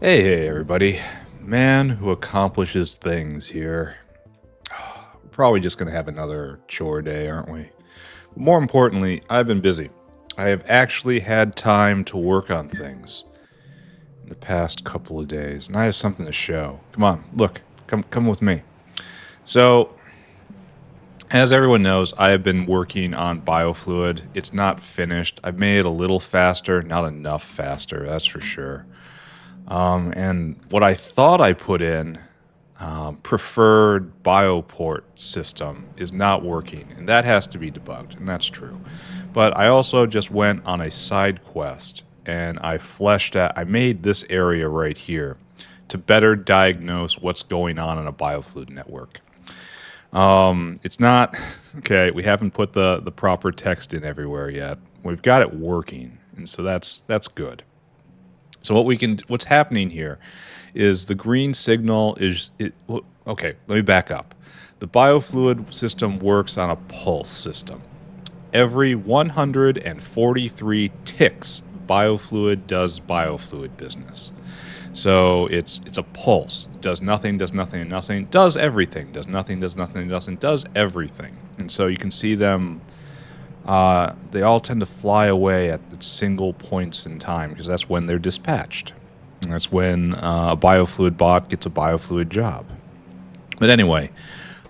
Hey, everybody. Man who accomplishes things here. We're probably just going to have another chore day, aren't we? But more importantly, I've been busy. I have actually had time to work on things in the past couple of days, and I have something to show. Come on, look. Come with me. So, as everyone knows, I have been working on biofluid. It's not finished. I've made it a little faster, not enough faster, that's for sure. And what I thought I put in, preferred bioport system, is not working, and that has to be debugged, and that's true. But I also just went on a side quest, and I made this area right here to better diagnose what's going on in a biofluid network. It's not okay. We haven't put the proper text in everywhere yet. We've got it working, and so that's good. So what's happening here is the green signal okay, let me back up. The biofluid system works on a pulse system. Every 143 ticks, biofluid does biofluid business. So it's a pulse. Does nothing, does nothing, and nothing. Does everything. Does nothing, does nothing, doesn't. Does everything. And so you can see them. They all tend to fly away at single points in time because that's when they're dispatched. And that's when a biofluid bot gets a biofluid job. But anyway,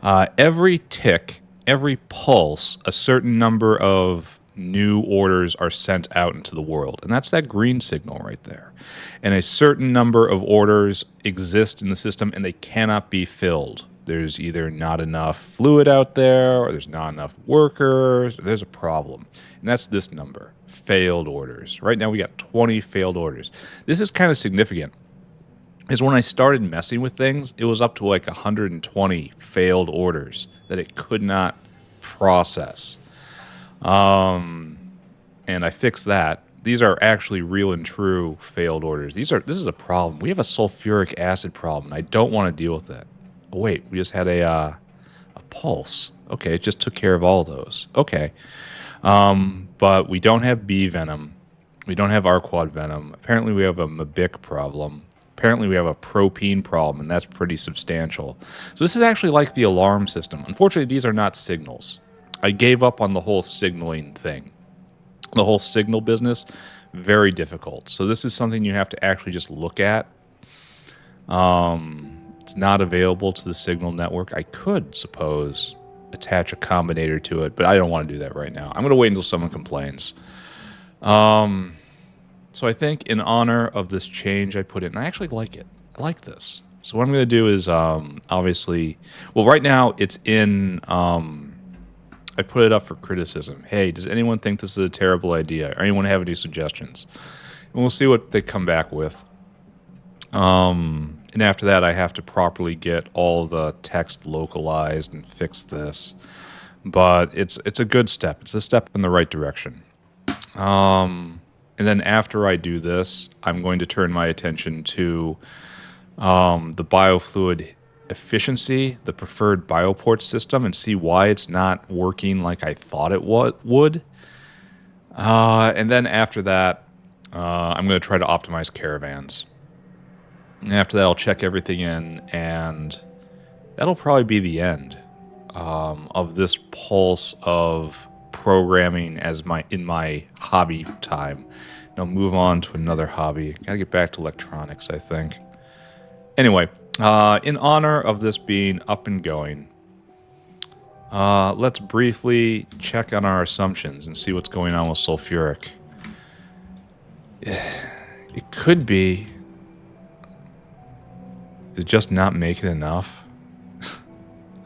every tick, every pulse, a certain number of new orders are sent out into the world. And that's that green signal right there. And a certain number of orders exist in the system and they cannot be filled. There's either not enough fluid out there, or there's not enough workers, or there's a problem. And that's this number, failed orders. Right now we got 20 failed orders. This is kind of significant, because when I started messing with things, it was up to like 120 failed orders that it could not process. And I fixed that. These are actually real and true failed orders. This is a problem. We have a sulfuric acid problem, and I don't want to deal with it. Oh, wait, we just had a pulse. Okay, it just took care of all those. Okay. But we don't have bee venom. We don't have Arquad venom. Apparently we have a Mabic problem. Apparently we have a propene problem, and that's pretty substantial. So this is actually like the alarm system. Unfortunately, these are not signals. I gave up on the whole signaling thing. The whole signal business, very difficult. So this is something you have to actually just look at. It's not available to the signal network. I could, suppose, attach a combinator to it, but I don't want to do that right now. I'm going to wait until someone complains. So I think in honor of this change I put in, I actually like it. I like this. So what I'm going to do is, obviously, well, right now it's in, I put it up for criticism. Hey, does anyone think this is a terrible idea? Or anyone have any suggestions? And we'll see what they come back with. And after that, I have to properly get all the text localized and fix this. But it's a good step. It's a step in the right direction. And then after I do this, I'm going to turn my attention to the biofluid efficiency, the preferred bioport system, and see why it's not working like I thought it would. And then after that, I'm going to try to optimize caravans. And after that, I'll check everything in, and that'll probably be the end of this pulse of programming in my hobby time. And I'll move on to another hobby. Gotta get back to electronics, I think. Anyway, in honor of this being up and going, let's briefly check on our assumptions and see what's going on with sulfuric. It could be... Did it just not make it enough?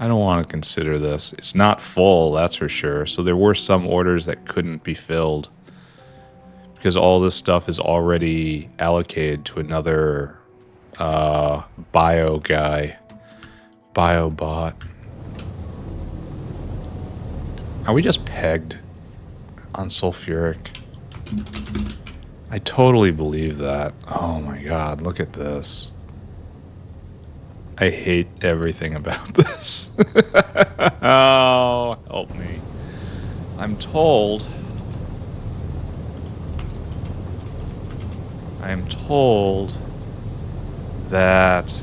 I don't want to consider this. It's not full, that's for sure. So there were some orders that couldn't be filled because all this stuff is already allocated to another bio guy. Bio bot. Are we just pegged on sulfuric? I totally believe that. Oh my god, look at this. I hate everything about this. Oh, help me. I'm told that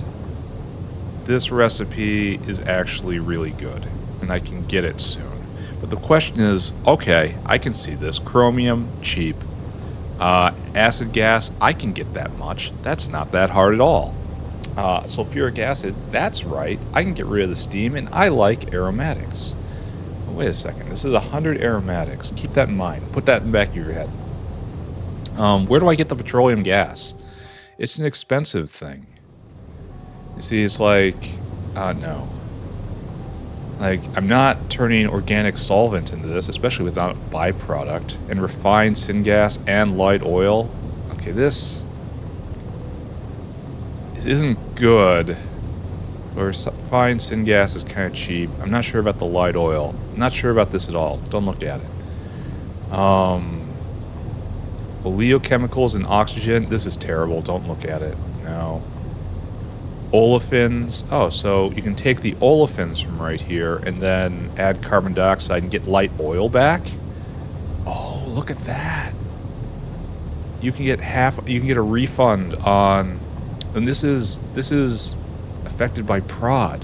this recipe is actually really good, and I can get it soon. But the question is, okay, I can see this. Chromium, cheap. Acid gas, I can get that much. That's not that hard at all. Sulfuric acid, that's right. I can get rid of the steam, and I like aromatics. Oh, wait a second. This is 100 aromatics. Keep that in mind. Put that in the back of your head. Where do I get the petroleum gas? It's an expensive thing. You see, it's like, no. Like, I'm not turning organic solvent into this, especially without a byproduct. And refined syngas and light oil. Okay, this isn't good. Or refined syngas is kind of cheap. I'm not sure about the light oil. I'm not sure about this at all. Don't look at it. Oleochemicals and oxygen. This is terrible. Don't look at it. No. Olefins. Oh, so you can take the olefins from right here and then add carbon dioxide and get light oil back. Oh, look at that. You can get you can get a refund on, and this is affected by prod.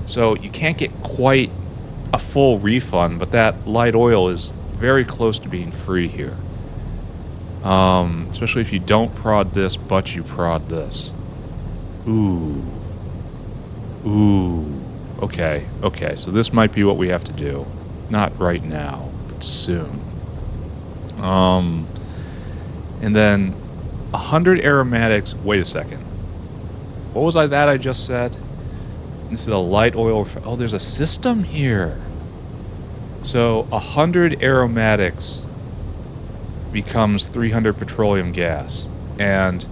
So you can't get quite a full refund, but that light oil is very close to being free here. Especially if you don't prod this, but you prod this. Ooh. Okay, so this might be what we have to do. Not right now, but soon. And then 100 aromatics. Wait a second. What was that I just said? This is a light oil. Oh, there's a system here. So 100 aromatics becomes 300 petroleum gas, and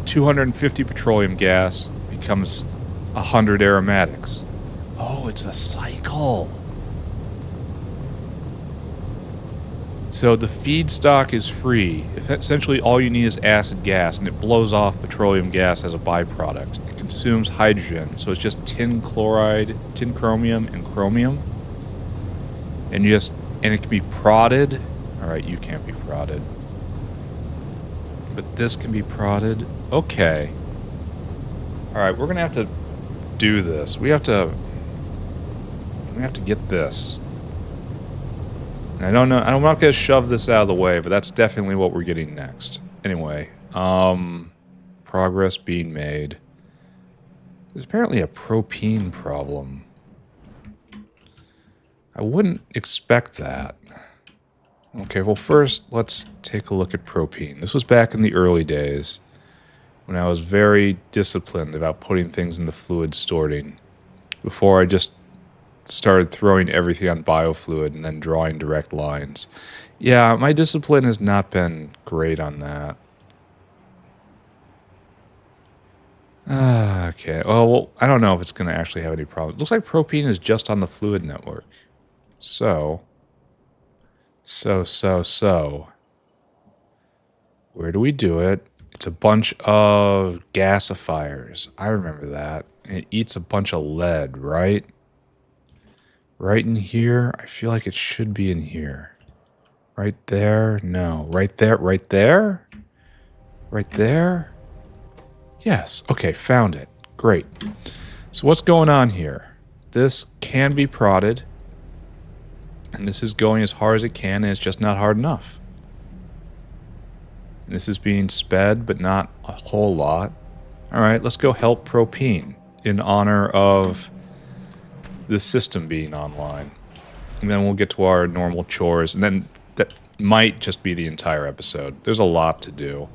250 petroleum gas becomes 100 aromatics. Oh, it's a cycle. So the feedstock is free. Essentially all you need is acid gas, and it blows off petroleum gas as a byproduct. It consumes hydrogen, so it's just tin chloride, tin chromium, and chromium. And it can be prodded. Alright, you can't be prodded. But this can be prodded. Okay. Alright, we're gonna have to do this. We have to get this. And I don't know, I'm not gonna shove this out of the way, but that's definitely what we're getting next. Anyway, progress being made. There's apparently a propene problem. I wouldn't expect that. Okay, well first, let's take a look at propene. This was back in the early days when I was very disciplined about putting things into fluid sorting before I just started throwing everything on biofluid and then drawing direct lines. Yeah, my discipline has not been great on that. Okay, well, I don't know if it's going to actually have any problem. It looks like propene is just on the fluid network. So, where do we do it? It's a bunch of gasifiers. I remember that. And it eats a bunch of lead, right? Right in here? I feel like it should be in here. Right there? No. Right there? Right there? Right there? Yes. Okay, found it. Great. So what's going on here? This can be prodded. And this is going as hard as it can, and it's just not hard enough. And this is being sped, but not a whole lot. Alright, let's go help propene in honor of the system being online. And then we'll get to our normal chores, and then that might just be the entire episode. There's a lot to do.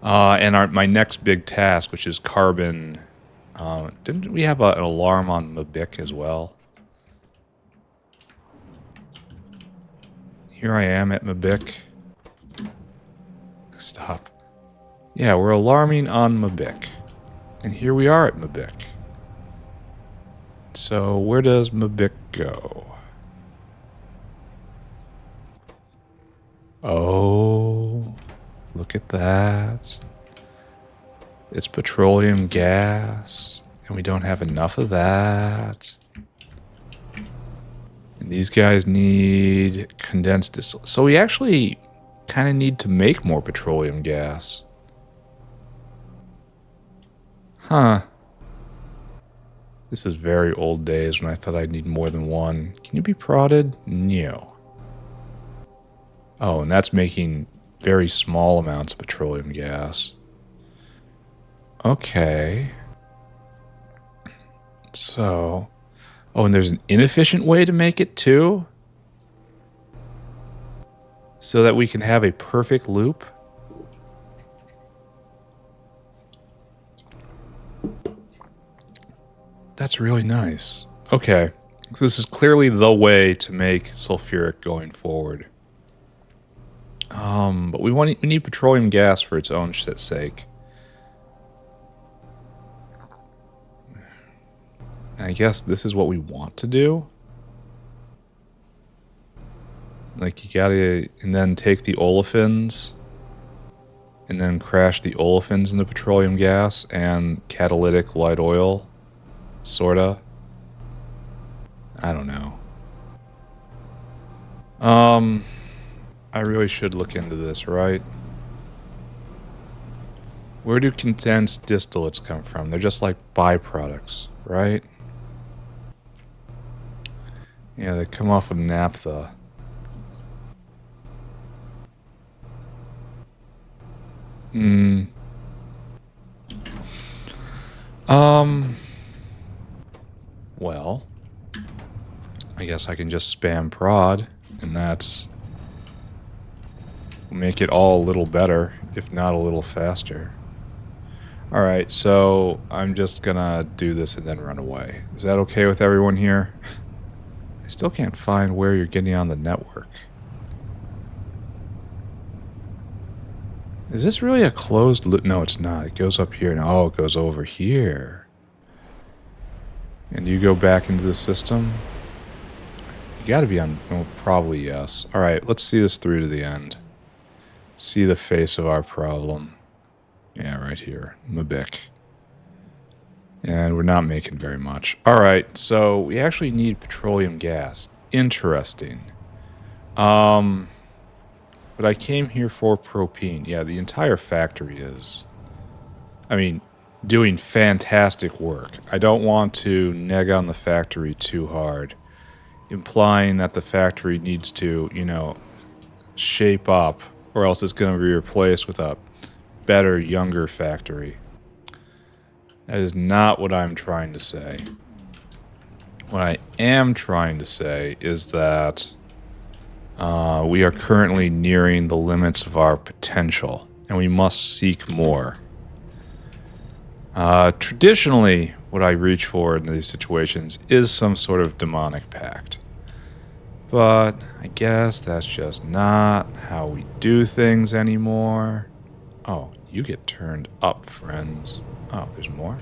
And my next big task, which is carbon... didn't we have an alarm on Mabic as well? Here I am at Mabic. Stop. Yeah, we're alarming on Mabic. And here we are at Mabic. So, where does Mabic go? Oh, look at that. It's petroleum gas, and we don't have enough of that. And these guys need condensed distillate. So we actually kind of need to make more petroleum gas. Huh. This is very old days when I thought I'd need more than one. Can you be prodded? No. Oh, and that's making very small amounts of petroleum gas. Okay. So... Oh, and there's an inefficient way to make it too? So that we can have a perfect loop? That's really nice. Okay. So this is clearly the way to make sulfuric going forward. But we need petroleum gas for its own sake. I guess this is what we want to do. Like, you gotta... And then take the olefins. And then crash the olefins into petroleum gas and catalytic light oil. Sorta. I don't know. I really should look into this, right? Where do condensed distillates come from? They're just like byproducts, right? Yeah, they come off of naphtha. Well, I guess I can just spam prod, and that's... make it all a little better, if not a little faster. Alright, so I'm just gonna do this and then run away. Is that okay with everyone here? I still can't find where you're getting on the network. Is this really a closed loop? No, it's not. It goes up here. Oh, it goes over here. And you go back into the system? You gotta be on... Well, probably yes. Alright, let's see this through to the end. See the face of our problem. Yeah, right here. Mabic. And we're not making very much. Alright, so we actually need petroleum gas. Interesting. But I came here for propene. Yeah, the entire factory is... I mean, doing fantastic work. I don't want to neg on the factory too hard, implying that the factory needs to, you know, shape up, or else it's going to be replaced with a better, younger factory. That is not what I'm trying to say. What I am trying to say is that we are currently nearing the limits of our potential, and we must seek more. Traditionally, what I reach for in these situations is some sort of demonic pact. But I guess that's just not how we do things anymore. Oh, you get turned up, friends. Oh, there's more?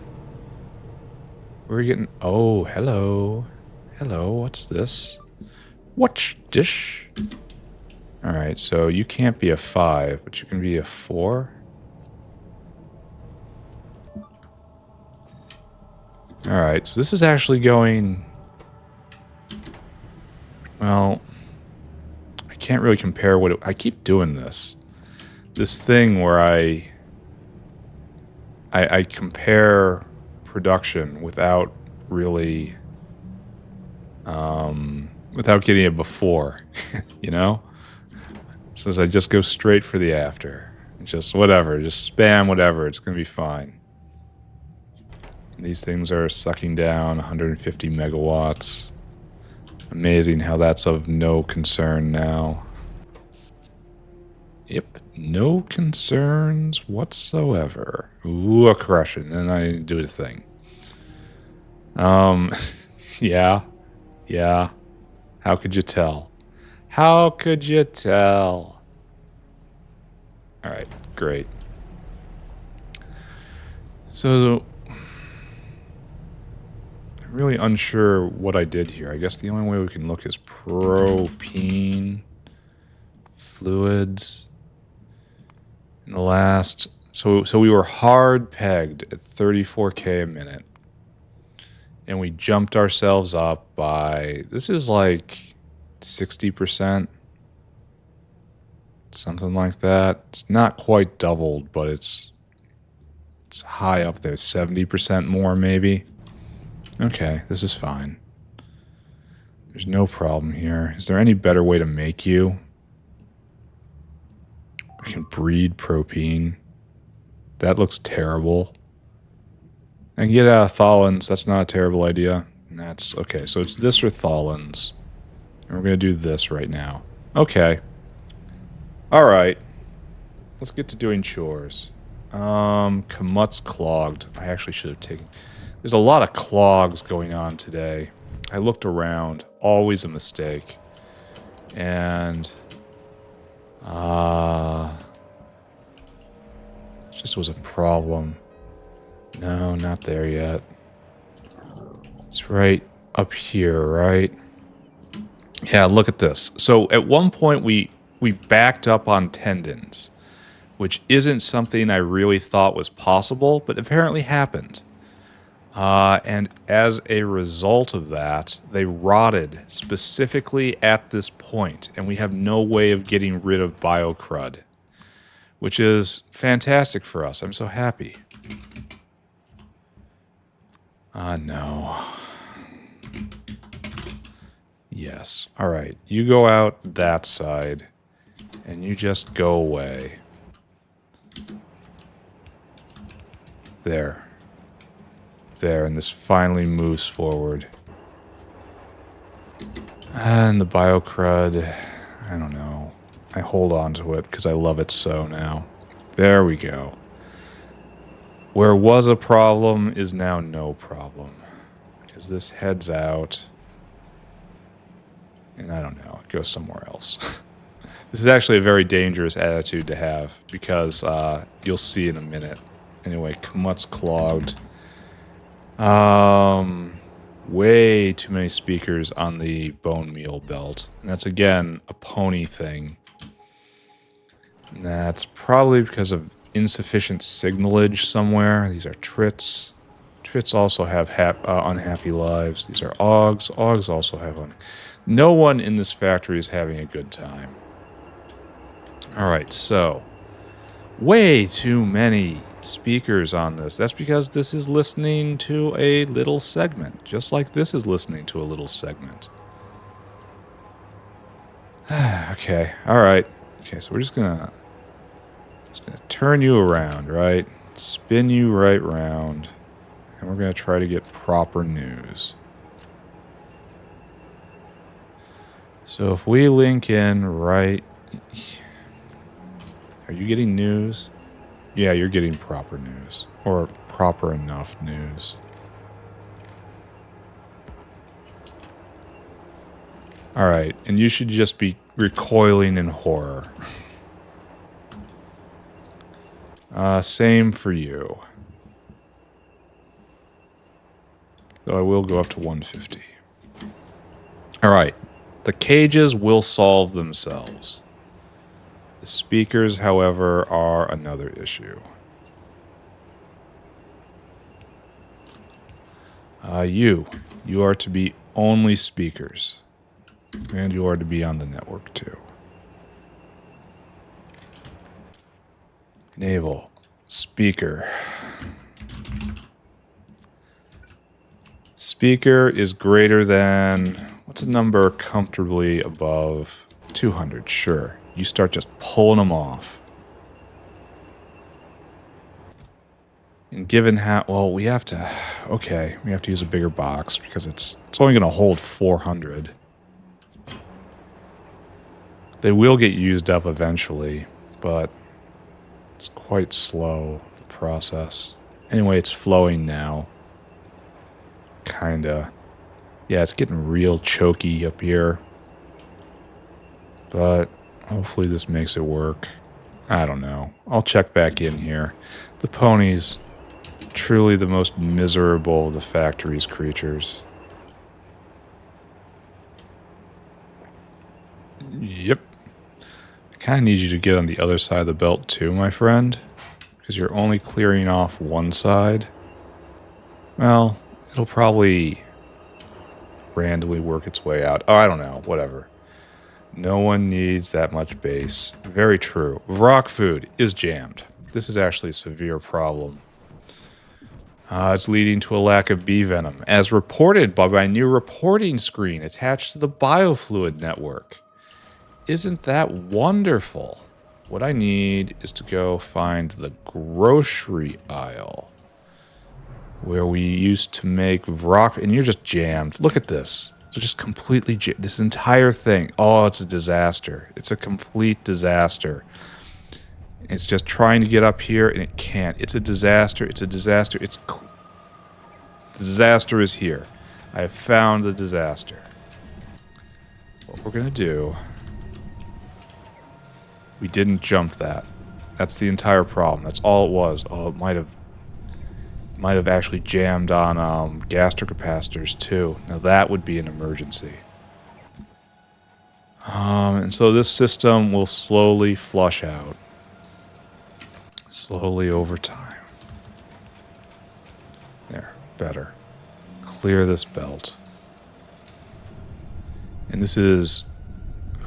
We're getting... Oh, hello. Hello, what's this? What's this? Alright, so you can't be a 5, but you can be a 4? Alright, so this is actually going... Well, I can't really compare what I keep doing this. This thing where I compare production without really... without getting it before, you know? So I just go straight for the after. Just whatever, just spam whatever, it's gonna be fine. These things are sucking down 150 megawatts. Amazing how that's of no concern now. Yep, no concerns whatsoever. Ooh, a crushing, and I do the thing. Yeah. How could you tell? How could you tell? Alright, great. So... I'm really unsure what I did here. I guess the only way we can look is propene, fluids. In the last... So we were hard pegged at 34K a minute. And we jumped ourselves up by... This is like 60%. Something like that. It's not quite doubled, but it's It's high up there, 70% more maybe. Okay, this is fine. There's no problem here. Is there any better way to make you? I can breed propene. That looks terrible. I can get tholins. That's not a terrible idea. And that's okay. So it's this or tholins. And we're going to do this right now. Okay. All right. Let's get to doing chores. Kamut's clogged. I actually should have taken... There's a lot of clogs going on today. I looked around. Always a mistake. And... it just was a problem. No, not there yet. It's right up here, right? Yeah, look at this. So at one point we backed up on tendons, which isn't something I really thought was possible, but apparently happened. And as a result of that, they rotted specifically at this point, and we have no way of getting rid of biocrud, which is fantastic for us. I'm so happy. No. Yes. All right. You go out that side, and you just go away. There. There, and this finally moves forward. And the biocrud, I don't know. I hold on to it because I love it so now. There we go. Where was a problem is now no problem. Because this heads out. And I don't know, it goes somewhere else. This is actually a very dangerous attitude to have. Because you'll see in a minute. Anyway, Kamut's clogged. Way too many speakers on the bone meal belt. And that's, again, a pony thing. And that's probably because of insufficient signalage somewhere. These are trits. Trits also have unhappy lives. These are augs. Augs also have one. No one in this factory is having a good time. Alright, so... way too many speakers on this. That's because this is listening to a little segment. Just like this is listening to a little segment. Okay, alright. Okay, so we're just gonna turn you around, right? Spin you right round. And we're gonna try to get proper news. So if we link in right... Are you getting news? Yeah, you're getting proper news. Or proper enough news. Alright, and you should just be recoiling in horror. Same for you. Though I will go up to 150. Alright, the cages will solve themselves. The speakers, however, are another issue. You are to be only speakers. And you are to be on the network too. Enable. Speaker. Speaker is greater than... what's a number comfortably above 200? Sure. You start just pulling them off. And given how... well, we have to... okay, we have to use a bigger box because it's only going to hold 400. They will get used up eventually, but it's quite slow, the process. Anyway, it's flowing now. Kinda. Yeah, it's getting real choky up here. But hopefully this makes it work. I don't know. I'll check back in here. The ponies, truly the most miserable of the factory's creatures. Yep. I kind of need you to get on the other side of the belt too, my friend. Because you're only clearing off one side. Well, it'll probably randomly work its way out. Oh, I don't know. Whatever. No one needs that much base. Very true. Rock food is jammed. This is actually a severe problem. It's leading to a lack of bee venom, as reported by my new reporting screen attached to the biofluid network. Isn't that wonderful? What I need is to go find the grocery aisle where we used to make rock, and you're just jammed. Look at this. It's just completely this entire thing. Oh, it's a disaster. It's a complete disaster. It's just trying to get up here, and it can't. It's a disaster. It's a disaster. The disaster is here. I have found the disaster. What we're going to do... We didn't jump that. That's the entire problem. That's all it was. Oh, it might have actually jammed on gastric capacitors too. Now that would be an emergency. And so this system will slowly flush out. Slowly over time. There, better. Clear this belt. And this is...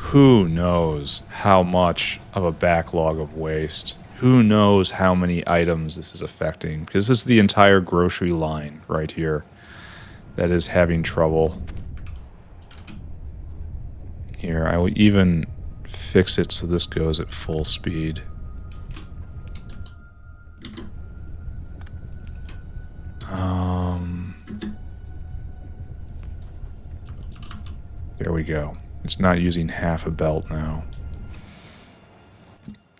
Who knows how much of a backlog of waste? Who knows how many items this is affecting? Because this is the entire grocery line right here that is having trouble. Here, I will even fix it so this goes at full speed. There we go. It's not using half a belt now.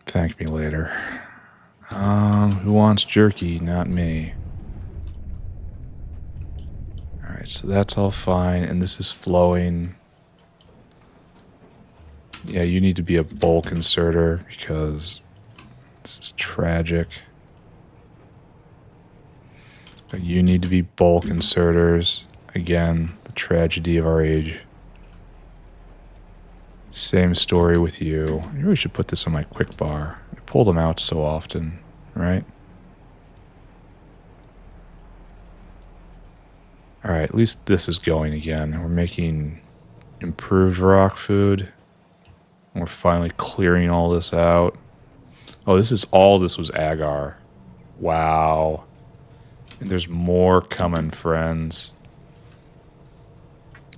Thank me later. Who wants jerky? Not me. Alright, so that's all fine, and this is flowing. Yeah, you need to be a bulk inserter, because this is tragic. But you need to be bulk inserters. Again, the tragedy of our age. Same story with you. I really should put this on my quick bar. I pull them out so often, right? Alright, at least this is going again. We're making improved rock food. We're finally clearing all this out. Oh, this was agar. Wow. And there's more coming, friends.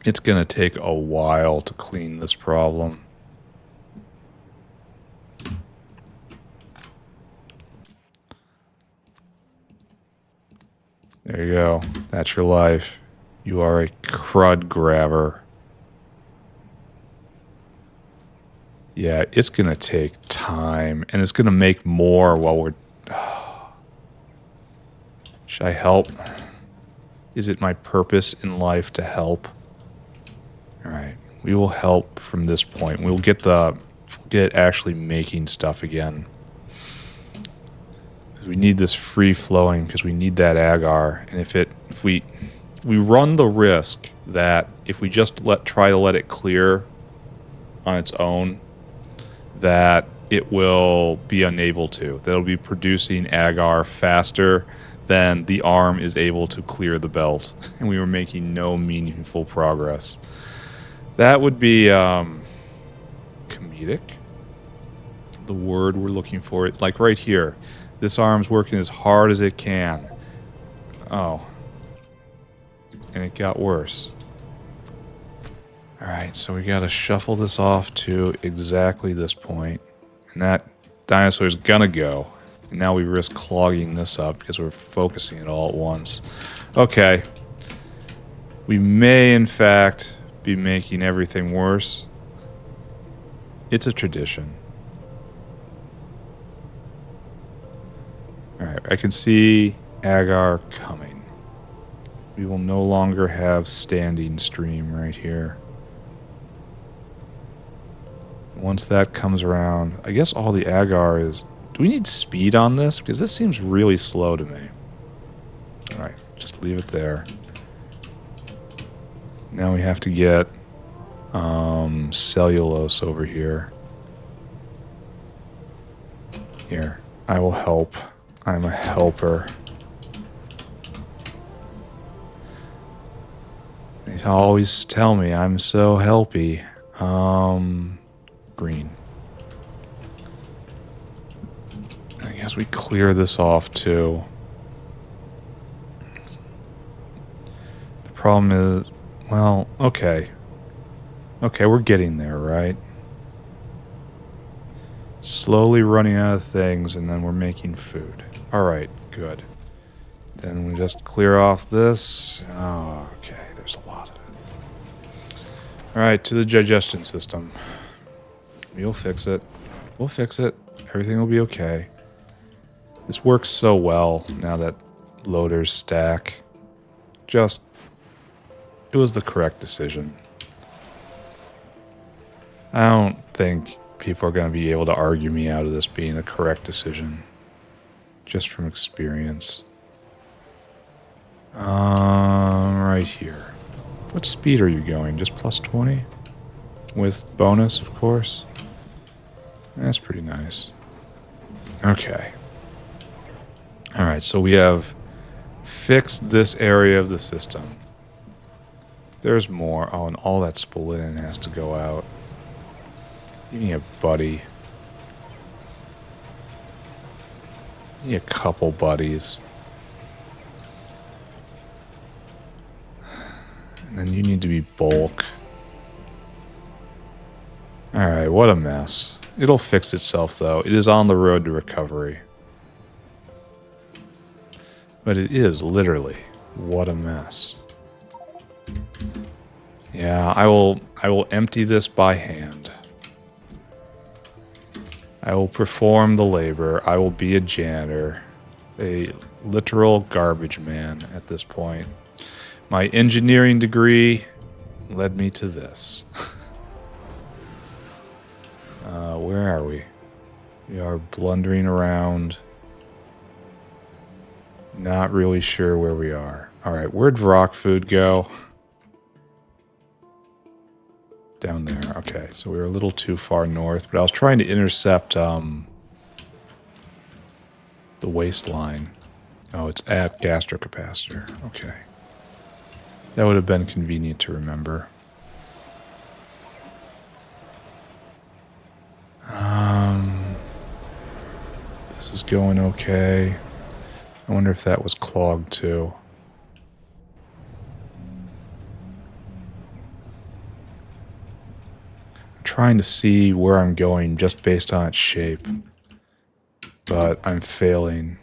It's going to take a while to clean this problem. There you go. That's your life. You are a crud grabber. Yeah, it's going to take time, and it's going to make more while we're... Should I help? Is it my purpose in life to help? Alright, we will help from this point. We'll get actually making stuff again. We need this free flowing because we need that agar. And if we run the risk that if we just try to let it clear on its own, that it will be unable to. That it'll be producing agar faster than the arm is able to clear the belt. And we were making no meaningful progress. That would be comedic. The word we're looking for. It's like right here. This arm's working as hard as it can. Oh. And it got worse. Alright, so we gotta shuffle this off to exactly this point. And that dinosaur's gonna go. And now we risk clogging this up because we're focusing it all at once. Okay. We may, in fact, be making everything worse. It's a tradition. Alright, I can see agar coming. We will no longer have standing stream right here. Once that comes around, I guess all the agar is... Do we need speed on this? Because this seems really slow to me. Alright, just leave it there. Now we have to get cellulose over here. Here, I will help. I'm a helper. They always tell me I'm so helpy. Green. I guess we clear this off too. Problem is, well, okay. Okay, we're getting there, right? Slowly running out of things, and then we're making food. Alright, good. Then we just clear off this. Oh, okay, there's a lot of it. Alright, to the digestion system. We'll fix it. We'll fix it. Everything will be okay. This works so well now that loaders stack. Just, it was the correct decision. I don't think people are going to be able to argue me out of this being a correct decision. Just from experience. Right here. What speed are you going? Just plus 20? With bonus, of course. That's pretty nice. Okay. Alright, so we have fixed this area of the system. There's more. Oh, and all that spolinen has to go out. You need a buddy. You need a couple buddies. And then you need to be bulk. Alright, what a mess. It'll fix itself, though. It is on the road to recovery. But it is, literally. What a mess. Yeah, I will empty this by hand. I will perform the labor. I will be a janitor. A literal garbage man at this point. My engineering degree led me to this. Where are we? We are blundering around. Not really sure where we are. Alright, where'd rock food go? Down there. Okay, so we were a little too far north, but I was trying to intercept the waistline. Oh, it's at gastrocapacitor. Okay. That would have been convenient to remember. This is going okay. I wonder if that was clogged too. I'm trying to see where I'm going just based on its shape. But I'm failing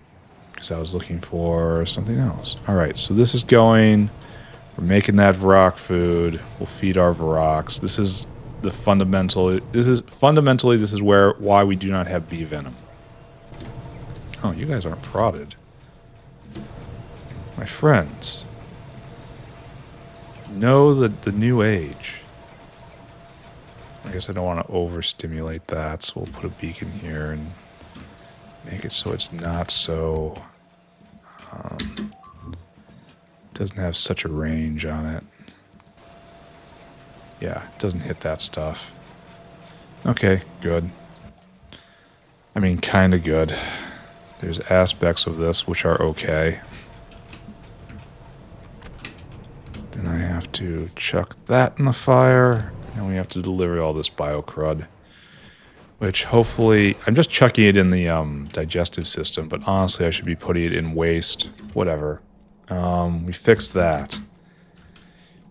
because I was looking for something else. Alright, so this is going. We're making that Varrock food. We'll feed our Varrocks. This is the fundamental. This is why we do not have bee venom. Oh, you guys aren't prodded. My friends. Know the new age. I guess I don't want to overstimulate that, so we'll put a beacon here and make it so it's not so... doesn't have such a range on it. Yeah, it doesn't hit that stuff. Okay, good. I mean, kind of good. There's aspects of this which are okay. Then I have to chuck that in the fire, and then we have to deliver all this bio-crud. Which hopefully... I'm just chucking it in the digestive system, but honestly I should be putting it in waste. Whatever. We fixed that.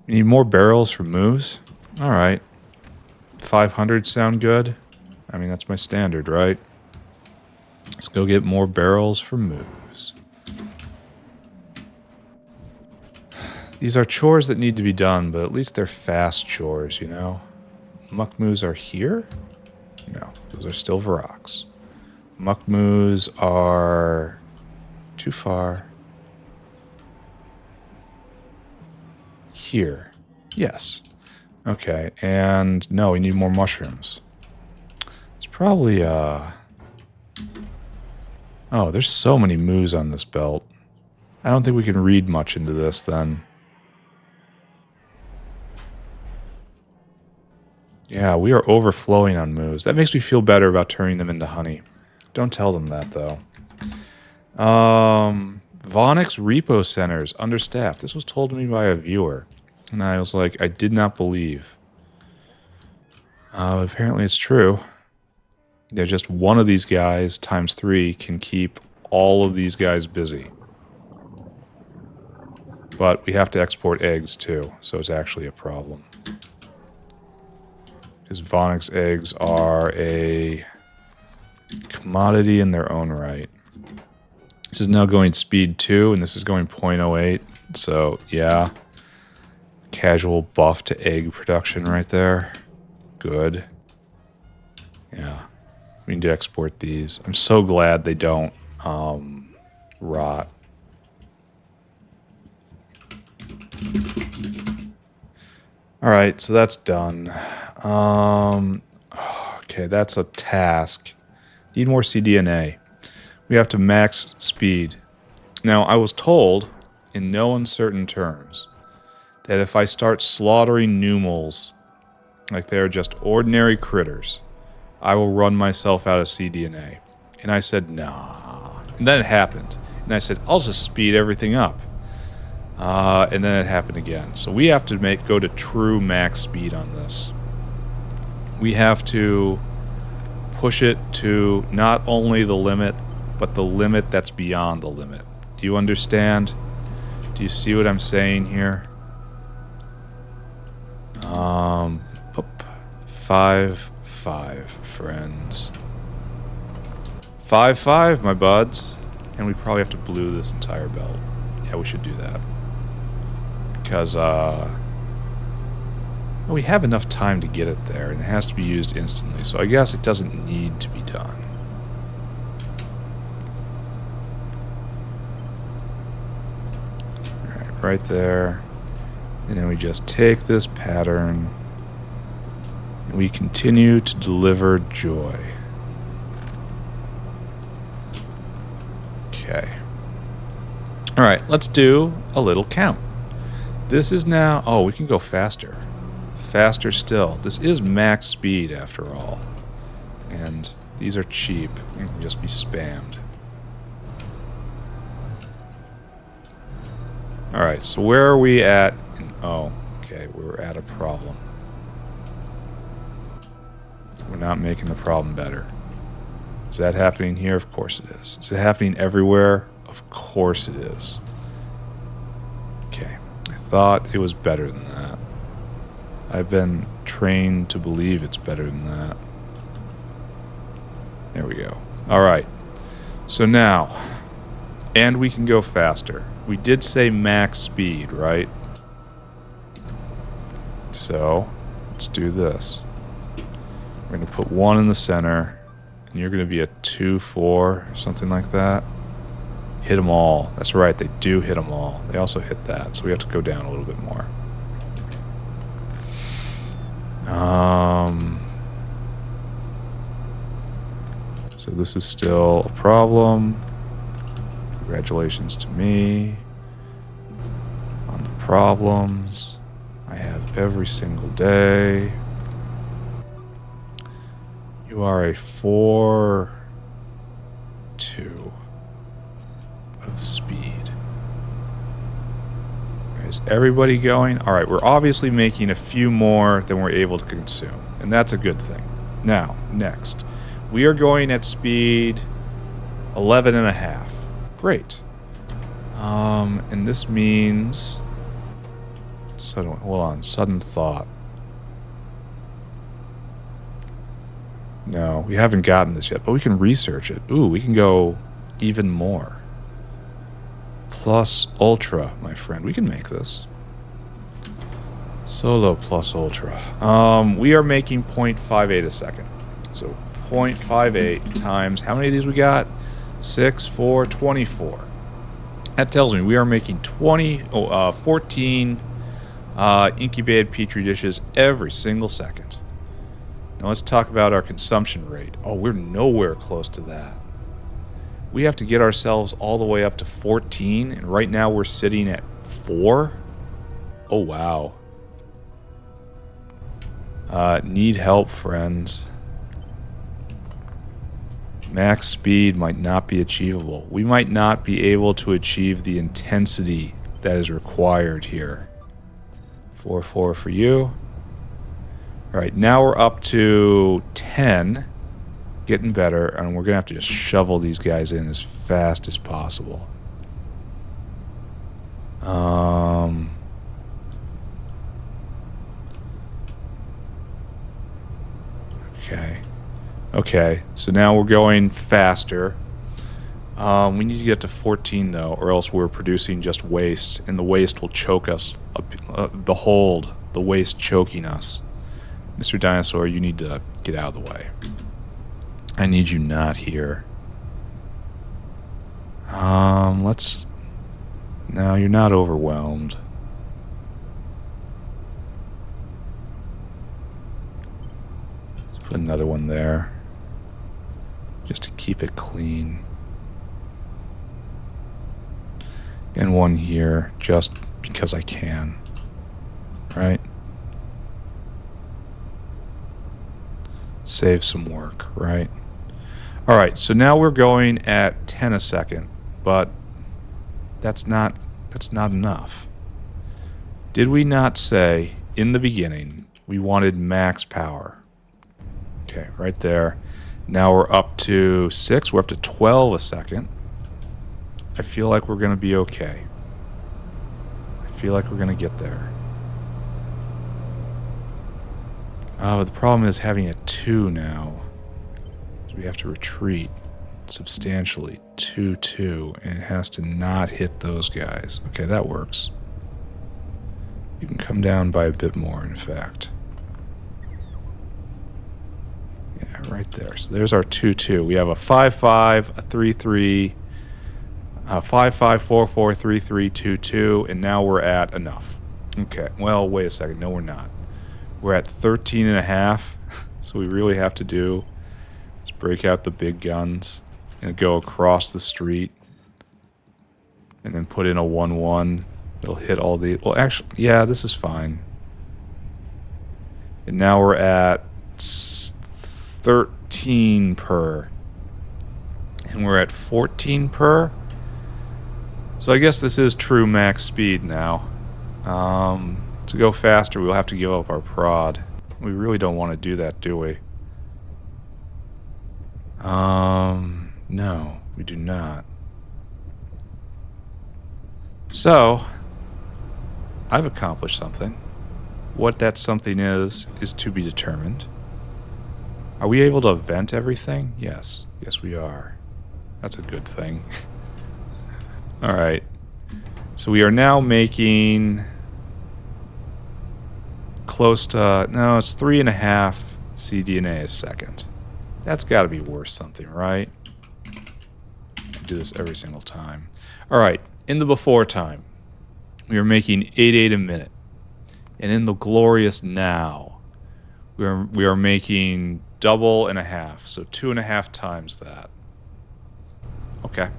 We need more barrels for moose? Alright. 500 sound good? I mean, that's my standard, right? Let's go get more barrels for moose. These are chores that need to be done, but at least they're fast chores, you know? Muckmoos are here? No, those are still Varrocks. Muckmoos are too far. Here. Yes. Okay, and no, we need more mushrooms. It's probably, oh, there's so many moos on this belt. I don't think we can read much into this, then. Yeah, we are overflowing on moos. That makes me feel better about turning them into honey. Don't tell them that, though. Vonix Repo Centers, understaffed. This was told to me by a viewer. And I was like, I did not believe. Apparently it's true. They're just one of these guys, times 3, can keep all of these guys busy. But we have to export eggs too, so it's actually a problem. Because Vonix eggs are a commodity in their own right. This is now going speed 2, and this is going 0.08. So, yeah. Casual buff to egg production right there. Good. Yeah. We need to export these. I'm so glad they don't rot. Alright, so that's done. Okay, that's a task. Need more CDNA. We have to max speed. Now, I was told, in no uncertain terms, that if I start slaughtering numals, like they're just ordinary critters, I will run myself out of CDNA. And I said, nah. And then it happened. And I said, I'll just speed everything up. And then it happened again. So we have to go to true max speed on this. We have to push it to not only the limit, but the limit that's beyond the limit. Do you understand? Do you see what I'm saying here? 5-5, friends. 5-5, my buds. And we probably have to blue this entire belt. Yeah, we should do that. Because, we have enough time to get it there, and it has to be used instantly, so I guess it doesn't need to be done. Alright, right there. And then we just take this pattern, and we continue to deliver joy. Okay. Alright, let's do a little count. This is now... Oh, we can go faster. Faster still. This is max speed, after all. And these are cheap. They can just be spammed. Alright, so where are we at? Oh, okay, we're at a problem. We're not making the problem better. Is that happening here? Of course it is. Is it happening everywhere? Of course it is. Okay. I thought it was better than that. I've been trained to believe it's better than that. There we go. Alright. So now, and we can go faster. We did say max speed, right? So, let's do this. We're going to put 1 in the center, and you're going to be a 2-4, something like that. Hit them all. That's right, they do hit them all. They also hit that, so we have to go down a little bit more. So this is still a problem. Congratulations to me on the problems I have every single day. You are a 4-2 of speed. Is everybody going? Alright, we're obviously making a few more than we're able to consume, and that's a good thing. Now, next. We are going at speed 11.5. Great. And this means... hold on, sudden thought. No, we haven't gotten this yet, but we can research it. Ooh, we can go even more. Plus ultra, my friend. We can make this. Solo plus ultra. We are making 0.58 a second. So 0.58 times, how many of these we got? 6, 4, 24. That tells me we are making 14 incubated petri dishes every single second. Now let's talk about our consumption rate. Oh, we're nowhere close to that. We have to get ourselves all the way up to 14, and right now we're sitting at 4? Oh, wow. Need help, friends. Max speed might not be achievable. We might not be able to achieve the intensity that is required here. 4-4 for you. Alright, now we're up to 10. Getting better, and we're going to have to just shovel these guys in as fast as possible. Okay, so now we're going faster. We need to get to 14 though, or else we're producing just waste, and the waste will choke us. Behold, the waste choking us. Mr. Dinosaur, you need to get out of the way. I need you not here. Let's... No, you're not overwhelmed. Let's put another one there. Just to keep it clean. And one here, just because I can. Right? Save some work, right? Alright, so now we're going at 10 a second, but that's not enough. Did we not say in the beginning we wanted max power? Okay, right there. Now we're up to 6, we're up to 12 a second. I feel like we're going to be okay. I feel like we're going to get there. But the problem is having a 2 now. We have to retreat substantially. 2-2, and it has to not hit those guys. Okay, that works. You can come down by a bit more, in fact. Yeah, right there. So there's our 2-2. We have a 5-5, a 3-3, a 5-5, 4-4, 3-3, 2-2, and now we're at enough. Okay, well, wait a second. No, we're not. We're at 13.5, so we really have to do is break out the big guns and go across the street and then put in a 1-1. It'll hit all the... Well, actually, yeah, this is fine. And now we're at 13 per. And we're at 14 per. So I guess this is true max speed now. To go faster, we'll have to give up our prod. We really don't want to do that, do we? No, we do not. So, I've accomplished something. What that something is to be determined. Are we able to vent everything? Yes. Yes, we are. That's a good thing. Alright. So we are now making... close to... No, it's 3.5 CDNA a second. That's got to be worth something, right? I do this every single time. Alright, in the before time, we are making 8.8 a minute. And in the glorious now, we are making double and a half, so 2.5 times that. Okay.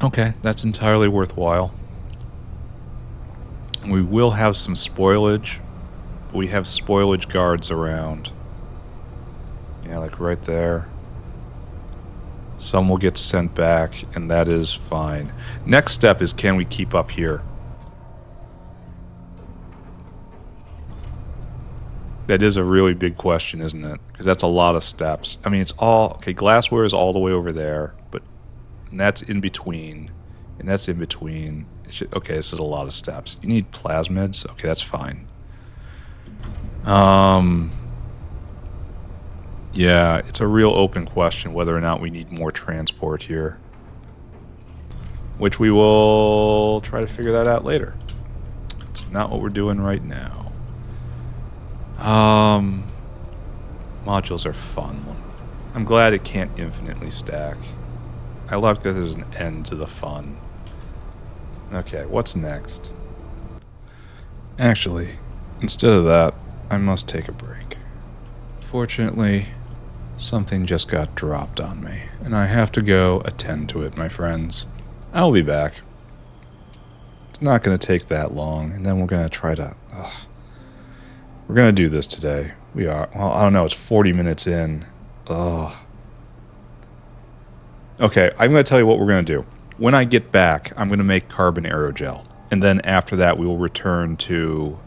Okay, that's entirely worthwhile. We will have some spoilage. But we have spoilage guards around. Yeah, like right there. Some will get sent back, and that is fine. Next step is, can we keep up here? That is a really big question, isn't it? Because that's a lot of steps. I mean, it's all... Okay, glassware is all the way over there, but... And that's in between. And that's in between. Okay, this is a lot of steps. You need plasmids? Okay, that's fine. Yeah, it's a real open question whether or not we need more transport here. Which we will try to figure that out later. It's not what we're doing right now. Modules are fun. I'm glad it can't infinitely stack. I love that there's an end to the fun. Okay, what's next? Actually, instead of that, I must take a break. Fortunately, something just got dropped on me, and I have to go attend to it, my friends. I'll be back. It's not going to take that long, and then we're going to try to... We're going to do this today. We are... Well, I don't know, it's 40 minutes in. Ugh. Okay, I'm going to tell you what we're going to do. When I get back, I'm going to make carbon aerogel. And then after that, we will return to...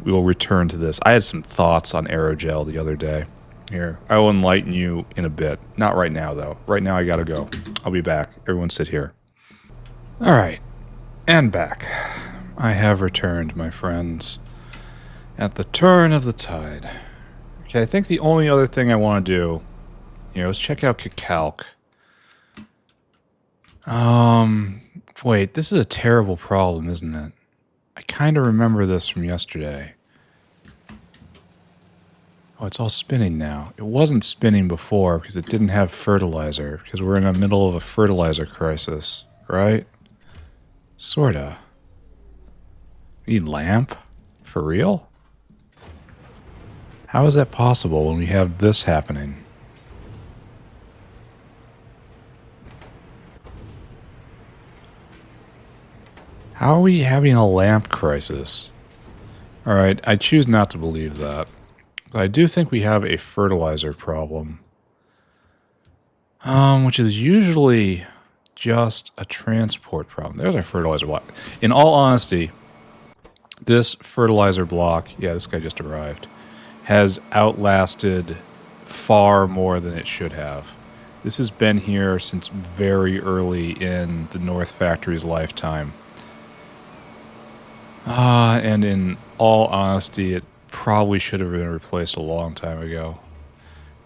we will return to this. I had some thoughts on aerogel the other day. Here, I will enlighten you in a bit. Not right now, though. Right now, I gotta go. I'll be back. Everyone sit here. Alright. And back. I have returned, my friends. At the turn of the tide. Okay, I think the only other thing I want to do here is check out Cacalc. Wait, this is a terrible problem, isn't it? I kind of remember this from yesterday. Oh, it's all spinning now. It wasn't spinning before because it didn't have fertilizer, because we're in the middle of a fertilizer crisis, right? Sorta. Need lamp? For real? How is that possible when we have this happening? How are we having a lamp crisis? Alright, I choose not to believe that. But I do think we have a fertilizer problem. Which is usually just a transport problem. There's our fertilizer block. In all honesty, this fertilizer block, yeah, this guy just arrived, has outlasted far more than it should have. This has been here since very early in the North Factory's lifetime. And in all honesty, it probably should have been replaced a long time ago.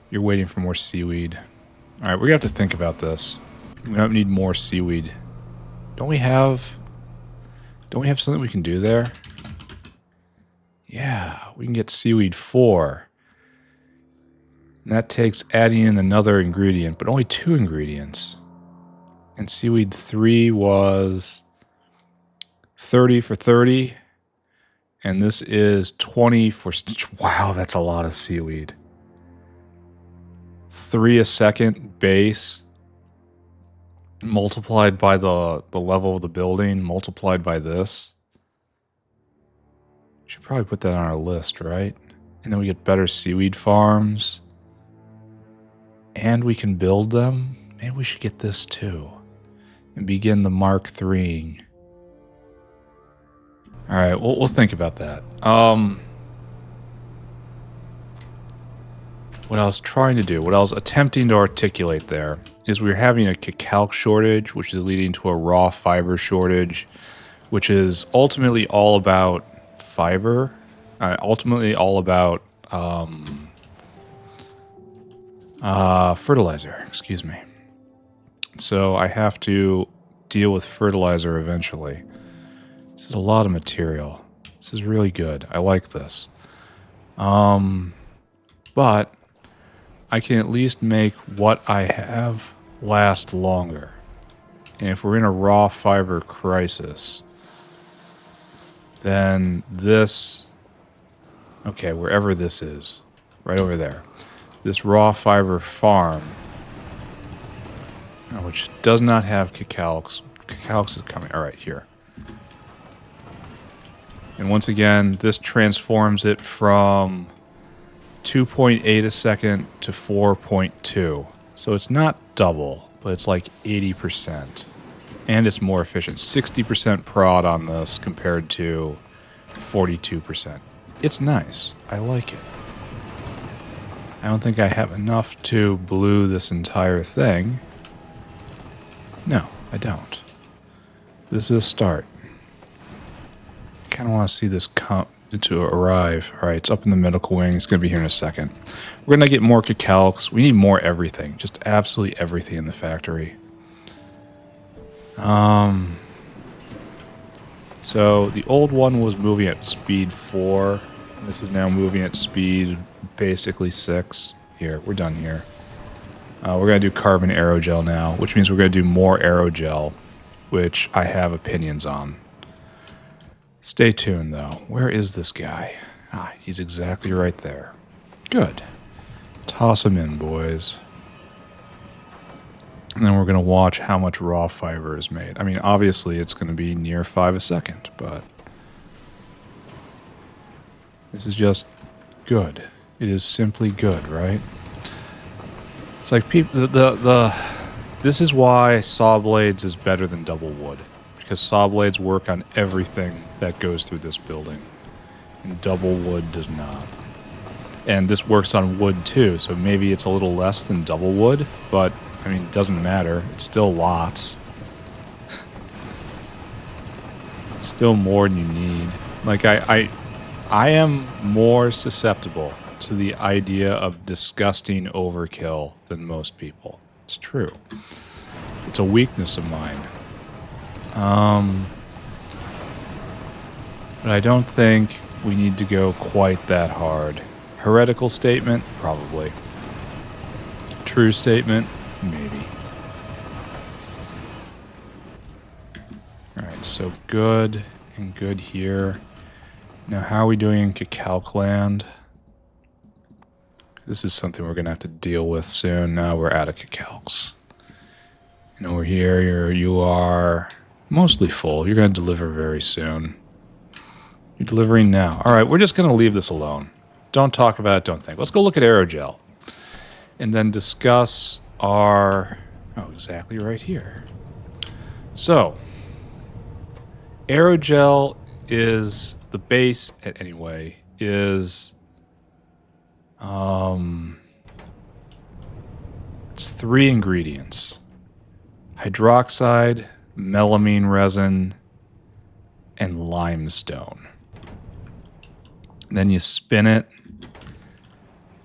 You're waiting for more seaweed. Alright, we're gonna have to think about this. We don't need more seaweed. Don't we have something we can do there? Yeah, we can get seaweed 4. And that takes adding in another ingredient, but only 2 ingredients. And seaweed 3 was 30 for 30. And this is 20 for... Wow, that's a lot of seaweed. 3 a second base. Multiplied by the level of the building. Multiplied by this. Should probably put that on our list, right? And then we get better seaweed farms. And we can build them. Maybe we should get this too. And begin the Mark III. Alright, we'll think about that. What I was trying to do, what I was attempting to articulate there, is we're having a Cacalc shortage, which is leading to a raw fiber shortage, which is ultimately all about fiber. Ultimately all about fertilizer, excuse me. So I have to deal with fertilizer eventually. This is a lot of material. This is really good. I like this. But I can at least make what I have last longer. And if we're in a raw fiber crisis, then this... Okay, wherever this is. Right over there. This raw fiber farm, which does not have Cacalcs. Cacalcs is coming. Alright, here. And once again, this transforms it from 2.8 a second to 4.2. So it's not double, but it's like 80%. And it's more efficient. 60% prod on this compared to 42%. It's nice. I like it. I don't think I have enough to blue this entire thing. No, I don't. This is a start. I kind of want to see this come to arrive. Alright, it's up in the medical wing. It's going to be here in a second. We're going to get more Cacalcs. We need more everything. Just absolutely everything in the factory. So the old one was moving at speed 4. This is now moving at speed basically 6. Here, we're done here. We're going to do carbon aerogel now, which means we're going to do more aerogel, which I have opinions on. Stay tuned, though. Where is this guy? Ah, he's exactly right there. Good. Toss him in, boys. And then we're going to watch how much raw fiber is made. I mean, obviously, it's going to be near 5 a second, but... This is just good. It is simply good, right? It's like people... This is why saw blades is better than double wood. Because saw blades work on everything that goes through this building. And double wood does not. And this works on wood too, so maybe it's a little less than double wood, but, I mean, it doesn't matter. It's still lots. Still more than you need. Like, I am more susceptible to the idea of disgusting overkill than most people. It's true. It's a weakness of mine. But I don't think we need to go quite that hard. Heretical statement? Probably. True statement? Maybe. Alright, so good and good here. Now, how are we doing in Cacalcland? This is something we're going to have to deal with soon. Now we're out of Cacalcs. And over here, you are mostly full. You're going to deliver very soon. You're delivering now. All right, we're just going to leave this alone. Don't talk about it, don't think. Let's go look at Aerogel. And then discuss our... Oh, exactly right here. So, Aerogel is... The base, anyway, is... It's 3 ingredients. Hydroxide, melamine resin, and limestone. Then you spin it,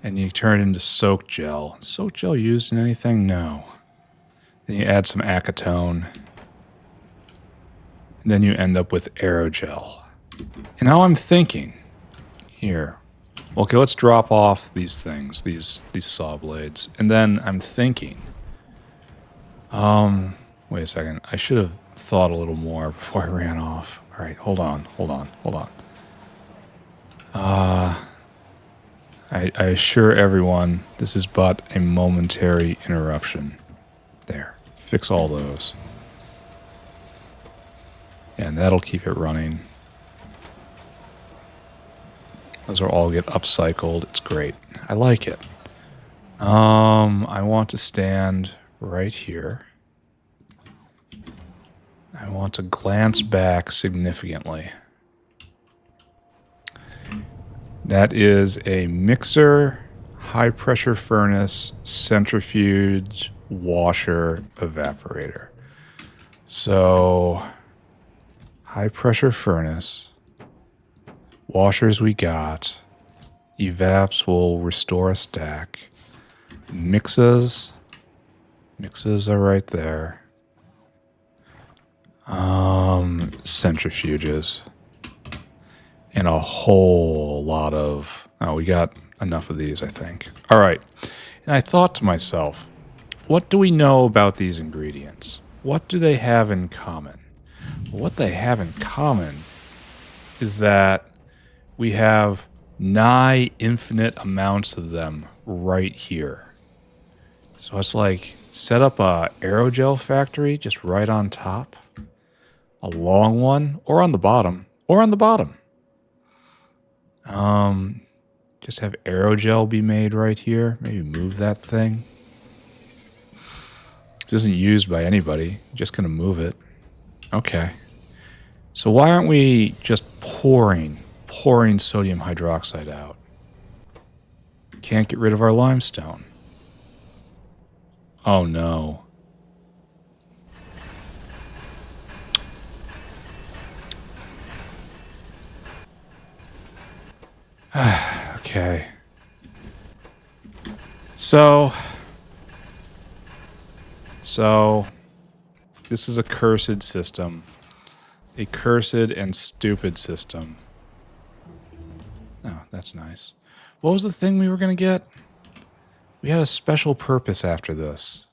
and you turn it into soak gel. Soak gel used in anything? No. Then you add some acetone. And then you end up with aerogel. And now I'm thinking, here, okay, let's drop off these things, these saw blades. And then I'm thinking, wait a second, I should have thought a little more before I ran off. All right, hold on. I assure everyone this is but a momentary interruption. There, fix all those. And that'll keep it running. Those will all get upcycled. It's great. I like it. I want to stand right here. I want to glance back significantly. That is a mixer, high pressure furnace, centrifuge, washer, evaporator. So, high pressure furnace, washers we got, evaps will restore a stack, mixes are right there, centrifuges. And a whole lot of... Oh, we got enough of these, I think. All right. And I thought to myself, what do we know about these ingredients? What do they have in common? Well, what they have in common is that we have nigh infinite amounts of them right here. So it's like set up a aerogel factory just right on top, a long one, or on the bottom, Just have aerogel be made right here. Maybe move that thing. This isn't used by anybody. Just gonna move it. Okay. So why aren't we just pouring sodium hydroxide out? Can't get rid of our limestone. Oh no. Okay. So this is a cursed system. A cursed and stupid system. Oh, that's nice. What was the thing we were going to get? We had a special purpose after this.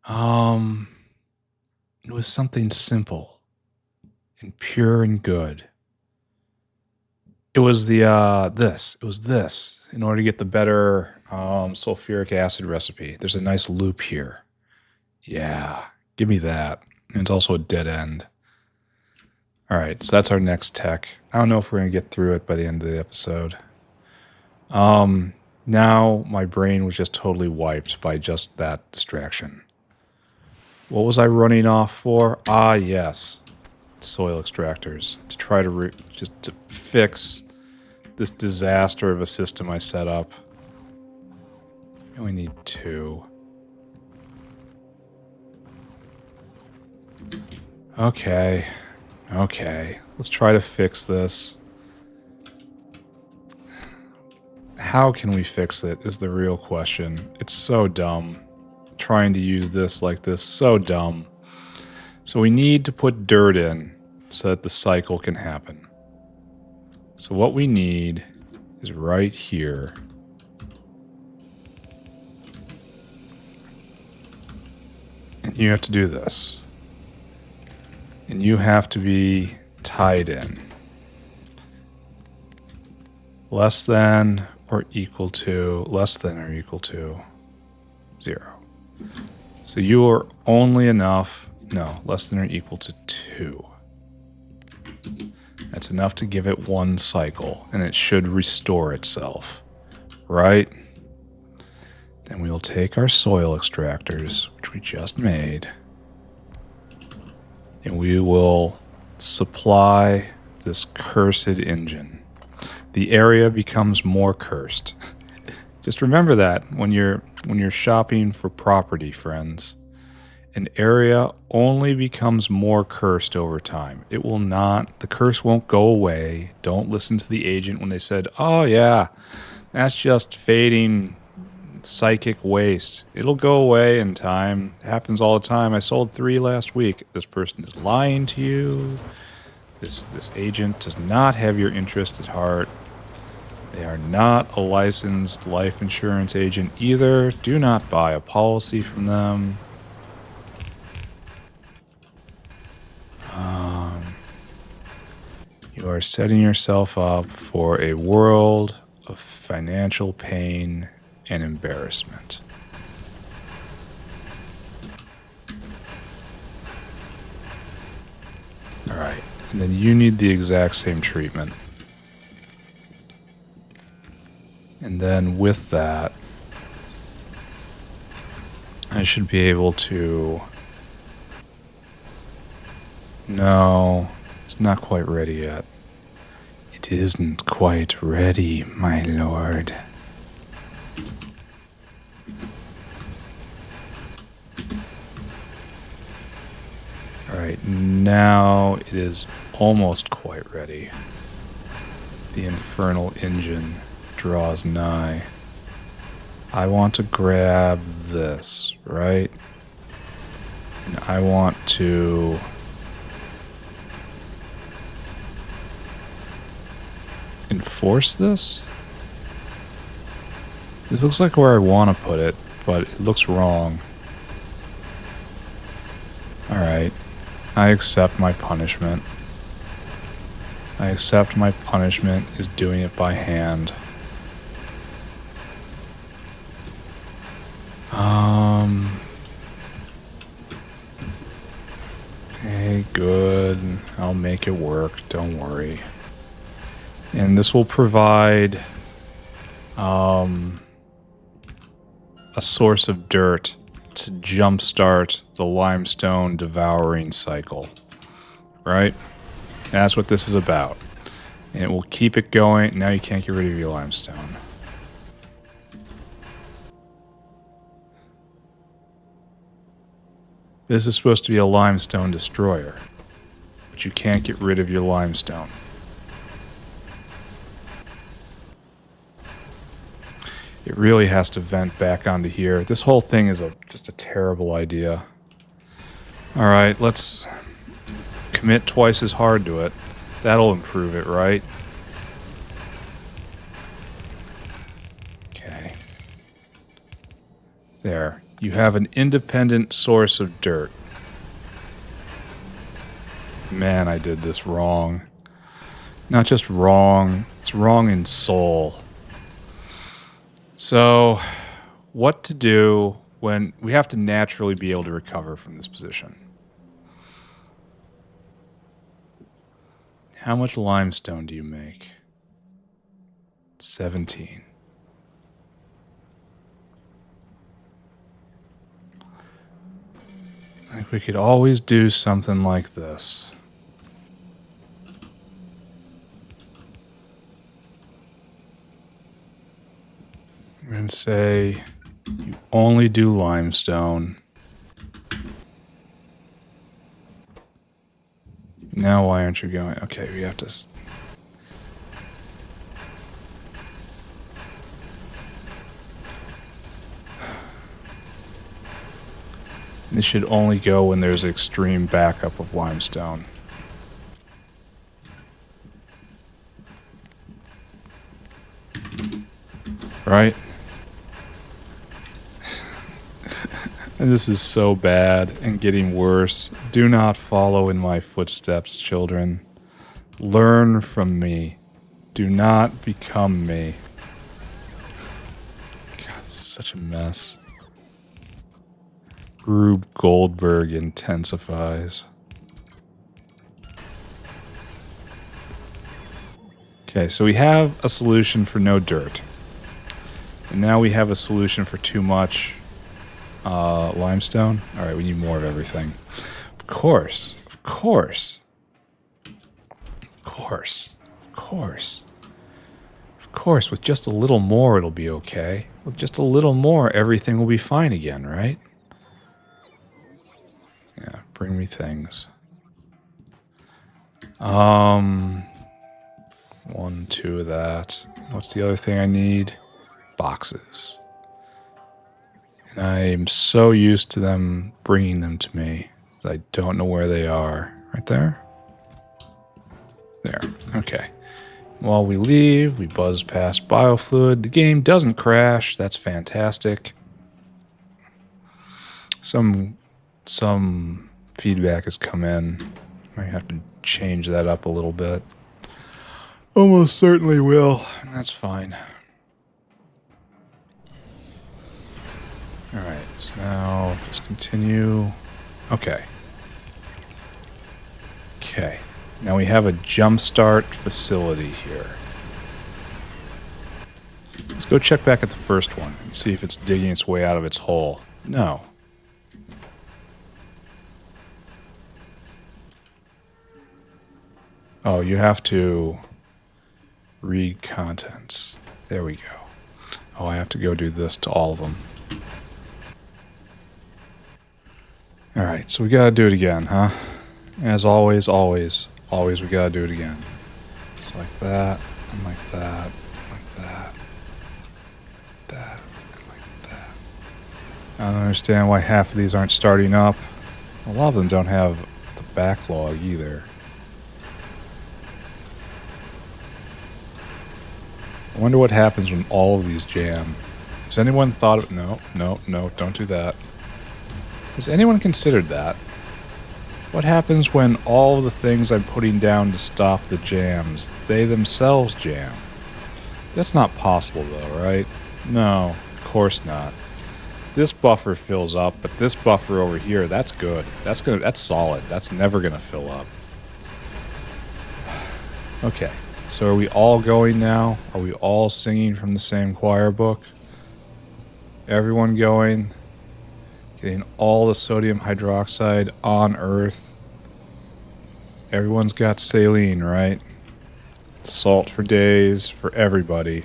It was something simple and pure and good. It was this. It was this. In order to get the better sulfuric acid recipe. There's a nice loop here. Yeah, give me that. And it's also a dead end. All right, so that's our next tech. I don't know if we're going to get through it by the end of the episode. Now my brain was just totally wiped by just that distraction. What was I running off for? Ah, yes. Soil extractors. To try to just to fix this disaster of a system I set up. We only need 2. Okay. Okay, let's try to fix this. How can we fix it is the real question. It's so dumb. Trying to use this like this, so dumb. So we need to put dirt in so that the cycle can happen. So what we need is right here. And you have to do this. And you have to be tied in. Less than or equal to 0. So you are only enough, no, less than or equal to 2. That's enough to give it one cycle, and it should restore itself, right? Then we'll take our soil extractors, which we just made, and we will supply this cursed engine. The area becomes more cursed. Just remember that when you're shopping for property, friends. An area only becomes more cursed over time. It will not, the curse won't go away. Don't listen to the agent when they said, oh yeah, that's just fading psychic waste. It'll go away in time. It happens all the time. I sold 3 last week. This person is lying to you. This agent does not have your interest at heart. They are not a licensed life insurance agent either. Do not buy a policy from them. You are setting yourself up for a world of financial pain and embarrassment. All right, and then you need the exact same treatment. And then with that, I should be able to... No, it's not quite ready yet. It isn't quite ready, my lord. Alright, now it is almost quite ready. The infernal engine draws nigh. I want to grab this, right? And I want to... enforce this? This looks like where I want to put it, but it looks wrong. Alright. I accept my punishment. I accept my punishment is doing it by hand. Okay, good. I'll make it work, don't worry. And this will provide a source of dirt to jumpstart the limestone devouring cycle. Right? That's what this is about. And it will keep it going. Now you can't get rid of your limestone. This is supposed to be a limestone destroyer. But you can't get rid of your limestone. It really has to vent back onto here. This whole thing is just a terrible idea. Alright, let's commit twice as hard to it. That'll improve it, right? Okay. There. You have an independent source of dirt. Man, I did this wrong. Not just wrong, it's wrong in soul. So, what to do when we have to naturally be able to recover from this position? How much limestone do you make? 17. Like we could always do something like this. I'm going to say you only do limestone. Now why aren't you going? Okay, we have to... This should only go when there's extreme backup of limestone. Right? And this is so bad and getting worse. Do not follow in my footsteps, children. Learn from me. Do not become me. God, this is such a mess. Rube Goldberg intensifies. Okay, so we have a solution for no dirt. And now we have a solution for too much limestone. All right, we need more of everything. Of course, of course. Of course, of course. Of course, with just a little more it'll be okay. With just a little more, everything will be fine again, right? Yeah, bring me things. 1, 2 of that. What's the other thing I need? Boxes. And I'm so used to them bringing them to me that I don't know where they are. Right there? There. Okay. While we leave, we buzz past biofluid. The game doesn't crash. That's fantastic. Some feedback has come in. Might have to change that up a little bit. Almost certainly will. And that's fine. Alright, so now let's continue. Okay. Okay. Now we have a jumpstart facility here. Let's go check back at the first one and see if it's digging its way out of its hole. No. Oh, you have to read contents. There we go. Oh, I have to go do this to all of them. Alright, so we gotta do it again, huh? As always, always we gotta do it again. Just like that, and like that, like that, that, and like that. I don't understand why half of these aren't starting up. A lot of them don't have the backlog either. I wonder what happens when all of these jam. Has anyone thought of... No, don't do that. Has anyone considered that? What happens when all the things I'm putting down to stop the jams, they themselves jam? That's not possible though, right? No, of course not. This buffer fills up, but this buffer over here, that's good. That's solid. That's never gonna fill up. Okay, so are we all going now? Are we all singing from the same choir book? Everyone going? Getting all the sodium hydroxide on Earth. Everyone's got saline, right? Salt for days, for everybody.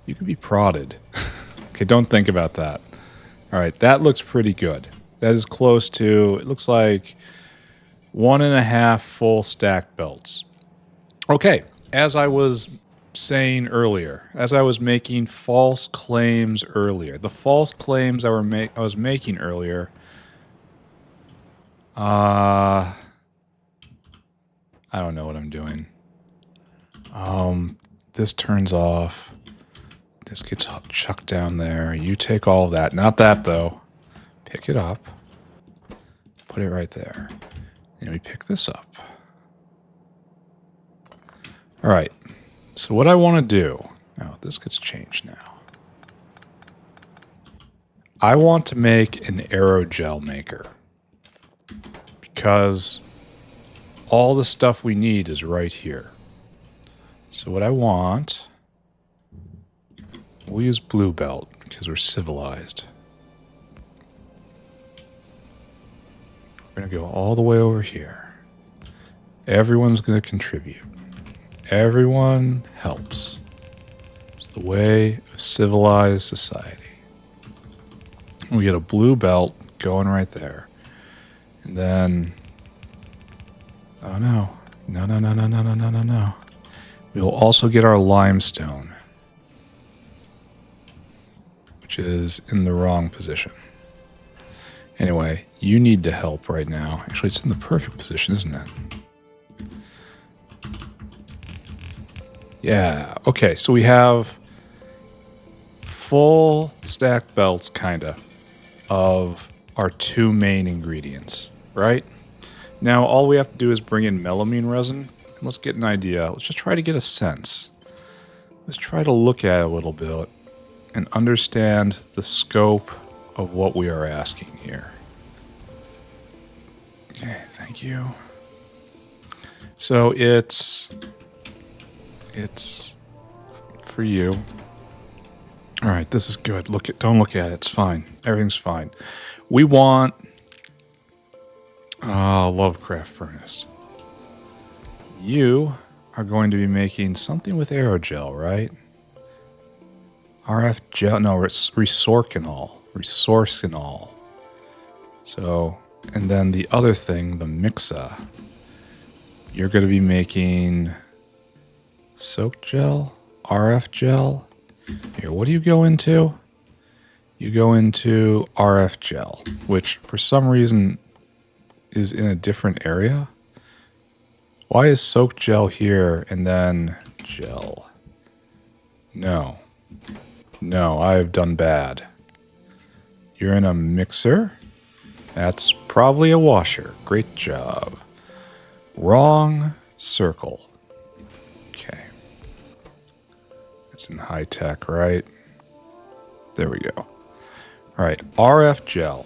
You could be prodded. Okay, don't think about that. Alright, that looks pretty good. That is close to, it looks like 1.5 full stack belts. Okay, as I was saying earlier, as I was making false claims earlier, the false claims I was making earlier, I don't know what I'm doing. This turns off. This gets chucked down there. You take all of that. Not that though. Pick it up. Put it right there. And we pick this up. All right. So what I want to do, now this gets changed now. I want to make an aerogel maker because all the stuff we need is right here. So what I want, we'll use blue belt because we're civilized. We're going to go all the way over here. Everyone's going to contribute. Everyone helps. It's the way of civilized society. We get a blue belt going right there. And then Oh no. No, no, no, no, no, no, no, no, no. We will also get our limestone, which is in the wrong position. Anyway, you need to help right now. Actually, it's in the perfect position, isn't it? Yeah. Okay, so we have full stack belts, kinda, of our two main ingredients, right? Now, all we have to do is bring in melamine resin, and let's get an idea. Let's just try to get a sense. Let's try to look at it a little bit and understand the scope of what we are asking here. Okay, thank you. So it's for you. All right, this is good. Don't look at it. It's fine. Everything's fine. We want Lovecraft furnace. You are going to be making something with aerogel, right? RF gel, no, it's resorcinol. So, and then the other thing, the mixa, you're going to be making soak gel, RF gel. Here, what do you go into? You go into RF gel, which for some reason is in a different area. Why is soak gel here and then gel? No, I have done bad. You're in a mixer? That's probably a washer. Great job. Wrong circle. Okay. It's in high tech, right? There we go. All right, RF gel.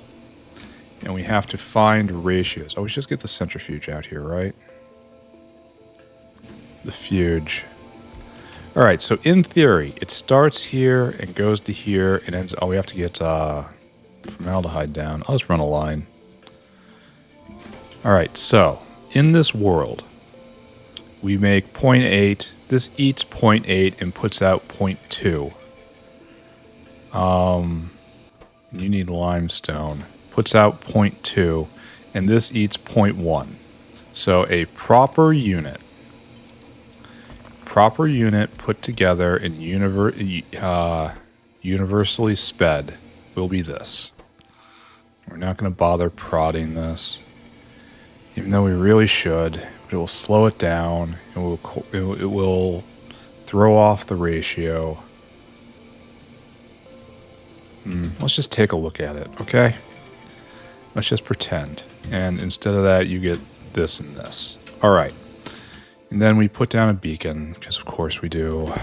And we have to find ratios. Oh, we should just get the centrifuge out here, right? The fuge. All right, so in theory, it starts here and goes to here and ends... Oh, we have to get formaldehyde down. I'll just run a line. All right, so in this world, we make 0.8. This eats 0.8 and puts out 0.2. You need limestone. Puts out 0.2, and this eats 0.1. So a proper unit put together and universally sped will be this. We're not going to bother prodding this, even though we really should. But it will slow it down, and it will throw off the ratio. Let's just take a look at it, okay? Let's just pretend. And instead of that, you get this and this. All right. And then we put down a beacon, because of course we do.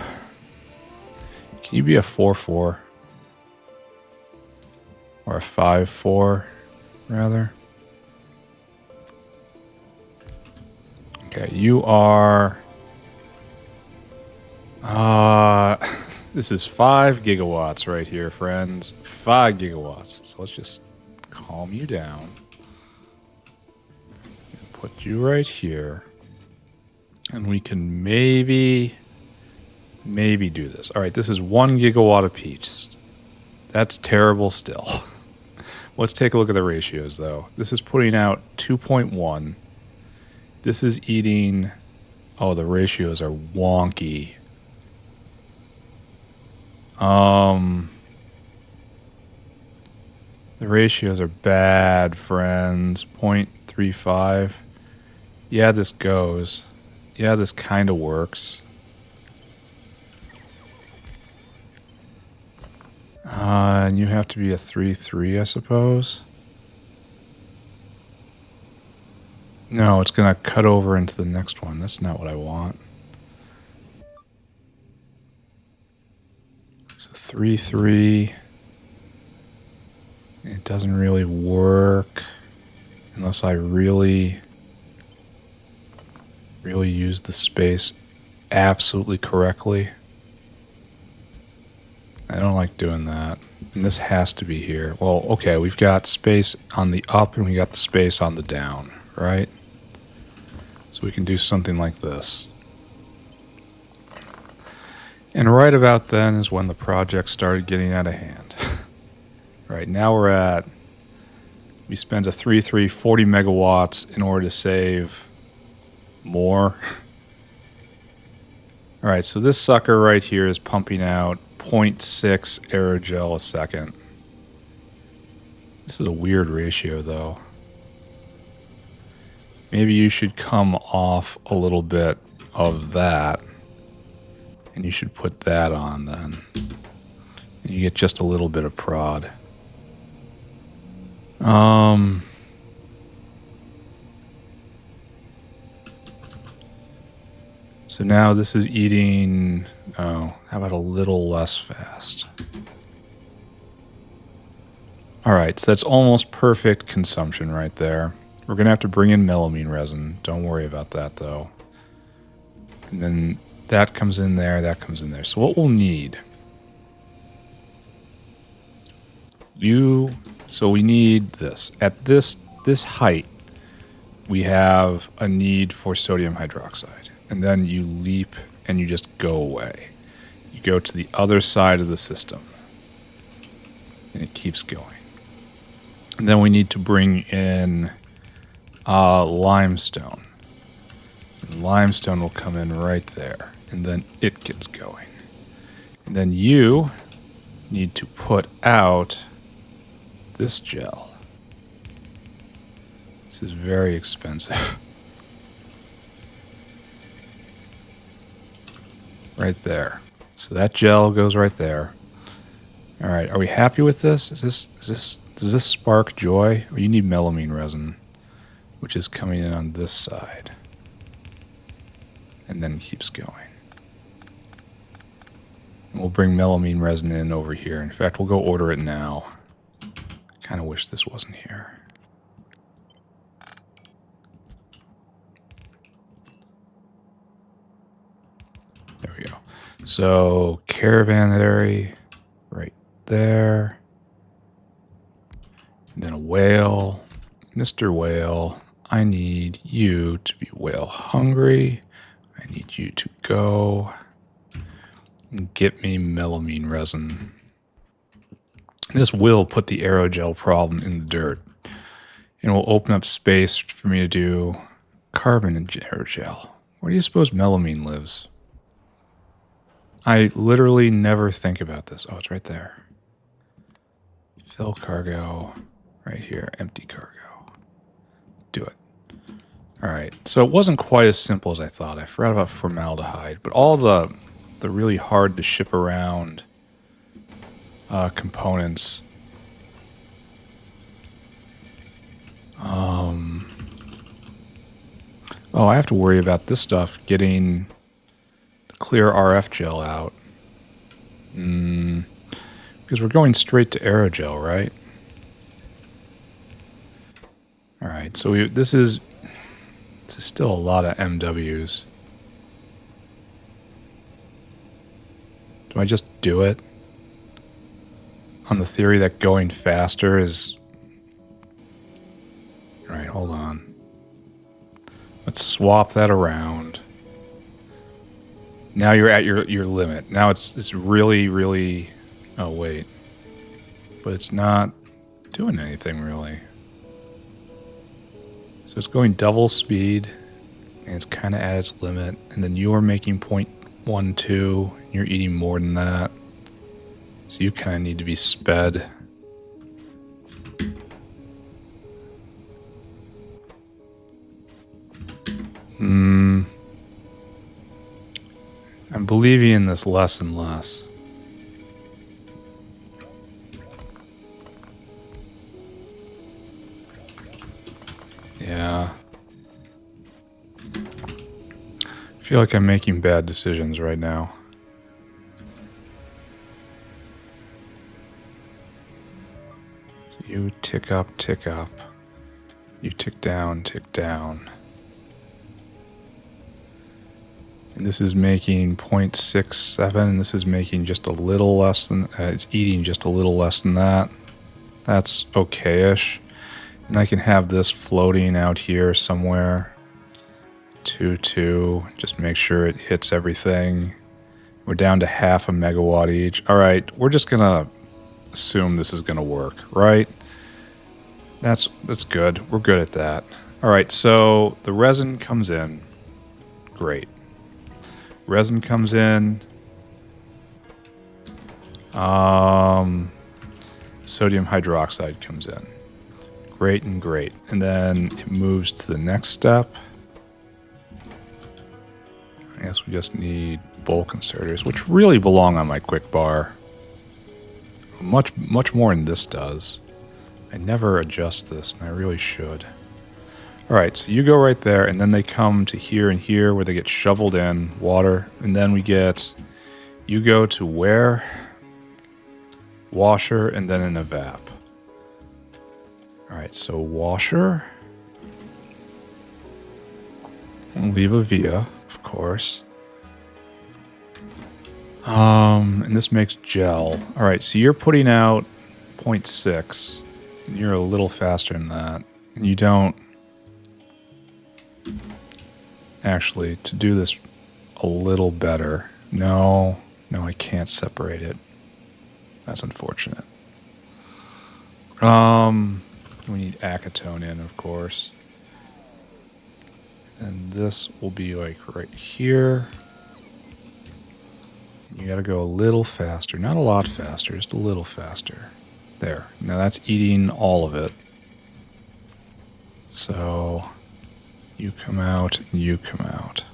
Can you be a 4-4? Or a 5-4, rather? Okay, you are... this is 5 gigawatts right here, friends. 5 gigawatts. So let's just calm you down. And put you right here. And we can maybe do this. All right, this is 1 gigawatt apiece. That's terrible still. Let's take a look at the ratios, though. This is putting out 2.1. This is eating... Oh, the ratios are wonky. The ratios are bad, friends. 0.35. Yeah, this goes. Yeah, this kind of works. And you have to be a 3-3, I suppose. No, it's going to cut over into the next one. That's not what I want. So 3-3. It doesn't really work unless I really use the space absolutely correctly. I don't like doing that. And this has to be here. Well, okay, we've got space on the up and we got the space on the down, right? So we can do something like this. And right about then is when the project started getting out of hand. Right, now we spent a 3-3, 40 megawatts in order to save more. All right, so this sucker right here is pumping out 0.6 aerogel a second. This is a weird ratio, though. Maybe you should come off a little bit of that, and you should put that on then. And you get just a little bit of prod. So now this is eating, oh, how about a little less fast? All right, so that's almost perfect consumption right there. We're going to have to bring in melamine resin. Don't worry about that, though. And then that comes in there, that comes in there. So what we'll need... So we need this. At this height, we have a need for sodium hydroxide. And then you leap and you just go away. You go to the other side of the system. And it keeps going. And then we need to bring in limestone. And limestone will come in right there. And then it gets going. And then you need to put out this gel. This is very expensive. Right there. So that gel goes right there. All right, are we happy with this? Does this spark joy? Or you need melamine resin, which is coming in on this side. And then it keeps going. And we'll bring melamine resin in over here. In fact, we'll go order it now. Kind of wish this wasn't here. There we go. So, caravanary right there. And then a whale. Mr. Whale, I need you to be whale hungry. I need you to go and get me melamine resin. This will put the aerogel problem in the dirt. And will open up space for me to do carbon and aerogel. Where do you suppose melamine lives? I literally never think about this. Oh, it's right there. Fill cargo. Right here. Empty cargo. Do it. All right. So it wasn't quite as simple as I thought. I forgot about formaldehyde. But all the really hard to ship around components. Oh, I have to worry about this stuff getting the clear RF gel out. Because we're going straight to aerogel, right? All right, so this is still a lot of MWs. Do I just do it? On the theory that going faster is... All right, hold on. Let's swap that around. Now you're at your limit. Now it's really, really... Oh, wait. But it's not doing anything, really. So it's going double speed, and it's kind of at its limit. And then you're making 0.12. You're eating more than that. So you kind of need to be sped. I'm believing in this less and less. Yeah. I feel like I'm making bad decisions right now. So you tick up, tick up. You tick down, tick down. And this is making 0.67, and this is making just a little less than, it's eating just a little less than that. That's okay-ish. And I can have this floating out here somewhere. 2, just make sure it hits everything. We're down to 0.5 megawatt each. All right, we're just gonna assume this is gonna work, right? That's good. We're good at that. All right, so the resin comes in. Great. Resin comes in. Sodium hydroxide comes in. Great and great. And then it moves to the next step. I guess we just need bulk inserters, which really belong on my quick bar. Much more than this does. I never adjust this, and I really should. Alright, so you go right there, and then they come to here and here where they get shoveled in, water, and then we get... You go to where? Washer, and then an evap. Alright, so washer. And leave a via, of course. And this makes gel. Alright, so you're putting out 0.6. And you're a little faster than that. And you don't... Actually, to do this a little better... No, I can't separate it. That's unfortunate. We need acetone in, of course. And this will be like right here. You gotta go a little faster. Not a lot faster, just a little faster. There. Now that's eating all of it. So you come out and you come out.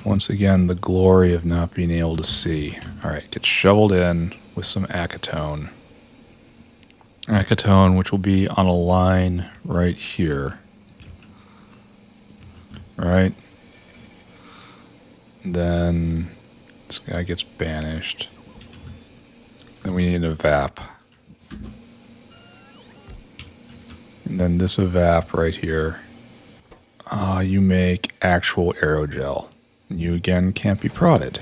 Once again, the glory of not being able to see. Alright, get shoveled in with some acetone. Acetone, which will be on a line right here. Right? Then this guy gets banished. Then we need an evap. And then this evap right here. You make actual aerogel. And you again can't be prodded.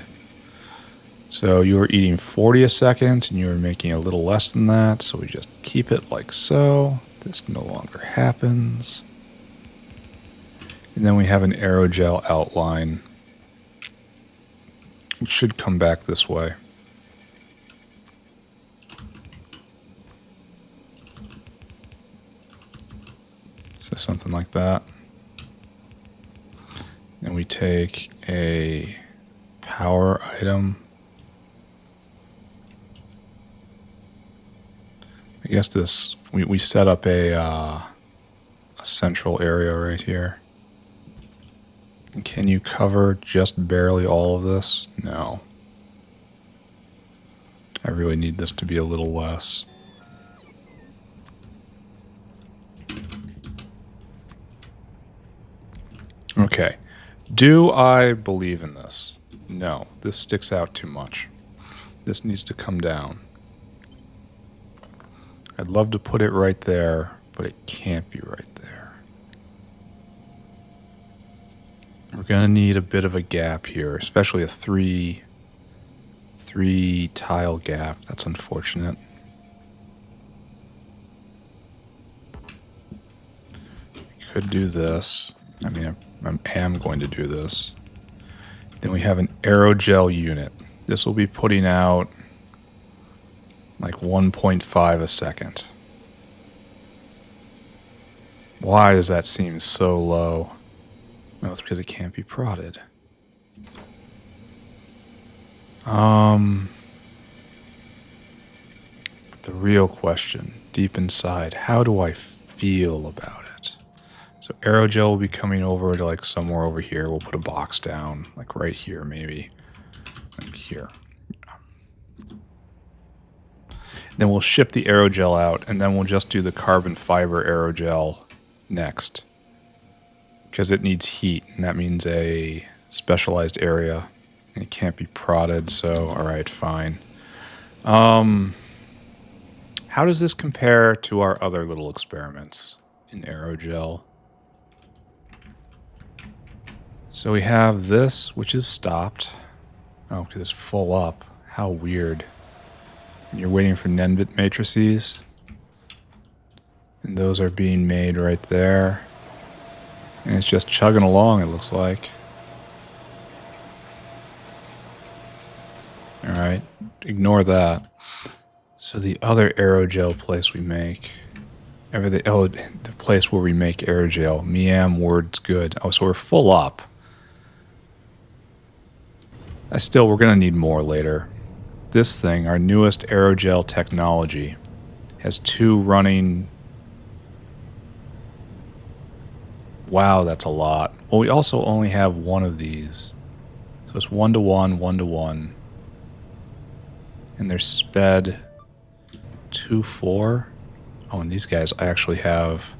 So you were eating 40 a second and you were making a little less than that. So we just keep it like so. This no longer happens. And then we have an aerogel outline. It should come back this way. So something like that. And we take a power item. I guess this, we set up a central area right here. And can you cover just barely all of this? No. I really need this to be a little less. Okay. Do I believe in this? No. This sticks out too much. This needs to come down. I'd love to put it right there, but it can't be right there. We're going to need a bit of a gap here, especially a three tile gap. That's unfortunate. Could do this. I mean, I am going to do this. Then we have an aerogel unit. This will be putting out like 1.5 a second. Why does that seem so low? No, it's because it can't be prodded. The real question, deep inside, how do I feel about it? So aerogel will be coming over to like somewhere over here. We'll put a box down, like right here maybe. Like here. Then we'll ship the aerogel out, and then we'll just do the carbon fiber aerogel next. Because it needs heat, and that means a specialized area. And it can't be prodded, so alright, fine. How does this compare to our other little experiments in aerogel? So we have this, which is stopped. Oh, because it's full up. How weird. And you're waiting for Nenbit matrices. And those are being made right there. And it's just chugging along, it looks like. Alright, ignore that. So the other aerogel place we make, Everything. Oh, the place where we make aerogel. Meam, word's good. Oh, so we're full up. We're going to need more later. This thing, our newest aerogel technology, has 2 running. Wow, that's a lot. Well, we also only have 1 of these. So it's 1-to-1, 1-to-1. And they're sped 2-4. Oh, and these guys I actually have.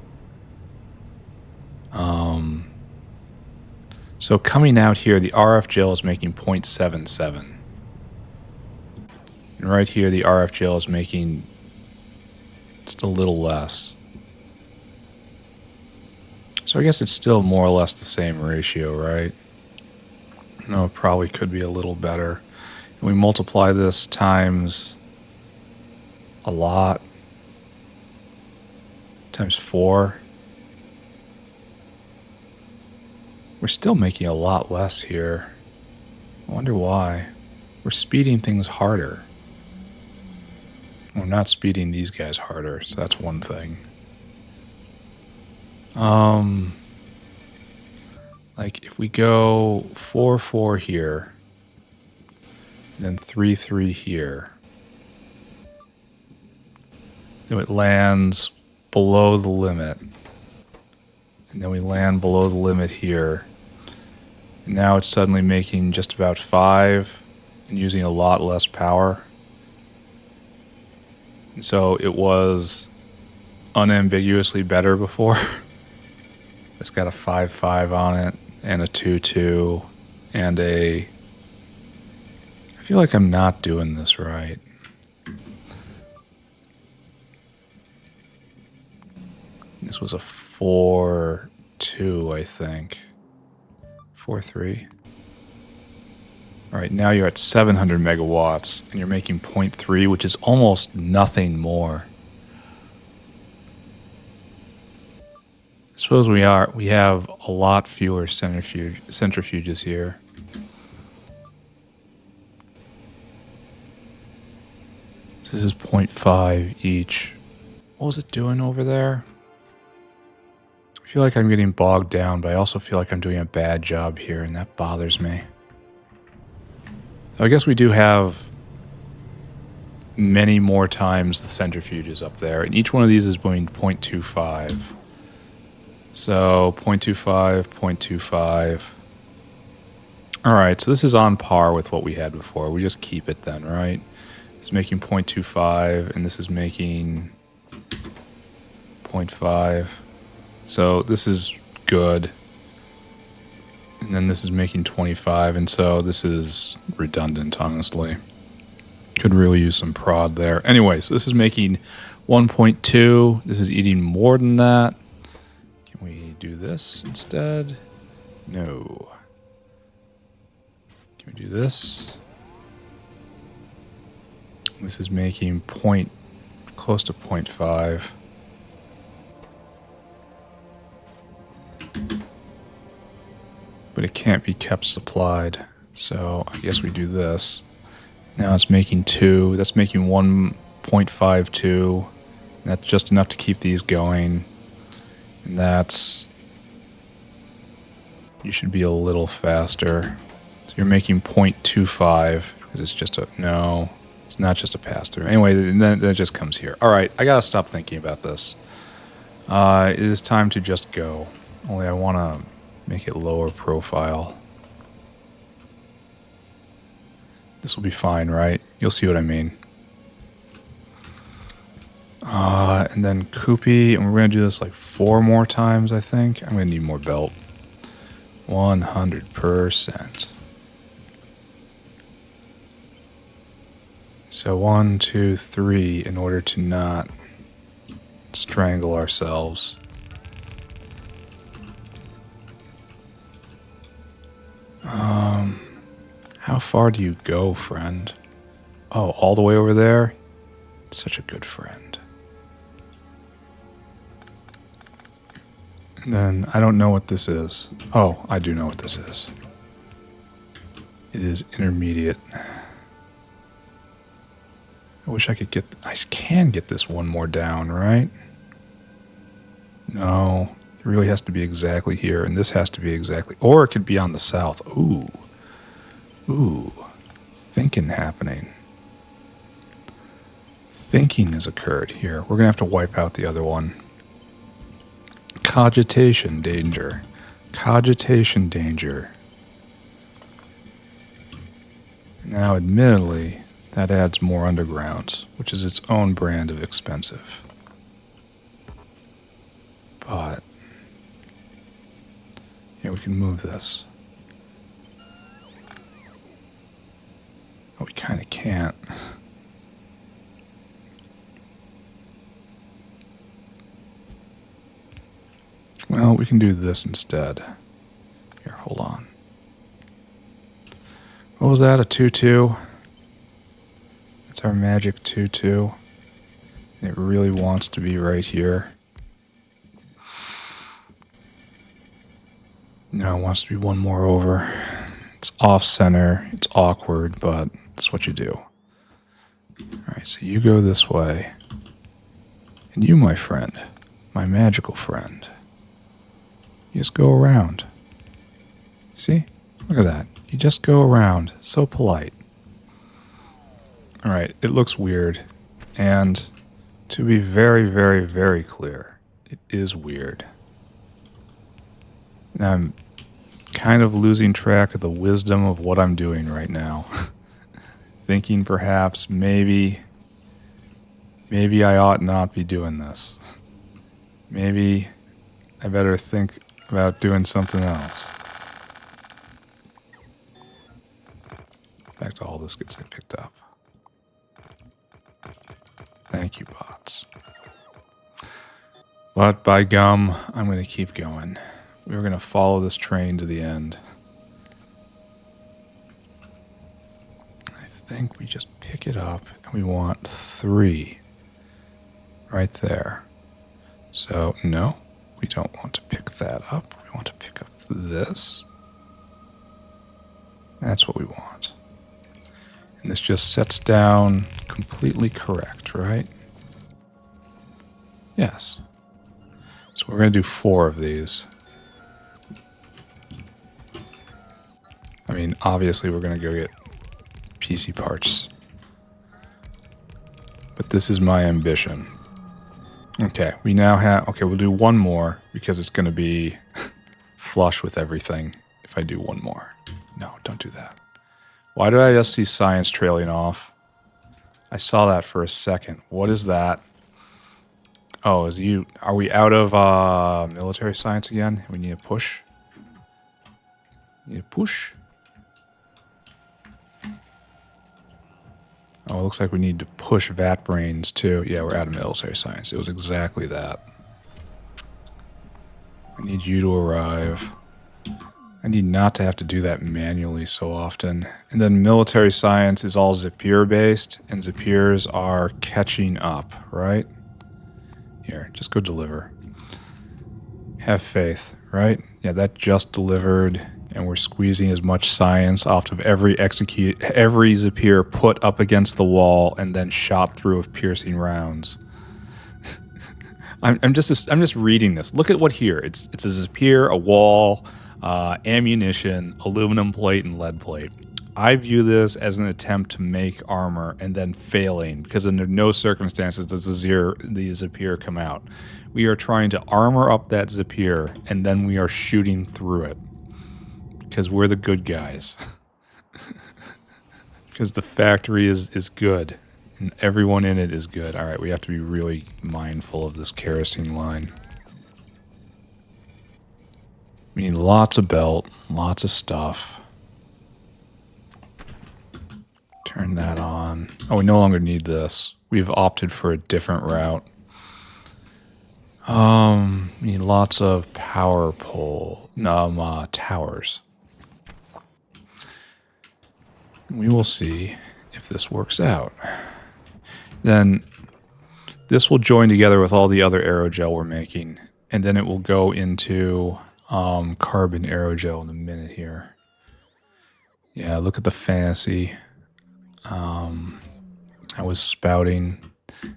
So coming out here, the RF gel is making 0.77. And right here, the RF gel is making just a little less. So I guess it's still more or less the same ratio, right? No, it probably could be a little better. And we multiply this times a lot. Times 4. We're still making a lot less here. I wonder why. We're speeding things harder. We're not speeding these guys harder, so that's one thing. Like if we go 4-4 here, then 3-3 here, then it lands below the limit. And then we land below the limit here. And now it's suddenly making just about 5 and using a lot less power. And so it was unambiguously better before. It's got a 5-5 on it and a 2-2 and a... I feel like I'm not doing this right. This was a 4-2, I think. 4-3. All right, now you're at 700 megawatts, and you're making 0.3, which is almost nothing more. I suppose we have a lot fewer centrifuges here. This is 0.5 each. What was it doing over there? I feel like I'm getting bogged down, but I also feel like I'm doing a bad job here, and that bothers me. So I guess we do have many more times the centrifuges up there, and each one of these is doing 0.25. So 0.25, 0.25. All right, so this is on par with what we had before. We just keep it then, right? It's making 0.25, and this is making 0.5. So this is good. And then this is making 25, and so this is redundant, honestly. Could really use some prod there. Anyway, so this is making 1.2. This is eating more than that. Can we do this instead? No. Can we do this? This is making close to 0.5. But it can't be kept supplied. So I guess we do this. Now it's making 2. That's making 1.52. That's just enough to keep these going. And that's... You should be a little faster. So you're making 0.25. Because it's just a... No, it's not just a pass-through. Anyway, then that just comes here. Alright, I gotta stop thinking about this. It is time to just go. Only I want to make it lower profile. This will be fine, right? You'll see what I mean. And then Koopy, and we're going to do this like 4 more times, I think. I'm going to need more belt. 100%. So 1, 2, 3, in order to not strangle ourselves. How far do you go, friend? Oh, all the way over there? Such a good friend. And then, I don't know what this is. Oh, I do know what this is. It is intermediate. I wish I could get... I can get this one more down, right? No, it really has to be exactly here, and this has to be exactly, or it could be on the south. Ooh. Ooh. Thinking happening. Thinking has occurred here. We're going to have to wipe out the other one. Cogitation danger. Cogitation danger. Now, admittedly, that adds more undergrounds, which is its own brand of expensive. But, yeah, we can move this. Oh, we kind of can't. Well, we can do this instead. Here, hold on. What was that, a 2-2? That's our magic 2-2. It really wants to be right here. No, it wants to be one more over. It's off-center. It's awkward, but it's what you do. Alright, so you go this way. And you, my friend, my magical friend, you just go around. See? Look at that. You just go around. So polite. Alright, it looks weird. And to be very, very, very clear, it is weird. And I'm kind of losing track of the wisdom of what I'm doing right now. Thinking perhaps maybe I ought not be doing this. Maybe I better think about doing something else. In fact, all this gets picked up. Thank you, bots. But by gum, I'm going to keep going. We're going to follow this train to the end. I think we just pick it up and we want 3 right there. So, no, we don't want to pick that up. We want to pick up this. That's what we want. And this just sets down completely correct, right? Yes. So we're going to do 4 of these. I mean, obviously we're going to go get PC parts. But this is my ambition. Okay, we now have... Okay, we'll do 1 more because it's going to be flush with everything if I do 1 more. No, don't do that. Why did I just see science trailing off? I saw that for a second. What is that? Oh, is you... Are we out of military science again? We need a push? Need a push? Oh, it looks like we need to push vat brains too. Yeah, we're out of military science. It was exactly that. I need you to arrive. I need not to have to do that manually so often. And then military science is all Zapier based, and Zapiers are catching up, right? Here, just go deliver. Have faith, right? Yeah, that just delivered. And we're squeezing as much science off of every Zapier put up against the wall and then shot through with piercing rounds. I'm just reading this. Look at what here. It's a Zapier, a wall, ammunition, aluminum plate, and lead plate. I view this as an attempt to make armor and then failing because under no circumstances does the Zapier come out. We are trying to armor up that Zapier and then we are shooting through it. Because we're the good guys. Because the factory is good. And everyone in it is good. Alright, we have to be really mindful of this kerosene line. We need lots of belt, lots of stuff. Turn that on. Oh, we no longer need this. We've opted for a different route. We need lots of power pole, towers. We will see if this works out. Then this will join together with all the other aerogel we're making, and then it will go into carbon aerogel in a minute here. Yeah, look at the fantasy. I was spouting.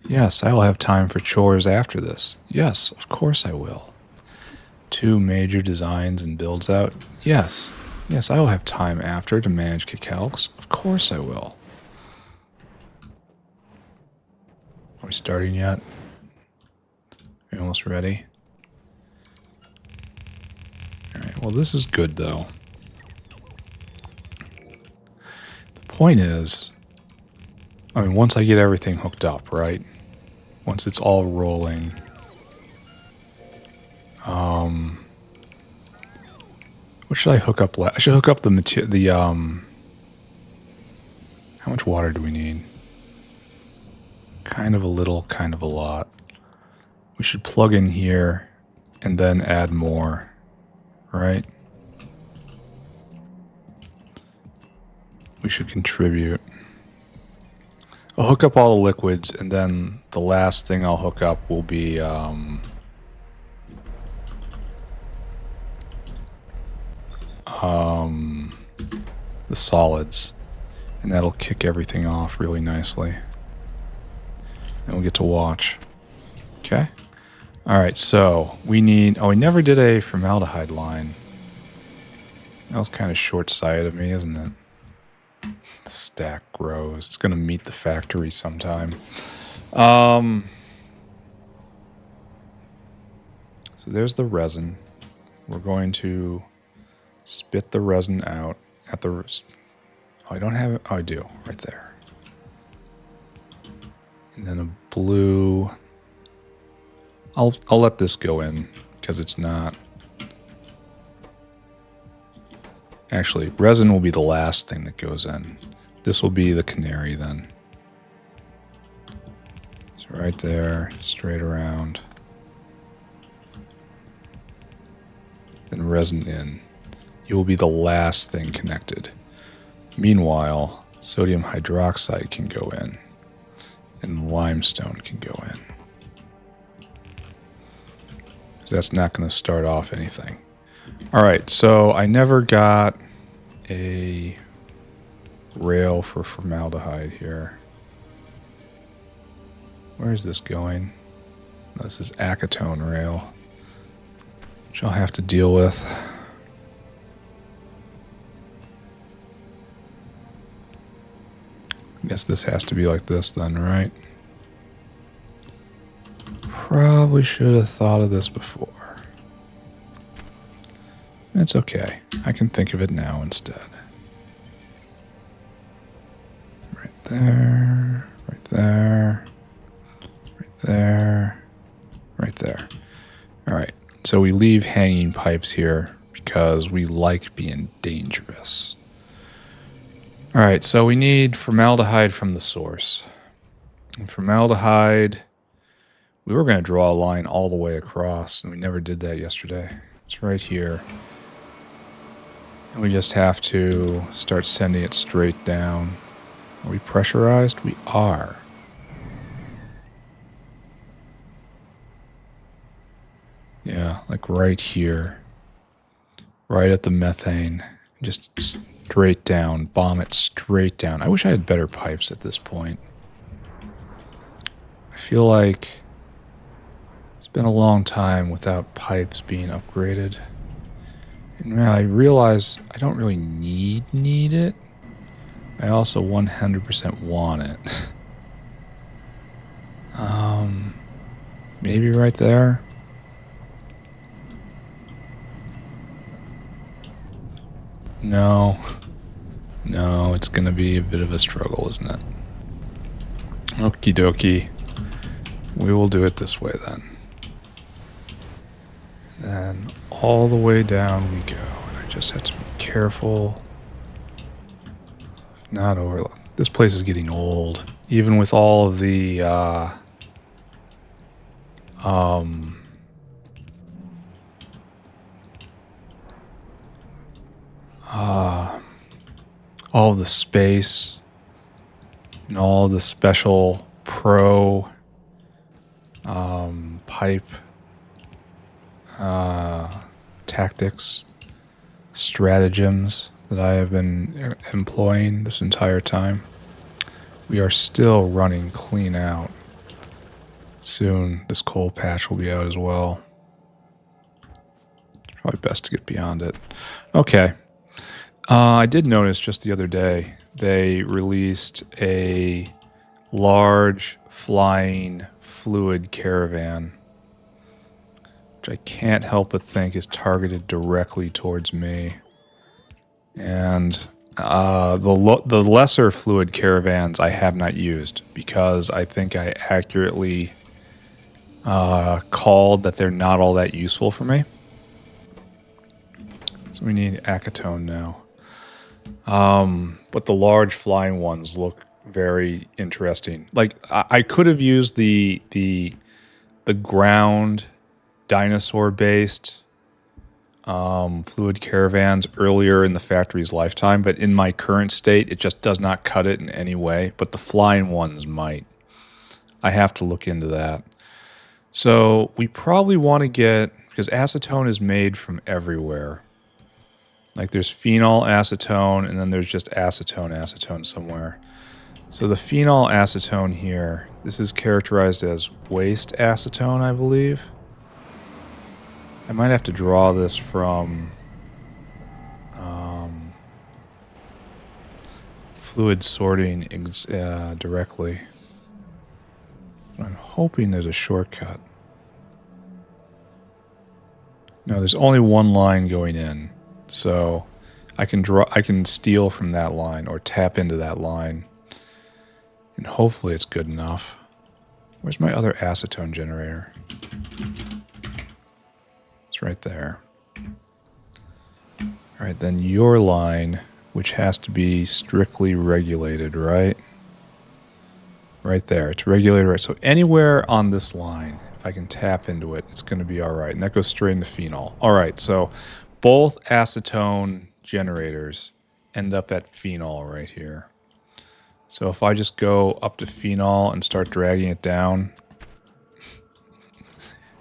Yes, I will have time for chores after this. Yes, of course I will. 2 major designs and builds out. Yes. Yes, I will have time after to manage Kicalcs. Of course I will. Are we starting yet? Are we almost ready? Alright, well this is good though. The point is, I mean, once I get everything hooked up, right? Once it's all rolling, what should I hook up? I should hook up how much water do we need? Kind of a little, kind of a lot. We should plug in here and then add more, right? We should contribute. I'll hook up all the liquids, and then the last thing I'll hook up will be the solids, and that'll kick everything off really nicely. And we'll get to watch. Okay. All right. So we need. Oh, we never did a formaldehyde line. That was kind of short-sighted of me, isn't it? The stack grows. It's going to meet the factory sometime. So there's the resin. We're going to spit the resin out at the... Oh, I don't have it. Oh, I do. Right there. And then a blue... I'll let this go in because it's not... Actually, resin will be the last thing that goes in. This will be the canary then. So right there, straight around. Then resin in. You will be the last thing connected. Meanwhile, sodium hydroxide can go in. And limestone can go in. Because that's not going to start off anything. Alright, so I never got a rail for formaldehyde here. Where is this going? This is acetone rail, which I'll have to deal with. I guess this has to be like this then, right? Probably should have thought of this before. It's okay. I can think of it now instead. Right there, right there, right there, right there. All right, so we leave hanging pipes here because we like being dangerous. All right, so we need formaldehyde from the source. And formaldehyde, we were going to draw a line all the way across, and we never did that yesterday. It's right here. And we just have to start sending it straight down. Are we pressurized? We are. Yeah, like right here. Right at the methane. Just straight down. Bomb it straight down. I wish I had better pipes at this point. I feel like it's been a long time without pipes being upgraded. And I realize I don't really need it. I also 100% want it. Maybe right there. No, it's gonna be a bit of a struggle, isn't it? Okie dokie. We will do it this way then. Then all the way down we go, and I just have to be careful. Not overload. This place is getting old, even with all of the all of the space and all of the special pro pipe tactics, stratagems that I have been employing this entire time. We are still running clean out Soon, this coal patch will be out as well. It's probably best to get beyond it. Okay. I did notice just the other day, they released a large flying fluid caravan, which I can't help but think is targeted directly towards me. And the lesser fluid caravans I have not used because I think I accurately called that they're not all that useful for me. So we need acetone now. But the large flying ones look very interesting. Like I could have used the ground dinosaur based fluid caravans earlier in the factory's lifetime, but in my current state, it just does not cut it in any way. But the flying ones might. I have to look into that. So we probably want to get, because acetone is made from everywhere. Like there's phenol acetone, and then there's just acetone somewhere. So the phenol acetone here, this is characterized as waste acetone, I believe. I might have to draw this from fluid sorting directly. I'm hoping there's a shortcut. No, there's only one line going in. So I can steal from that line or tap into that line. And hopefully it's good enough. Where's my other acetone generator? It's right there. All right, then your line, which has to be strictly regulated, right? Right there. It's regulated, right? So anywhere on this line, if I can tap into it, it's going to be all right. And that goes straight into phenol. All right, so both acetone generators end up at phenol right here. So if I just go up to phenol and start dragging it down,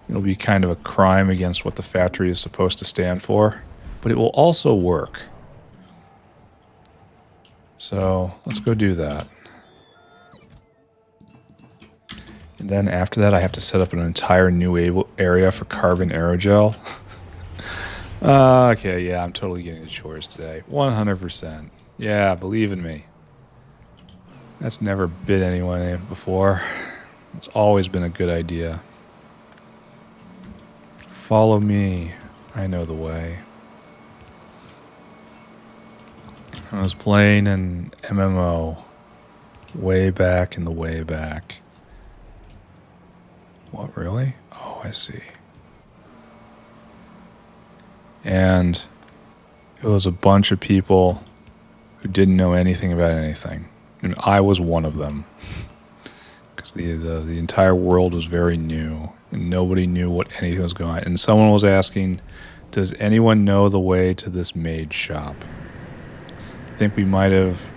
it'll be kind of a crime against what the factory is supposed to stand for, but it will also work. So let's go do that. And then after that, I have to set up an entire new area for carbon aerogel. Okay, yeah, I'm totally getting the chores today. 100%. Yeah, believe in me. That's never bit anyone before. It's always been a good idea. Follow me. I know the way. I was playing an MMO way back in the way back. What, really? Oh, I see. And it was a bunch of people who didn't know anything about anything. And I was one of them. Because the entire world was very new. And nobody knew what anything was going on. And someone was asking, does anyone know the way to this maid shop? I think we might have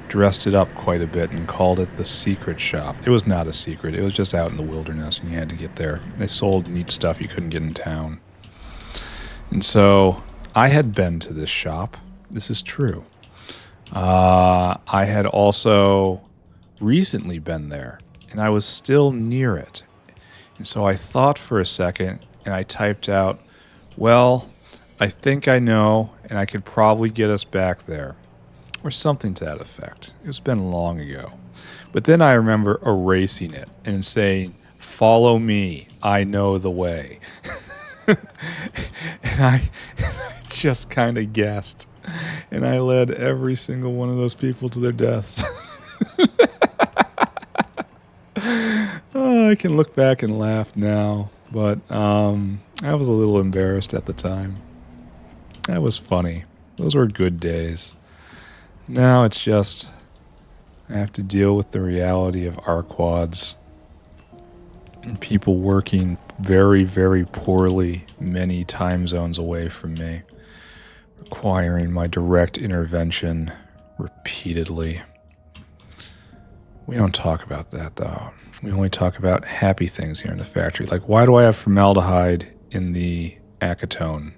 dressed it up quite a bit and called it the secret shop. It was not a secret. It was just out in the wilderness and you had to get there. They sold neat stuff you couldn't get in town. And so I had been to this shop. This is true. I had also recently been there, and I was still near it. And so I thought for a second, and I typed out, well, I think I know, and I could probably get us back there. Or something to that effect. It's been long ago. But then I remember erasing it and saying, follow me, I know the way. and I just kind of guessed. And I led every single one of those people to their deaths. Oh, I can look back and laugh now. But I was a little embarrassed at the time. That was funny. Those were good days. Now it's just, I have to deal with the reality of Arquads and people working very, very poorly many time zones away from me, requiring my direct intervention repeatedly. We don't talk about that, though. We only talk about happy things here in the factory. Like, why do I have formaldehyde in the acetone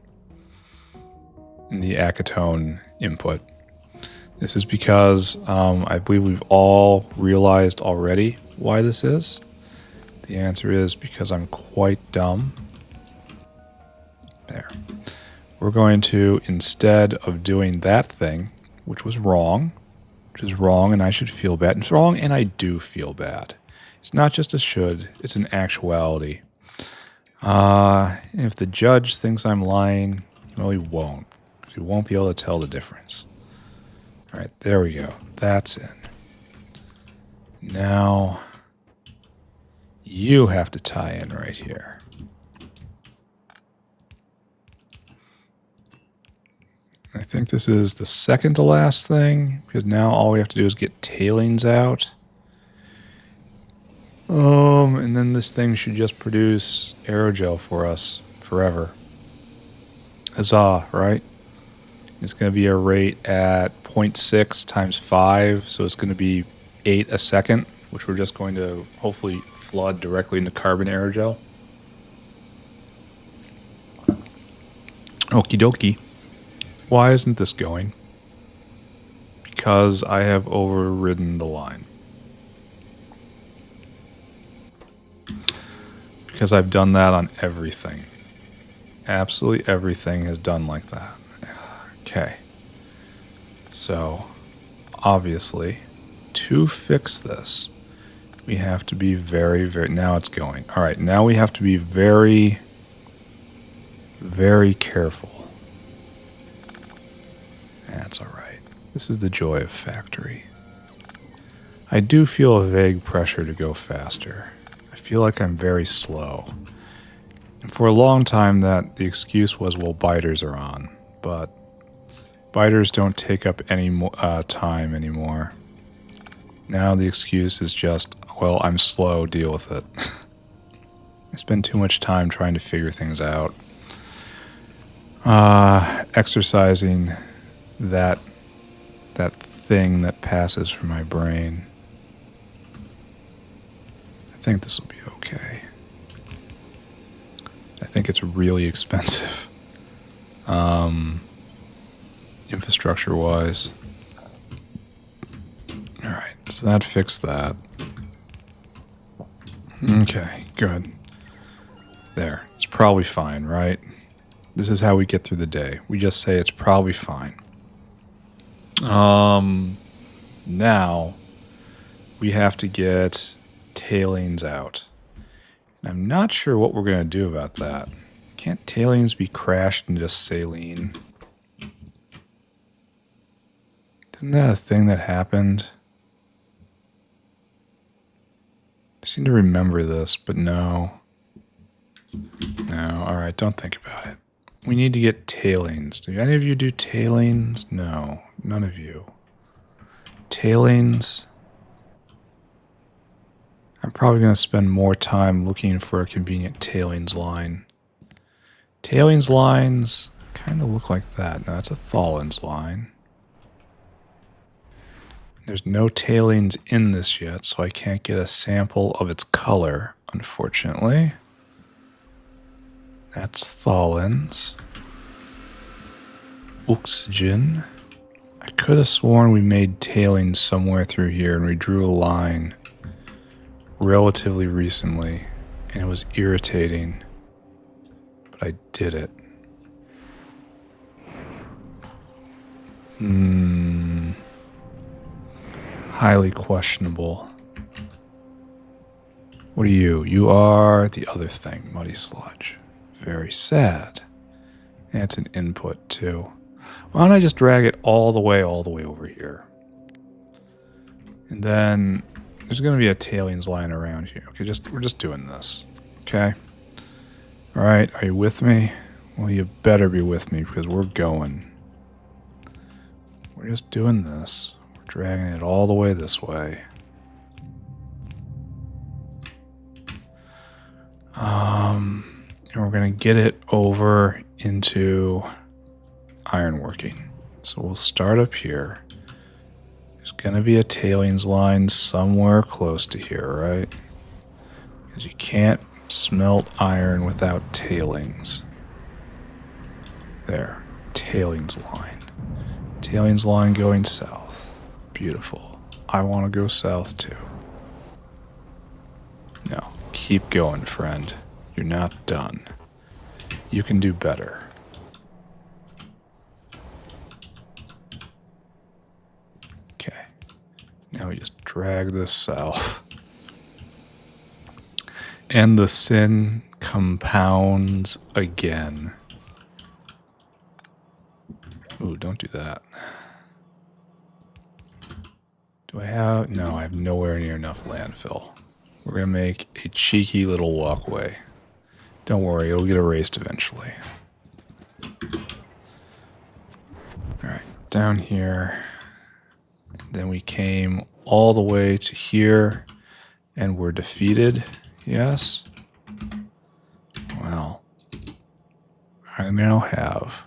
input? This is because I believe we've all realized already why this is. The answer is because I'm quite dumb. There. We're going to, instead of doing that thing, which was wrong, and I should feel bad. It's wrong, and I do feel bad. It's not just a should, it's an actuality. If the judge thinks I'm lying, well, he won't. He won't be able to tell the difference. All right, there we go. That's in. Now, you have to tie in right here. I think this is the second to last thing, because now all we have to do is get tailings out. And then this thing should just produce aerogel for us forever. Huzzah, right? It's going to be a rate at 0.6 times 5, so it's going to be 8 a second, which we're just going to hopefully flood directly into carbon aerogel. Okie dokie. Why isn't this going? Because I have overridden the line. Because I've done that on everything. Absolutely everything is done like that. Okay. So, obviously, to fix this, we have to be very, very... Now it's going. All right, now we have to be very, very careful. That's all right. This is the joy of Factory. I do feel a vague pressure to go faster. I feel like I'm very slow. And for a long time that the excuse was, well, biters are on. But biters don't take up any time anymore. Now the excuse is just, well, I'm slow, deal with it. I spend too much time trying to figure things out. Exercising that thing that passes from my brain. I think this will be okay. I think it's really expensive. Infrastructure-wise. Alright, so that fixed that. Okay, good. There. It's probably fine, right? This is how we get through the day. We just say it's probably fine. Now we have to get tailings out. And I'm not sure what we're going to do about that. Can't tailings be crashed into saline? Isn't that a thing that happened? I seem to remember this, but no. No, alright, don't think about it. We need to get tailings. Do any of you do tailings? No, none of you. Tailings. I'm probably going to spend more time looking for a convenient tailings line. Tailings lines kind of look like that. No, it's a tholins line. There's no tailings in this yet, so I can't get a sample of its color, unfortunately. That's tholins. Oxygen. I could have sworn we made tailings somewhere through here and we drew a line relatively recently, and it was irritating, but I did it. Highly questionable. What are you? You are the other thing, muddy sludge. Very sad. And it's an input too. Why don't I just drag it all the way over here? And then there's going to be a tailings line around here. Okay, we're just doing this. Okay? Alright, are you with me? Well, you better be with me because we're going. We're just doing this. We're dragging it all the way this way. And we're going to get it over into ironworking. So we'll start up here. There's going to be a tailings line somewhere close to here, right? Because you can't smelt iron without tailings. There. Tailings line. Tailings line going south. Beautiful. I want to go south too. No. Keep going, friend. You're not done. You can do better. Okay. Now we just drag this south. And the sin compounds again. Ooh, don't do that. Do I have... No, I have nowhere near enough landfill. We're going to make a cheeky little walkway. Don't worry, it'll get erased eventually. Alright, down here. Then we came all the way to here, and we're defeated. Yes? Well, I now have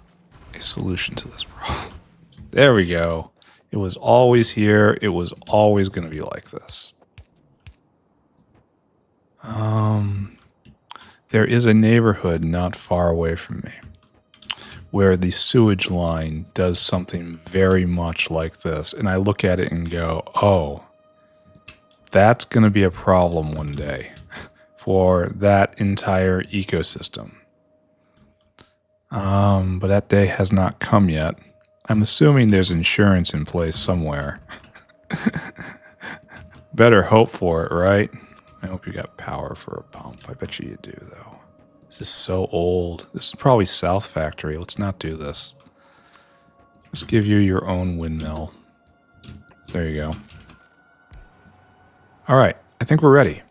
a solution to this problem. There we go. It was always here. It was always going to be like this. There is a neighborhood not far away from me where the sewage line does something very much like this. And I look at it and go, oh, that's going to be a problem one day for that entire ecosystem. But that day has not come yet. I'm assuming there's insurance in place somewhere. Better hope for it, right? I hope you got power for a pump. I bet you do, though. This is so old. This is probably South Factory. Let's not do this. Let's give you your own windmill. There you go. All right. I think we're ready.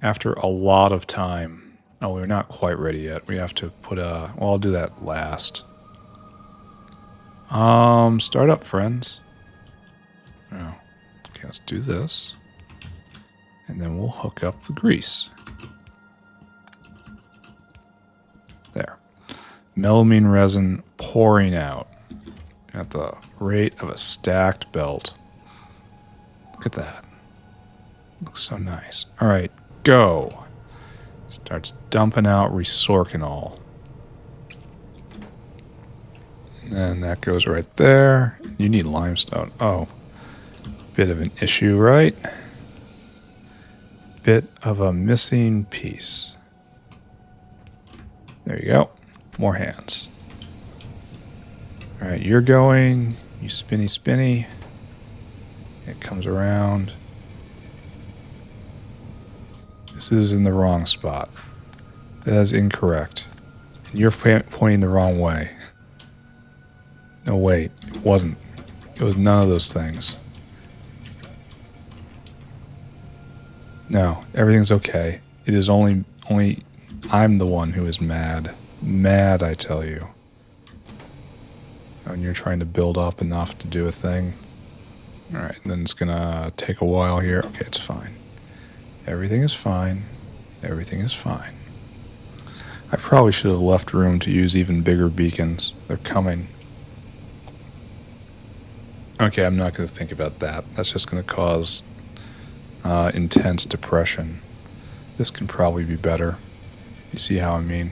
After a lot of time. Oh, we're not quite ready yet. We have to put a... Well, I'll do that last. Start up, friends. Oh. Okay, let's do this. And then we'll hook up the grease. There. Melamine resin pouring out at the rate of a stacked belt. Look at that. Looks so nice. All right, go. Starts dumping out resorcanol. And that goes right there. You need limestone. Oh, bit of an issue, right? Bit of a missing piece. There you go. More hands. All right, you're going. You spinny, spinny. It comes around. This is in the wrong spot. That is incorrect. And you're pointing the wrong way. No, wait. It wasn't. It was none of those things. No, everything's okay. It is only I'm the one who is mad. Mad, I tell you. When you're trying to build up enough to do a thing. Alright, then it's gonna take a while here. Okay, it's fine. Everything is fine. Everything is fine. I probably should have left room to use even bigger beacons. They're coming. Okay, I'm not going to think about that. That's just going to cause intense depression. This can probably be better. You see how I mean?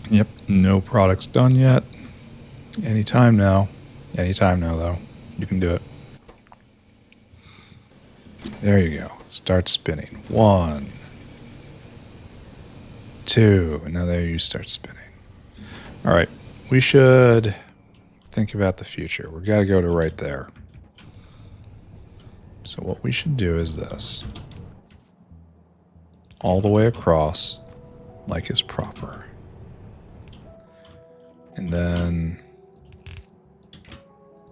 Yep, no products done yet. Anytime now. Anytime now, though. You can do it. There you go. Start spinning. 1, 2, and now there you start spinning. All right, we should think about the future. We got to go to right there. So what we should do is this. All the way across, like is proper. And then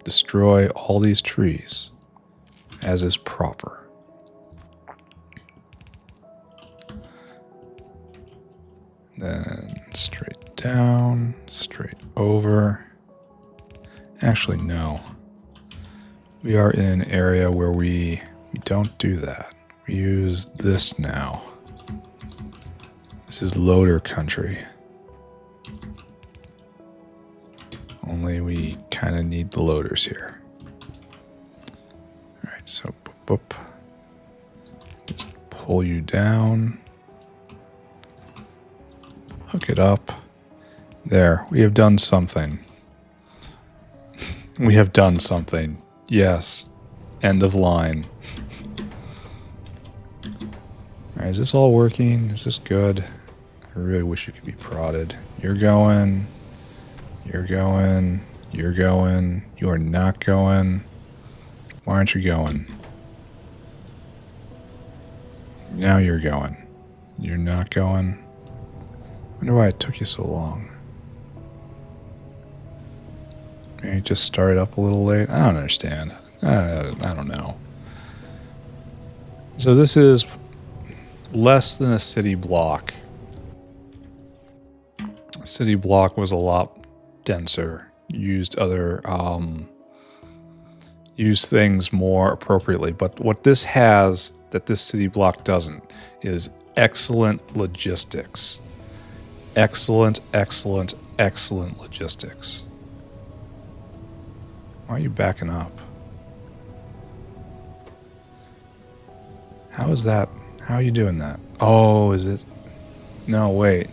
destroy all these trees as is proper. Then straight down, straight over. Actually, no. We are in an area where we don't do that. We use this now. This is loader country. Only we kind of need the loaders here. Alright, so boop, boop. Just pull you down. Hook it up. There, we have done something. We have done something. Yes. End of line. Alright, is this all working? Is this good? I really wish it could be prodded. You're going. You're going. You're going. You are not going. Why aren't you going? Now you're going. You're not going. I wonder why it took you so long. Maybe just started up a little late. I don't understand. I don't know. So this is less than a city block. A city block was a lot denser. Used other used things more appropriately. But what this has that this city block doesn't is excellent logistics. Excellent, excellent, excellent logistics. Why are you backing up? How is that? How are you doing that? Oh, is it? No, wait.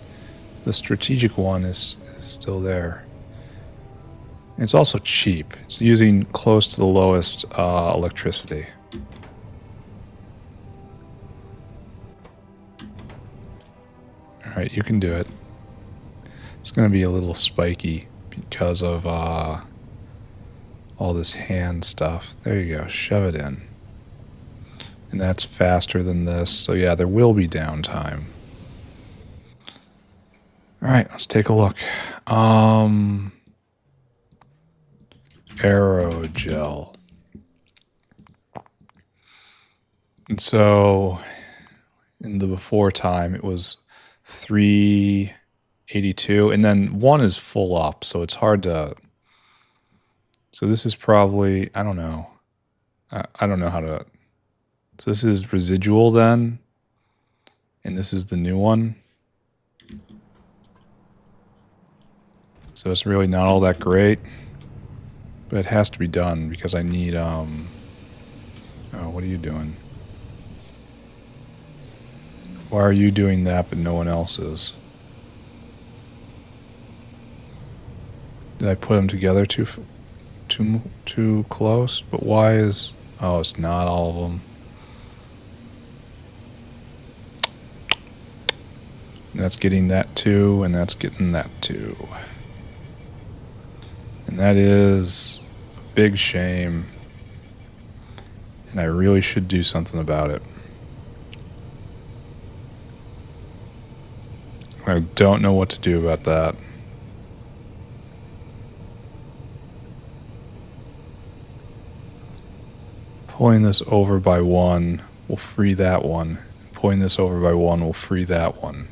The strategic one is still there. It's also cheap. It's using close to the lowest electricity. Alright, you can do it. It's going to be a little spiky because of all this hand stuff. There you go. Shove it in. And that's faster than this. So yeah, there will be downtime. Alright, let's take a look. Aerogel. And so in the before time it was 382, and then 1 is full up, so it's hard to... So this is probably, I don't know. I don't know how to... So this is residual then, and this is the new one. So it's really not all that great, but it has to be done because I need, oh, what are you doing? Why are you doing that but no one else is? Did I put them together too close? But why is... Oh, it's not all of them. And that's getting that too, and that's getting that too. And that is a big shame. And I really should do something about it. I don't know what to do about that. Pulling this over by 1 will free that one. Pulling this over by 1 will free that one.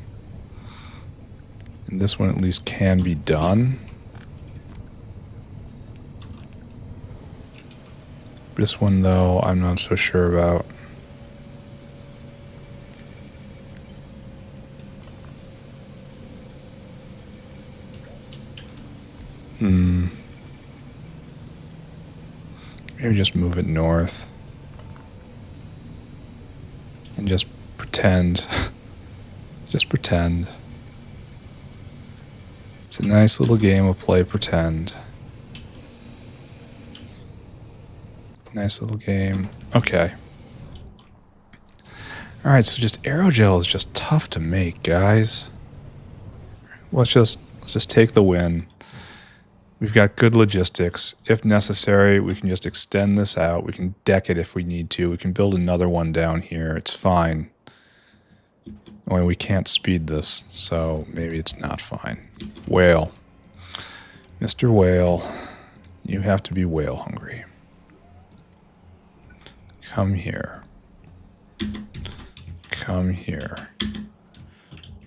And this one at least can be done. This one, though, I'm not so sure about. Maybe just move it north. And just pretend. Just pretend. It's a nice little game of play pretend. Nice little game. Okay. Alright, so just aerogel is just tough to make, guys. Let's just take the win. We've got good logistics. If necessary, we can just extend this out. We can deck it if we need to. We can build another one down here. It's fine. Only we can't speed this, so maybe it's not fine. Whale. Mr. Whale, you have to be whale hungry. Come here. Come here.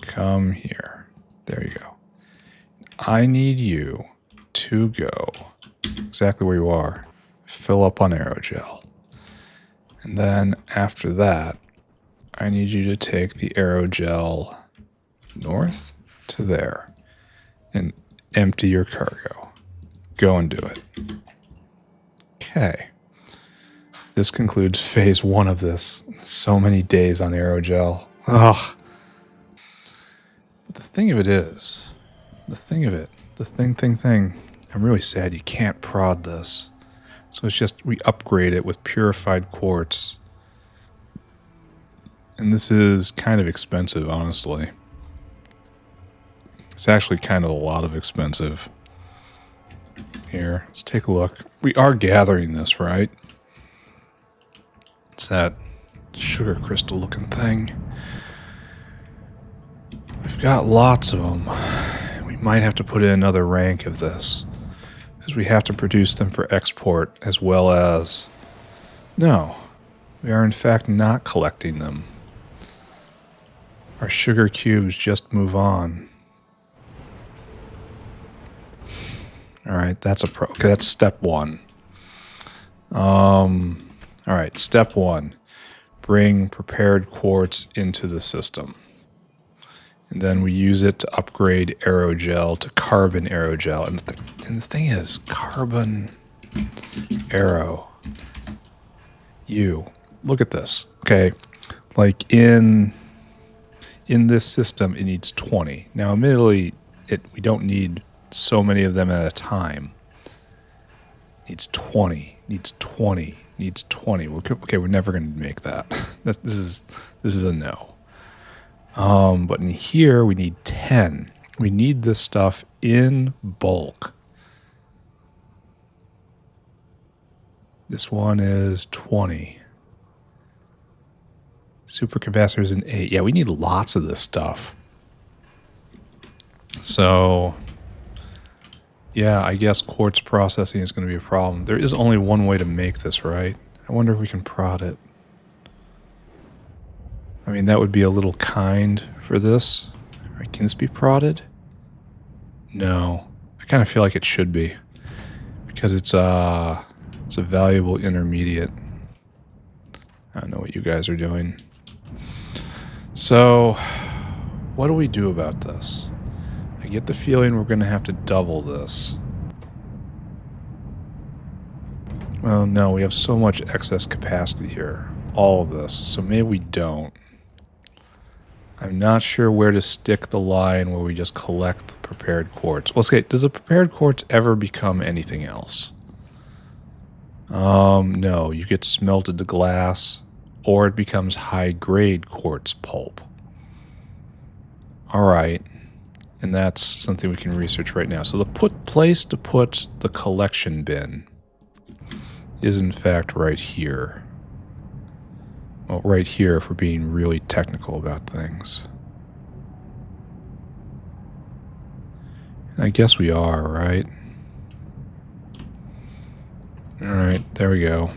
Come here. There you go. I need you to go exactly where you are. Fill up on aerogel. And then after that, I need you to take the aerogel north to there and empty your cargo. Go and do it. Okay. This concludes phase 1 of this. So many days on aerogel. Ugh. But the thing of it is, the thing, I'm really sad you can't prod this. So it's just we upgrade it with purified quartz. And this is kind of expensive, honestly. It's actually kind of a lot of expensive. Here, let's take a look. We are gathering this, right? It's that sugar crystal looking thing. We've got lots of them. We might have to put in another rank of this, because we have to produce them for export as well as... No, we are in fact not collecting them. Our sugar cubes just move on. Alright, that's a pro. Okay, that's step one. Alright, step one. Bring prepared quartz into the system. And then we use it to upgrade aerogel to carbon aerogel. And the thing is, carbon aero. Look at this. Okay, like in this system, it needs 20. Now, admittedly, we don't need so many of them at a time. Needs 20. Needs 20. Needs 20. Okay, we're never going to make that. This is a no. But in here, we need 10. We need this stuff in bulk. This one is 20. Supercapacitors in 8. Yeah, we need lots of this stuff. So... yeah, I guess quartz processing is going to be a problem. There is only one way to make this, right? I wonder if we can prod it. I mean, that would be a little kind for this. All right, can this be prodded? No. I kind of feel like it should be. Because it's a valuable intermediate. I don't know what you guys are doing. So, what do we do about this? I get the feeling we're going to have to double this. Well, no, we have so much excess capacity here. All of this. So maybe we don't. I'm not sure where to stick the line where we just collect the prepared quartz. Well, okay, does the prepared quartz ever become anything else? No, you get smelted to glass, or it becomes high-grade quartz pulp. Alright. And that's something we can research right now. So the place to put the collection bin is in fact right here. Well, right here if we're being really technical about things. And I guess we are, right? Alright, there we go.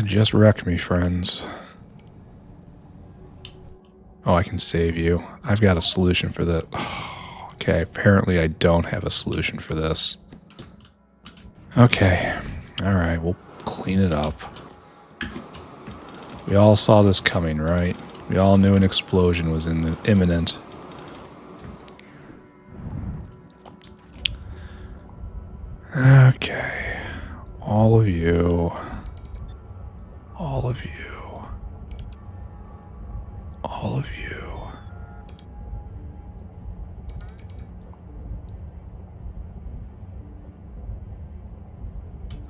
Just wrecked me, friends. Oh, I can save you. I've got a solution for that. Oh, okay, apparently I don't have a solution for this. Okay. Alright, we'll clean it up. We all saw this coming, right? We all knew an explosion was imminent. Okay. All of you. All of you. All of you.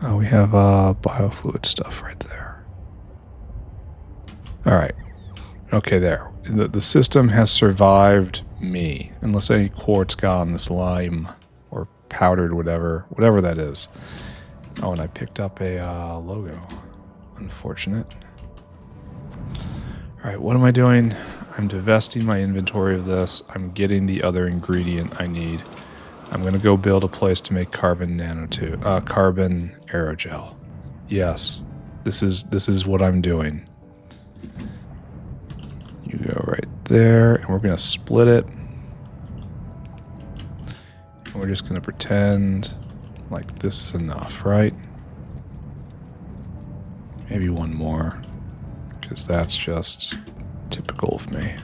Oh, we have biofluid stuff right there. Alright. Okay, there. The system has survived me. Unless any quartz got on this lime. Or powdered whatever that is. Oh, and I picked up a logo. Unfortunate. Alright, what am I doing? I'm divesting my inventory of this. I'm getting the other ingredient I need. I'm going to go build a place to make carbon carbon aerogel. Yes, this is what I'm doing. You go right there, and we're going to split it. And we're just going to pretend like this is enough, right? Maybe one more, because that's just typical of me.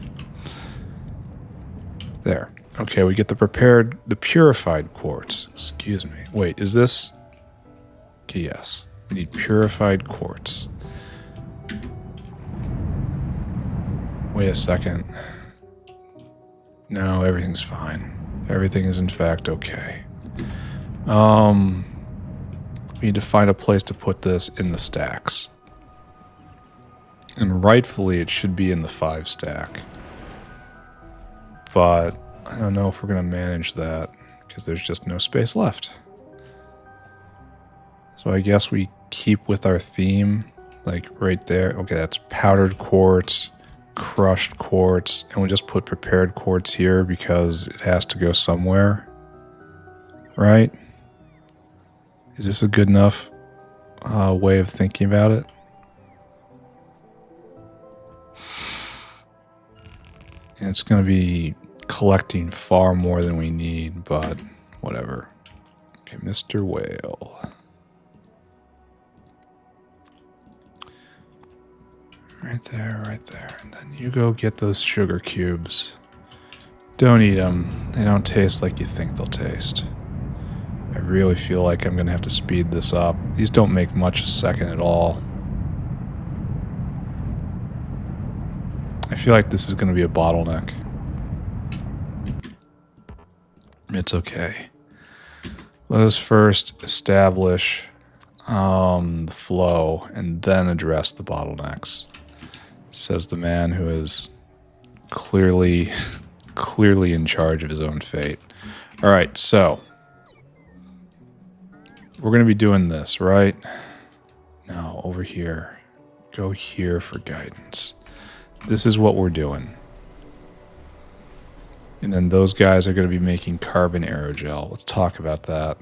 There. Okay, we get the purified quartz. Excuse me. Wait, is this? Okay, yes. We need purified quartz. Wait a second. No, everything's fine. Everything is in fact okay. We need to find a place to put this in the stacks. And rightfully, it should be in the 5 stack. But I don't know if we're going to manage that because there's just no space left. So I guess we keep with our theme, like right there. Okay, that's powdered quartz, crushed quartz, and we just put prepared quartz here because it has to go somewhere. Right? Is this a good enough way of thinking about it? And it's going to be collecting far more than we need, but whatever. Okay, Mr. Whale. Right there, right there. And then you go get those sugar cubes. Don't eat them. They don't taste like you think they'll taste. I really feel like I'm going to have to speed this up. These don't make much a second at all. I feel like this is going to be a bottleneck. It's okay. Let us first establish the flow and then address the bottlenecks, says the man who is clearly in charge of his own fate. All right, so we're going to be doing this, right? No, over here. Go here for guidance. This is what we're doing. And then those guys are going to be making carbon aerogel. Let's talk about that.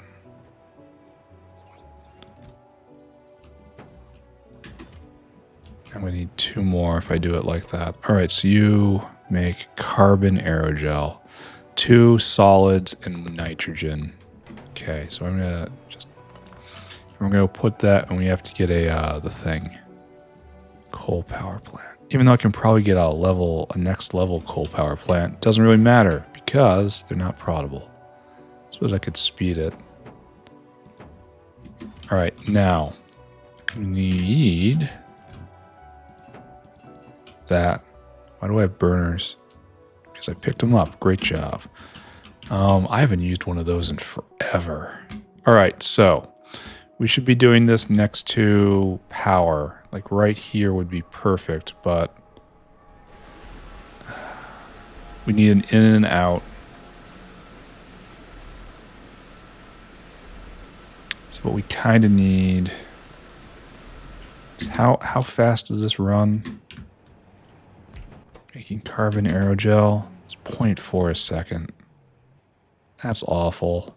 I'm going to need 2 more if I do it like that. All right, so you make carbon aerogel. 2 solids and nitrogen. Okay, so I'm going to put that, and we have to get the thing. Coal power plant. Even though I can probably get a next level coal power plant, doesn't really matter because they're not prodigal. Suppose I could speed it. All right, now we need that. Why do I have burners? Because I picked them up. Great job. I haven't used one of those in forever. All right, so we should be doing this next to power. Like right here would be perfect, but we need an in and out. So what we kind of need is how fast does this run? Making carbon aerogel. It's 0.4 a second. That's awful.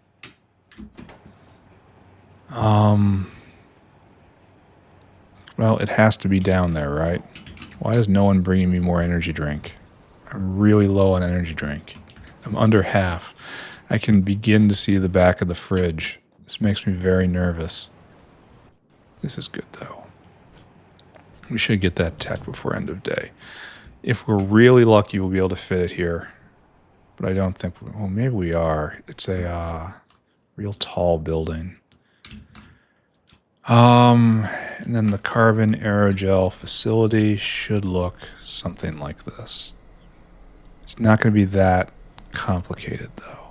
Well, it has to be down there, right? Why is no one bringing me more energy drink? I'm really low on energy drink. I'm under half. I can begin to see the back of the fridge. This makes me very nervous. This is good, though. We should get that tech before end of day. If we're really lucky, we'll be able to fit it here. But I don't think... Well, maybe we are. It's a real tall building. And then the carbon aerogel facility should look something like this. It's not going to be that complicated, though.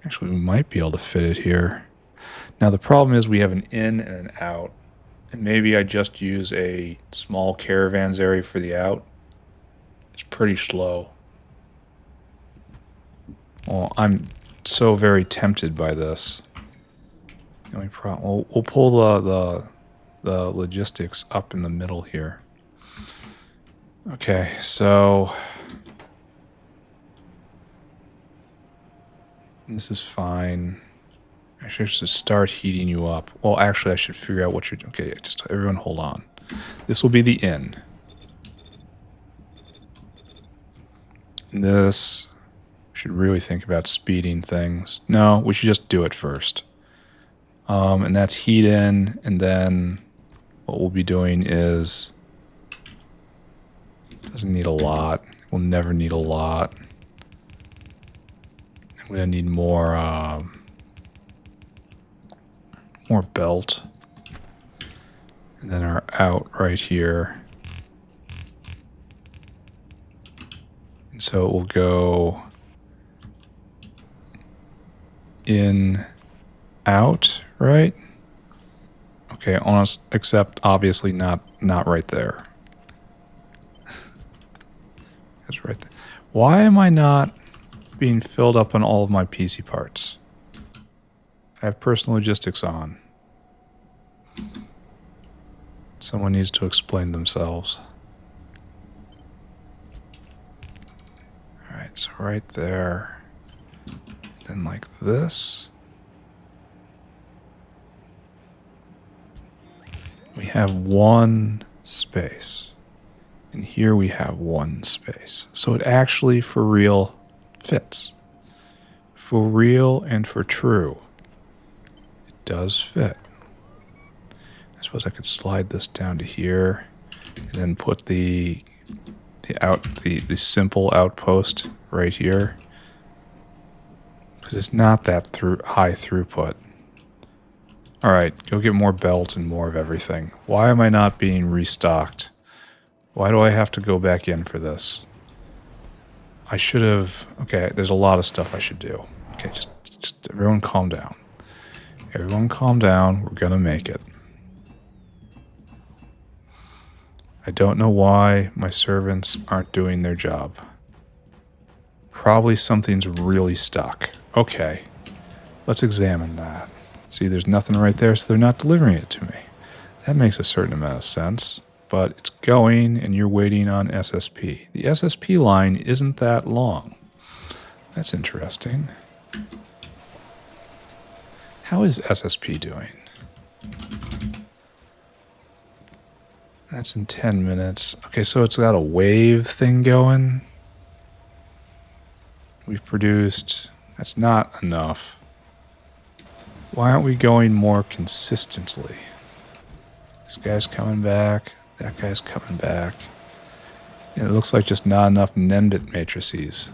Actually, we might be able to fit it here. Now, the problem is we have an in and an out. And maybe I just use a small caravans area for the out. It's pretty slow. Well, I'm so very tempted by this. The only problem, we'll pull the logistics up in the middle here. Okay, so this is fine. Actually, I should start heating you up. Well, actually, I should figure out what you're doing. Okay, just everyone hold on. This will be the in. And this, we should really think about speeding things. No, we should just do it first. And that's heat in, and then what we'll be doing is, doesn't need a lot. We'll never need a lot. I'm gonna need more belt. And then our out right here. And so it will go in, out, right? Okay, almost, except obviously not right there. That's right there. Why am I not being filled up on all of my PC parts? I have personal logistics on. Someone needs to explain themselves. Alright, so right there. Then like this. We have one space. And here we have one space. So it actually, for real, fits. For real and for true. It does fit. I suppose I could slide this down to here and then put the simple outpost right here. Because it's not that high throughput. Alright, go get more belts and more of everything. Why am I not being restocked? Why do I have to go back in for this? I should have... Okay, there's a lot of stuff I should do. Okay, just everyone calm down. Everyone calm down. We're gonna make it. I don't know why my servants aren't doing their job. Probably something's really stuck. Okay, let's examine that. See, there's nothing right there, so they're not delivering it to me. That makes a certain amount of sense, but it's going and you're waiting on SSP. The SSP line isn't that long. That's interesting. How is SSP doing? That's in 10 minutes. Okay, so it's got a wave thing going. We've produced... That's not enough. Why aren't we going more consistently? This guy's coming back. That guy's coming back. And it looks like just not enough NENBIT matrices.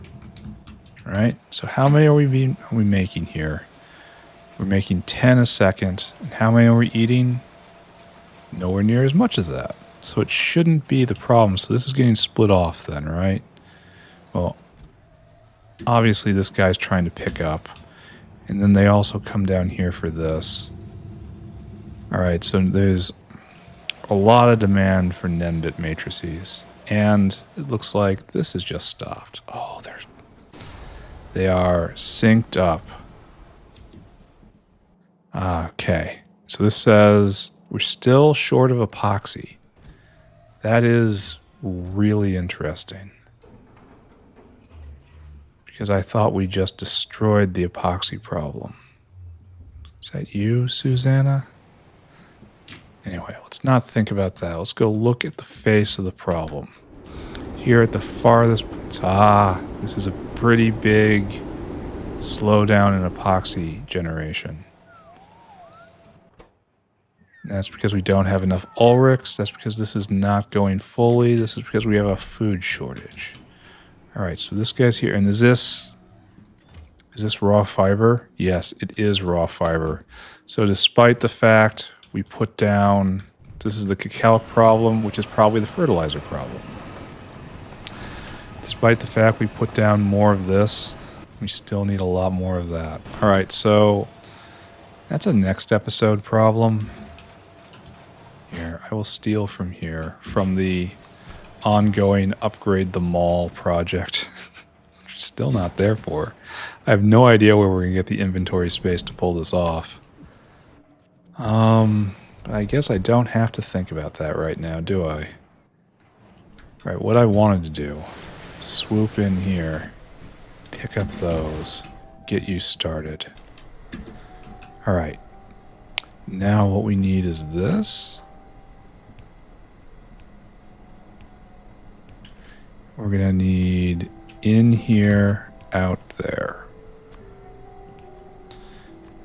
Right? So how many are we making here? We're making 10 a second. And how many are we eating? Nowhere near as much as that. So it shouldn't be the problem. So this is getting split off then, right? Well, obviously this guy's trying to pick up. And then they also come down here for this. Alright, so there's a lot of demand for NENBIT matrices. And it looks like this is just stopped. Oh, they are synced up. Okay, so this says we're still short of epoxy. That is really interesting. Because I thought we just destroyed the epoxy problem. Is that you, Susanna? Anyway, let's not think about that. Let's go look at the face of the problem. Here at the farthest... this is a pretty big slowdown in epoxy generation. That's because we don't have enough Ulrichs. That's because this is not going fully. This is because we have a food shortage. Alright, so this guy's here. And is this raw fiber? Yes, it is raw fiber. So despite the fact we put down... This is the cacao problem, which is probably the fertilizer problem. Despite the fact we put down more of this, we still need a lot more of that. Alright, so that's a next episode problem. Here, I will steal from here, from the ongoing upgrade the mall project. Still not there for. I have no idea where we're going to get the inventory space to pull this off. But I guess I don't have to think about that right now, do I? Right, what I wanted to do, swoop in here, pick up those, get you started. Alright, now what we need is this. We're going to need in here, out there.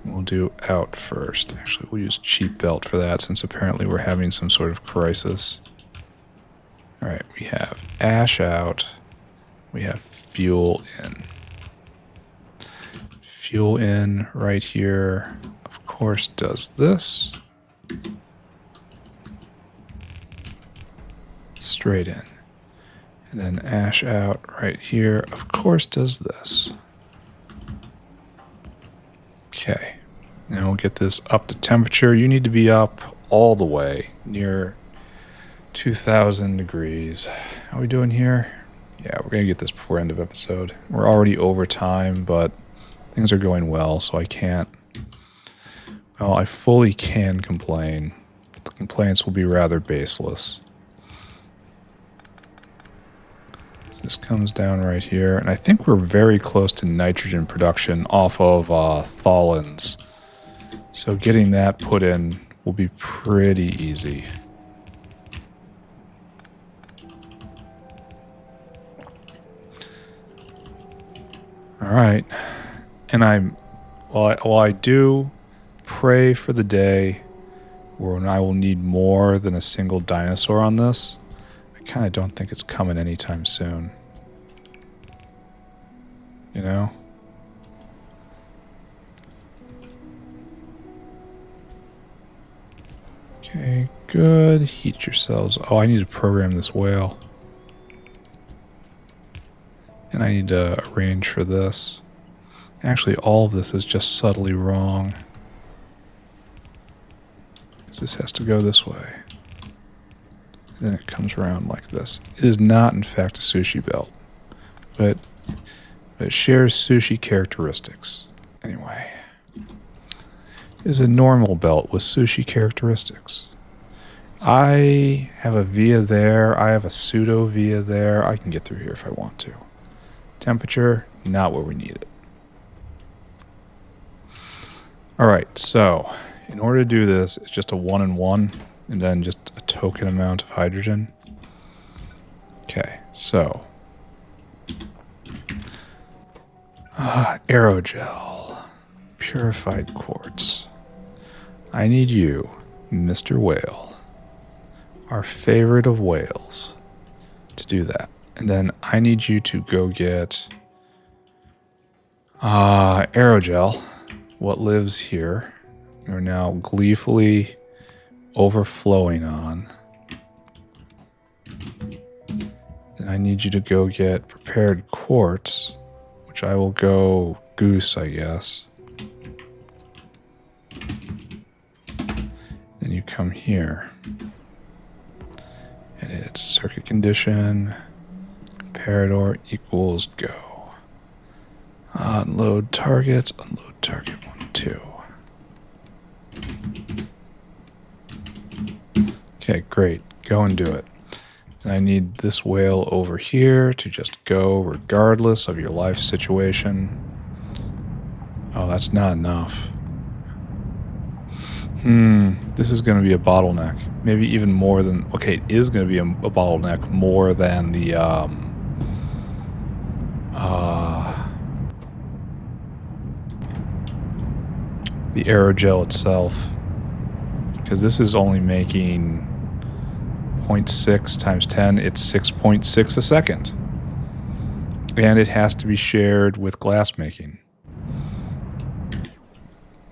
We'll do out first. Actually, we'll use cheap belt for that since apparently we're having some sort of crisis. Alright, we have ash out. We have fuel in. Fuel in right here, of course, does this. Straight in. And then ash out right here, of course, does this. Okay. Now we'll get this up to temperature. You need to be up all the way near 2,000 degrees. How are we doing here? Yeah, we're going to get this before end of episode. We're already over time, but things are going well, so I can't... Well, I fully can complain, but the complaints will be rather baseless. So this comes down right here, and I think we're very close to nitrogen production off of tholins. So getting that put in will be pretty easy. All right, and while I do pray for the day when I will need more than a single dinosaur on this, I kind of don't think it's coming anytime soon. You know? Okay, good. Heat yourselves. Oh, I need to program this whale. And I need to arrange for this. Actually, all of this is just subtly wrong. Because this has to go this way. And then it comes around like this. It is not, in fact, a sushi belt. But it shares sushi characteristics. Anyway. It is a normal belt with sushi characteristics. I have a via there. I have a pseudo via there. I can get through here if I want to. Temperature, not where we need it. Alright, so in order to do this, it's just a 1 and 1, and then just a token amount of hydrogen. Okay, so Aerogel, purified quartz. I need you, Mr. Whale, our favorite of whales, to do that. And then I need you to go get Aerogel, what lives here. We're now gleefully overflowing on. Then I need you to go get prepared quartz, which I will go goose, I guess. Then you come here. And it's circuit condition, comparador equals go. Unload target 1, 2. Okay, great. Go and do it. And I need this whale over here to just go regardless of your life situation. Oh, that's not enough. This is going to be a bottleneck. Maybe even more than... Okay, it is going to be a bottleneck more than the... the aerogel itself. Because this is only making 0.6 times 10. It's 6.6 a second. And it has to be shared with glass making.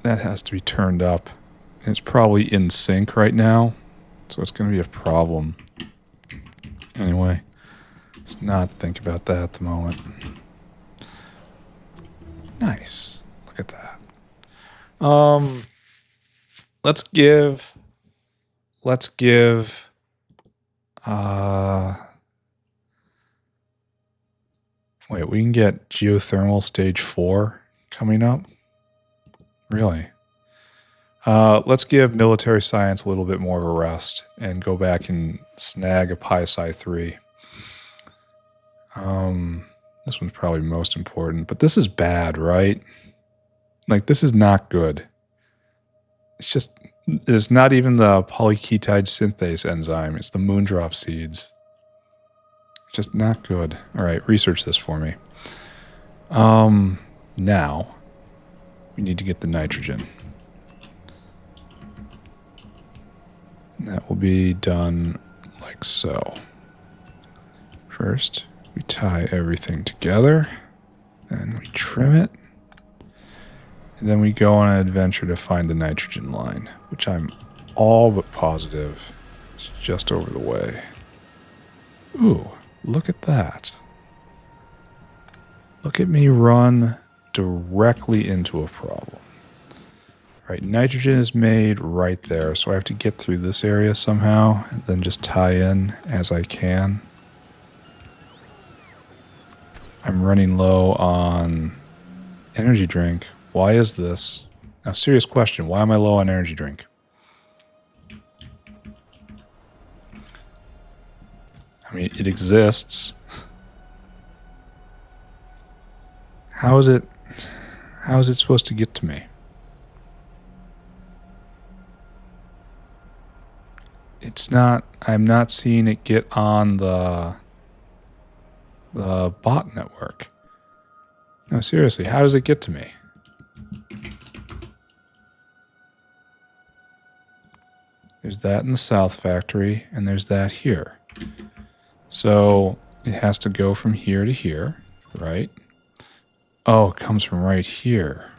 That has to be turned up. It's probably in sync right now, so it's going to be a problem. Anyway, let's not think about that at the moment. Nice. Look at that. Let's give wait, we can get geothermal stage 4 coming up? Really? Let's give military science a little bit more of a rest and go back and snag a Pi-Sci 3. This one's probably most important, but this is bad, right? Like, this is not good. It's not even the polyketide synthase enzyme. It's the moondrop seeds. Just not good. All right, research this for me. Now, we need to get the nitrogen. And that will be done like so. First, we tie everything together. Then we trim it. And then we go on an adventure to find the nitrogen line, which I'm all but positive is just over the way. Ooh, look at that. Look at me run directly into a problem. Right, nitrogen is made right there, so I have to get through this area somehow, and then just tie in as I can. I'm running low on energy drink. Why is this? Now, serious question. Why am I low on energy drink? I mean, it exists. How is it supposed to get to me? It's not, I'm not seeing it get on the bot network. No, seriously, how does it get to me? There's that in the South Factory, and there's that here. So it has to go from here to here, right? Oh, it comes from right here.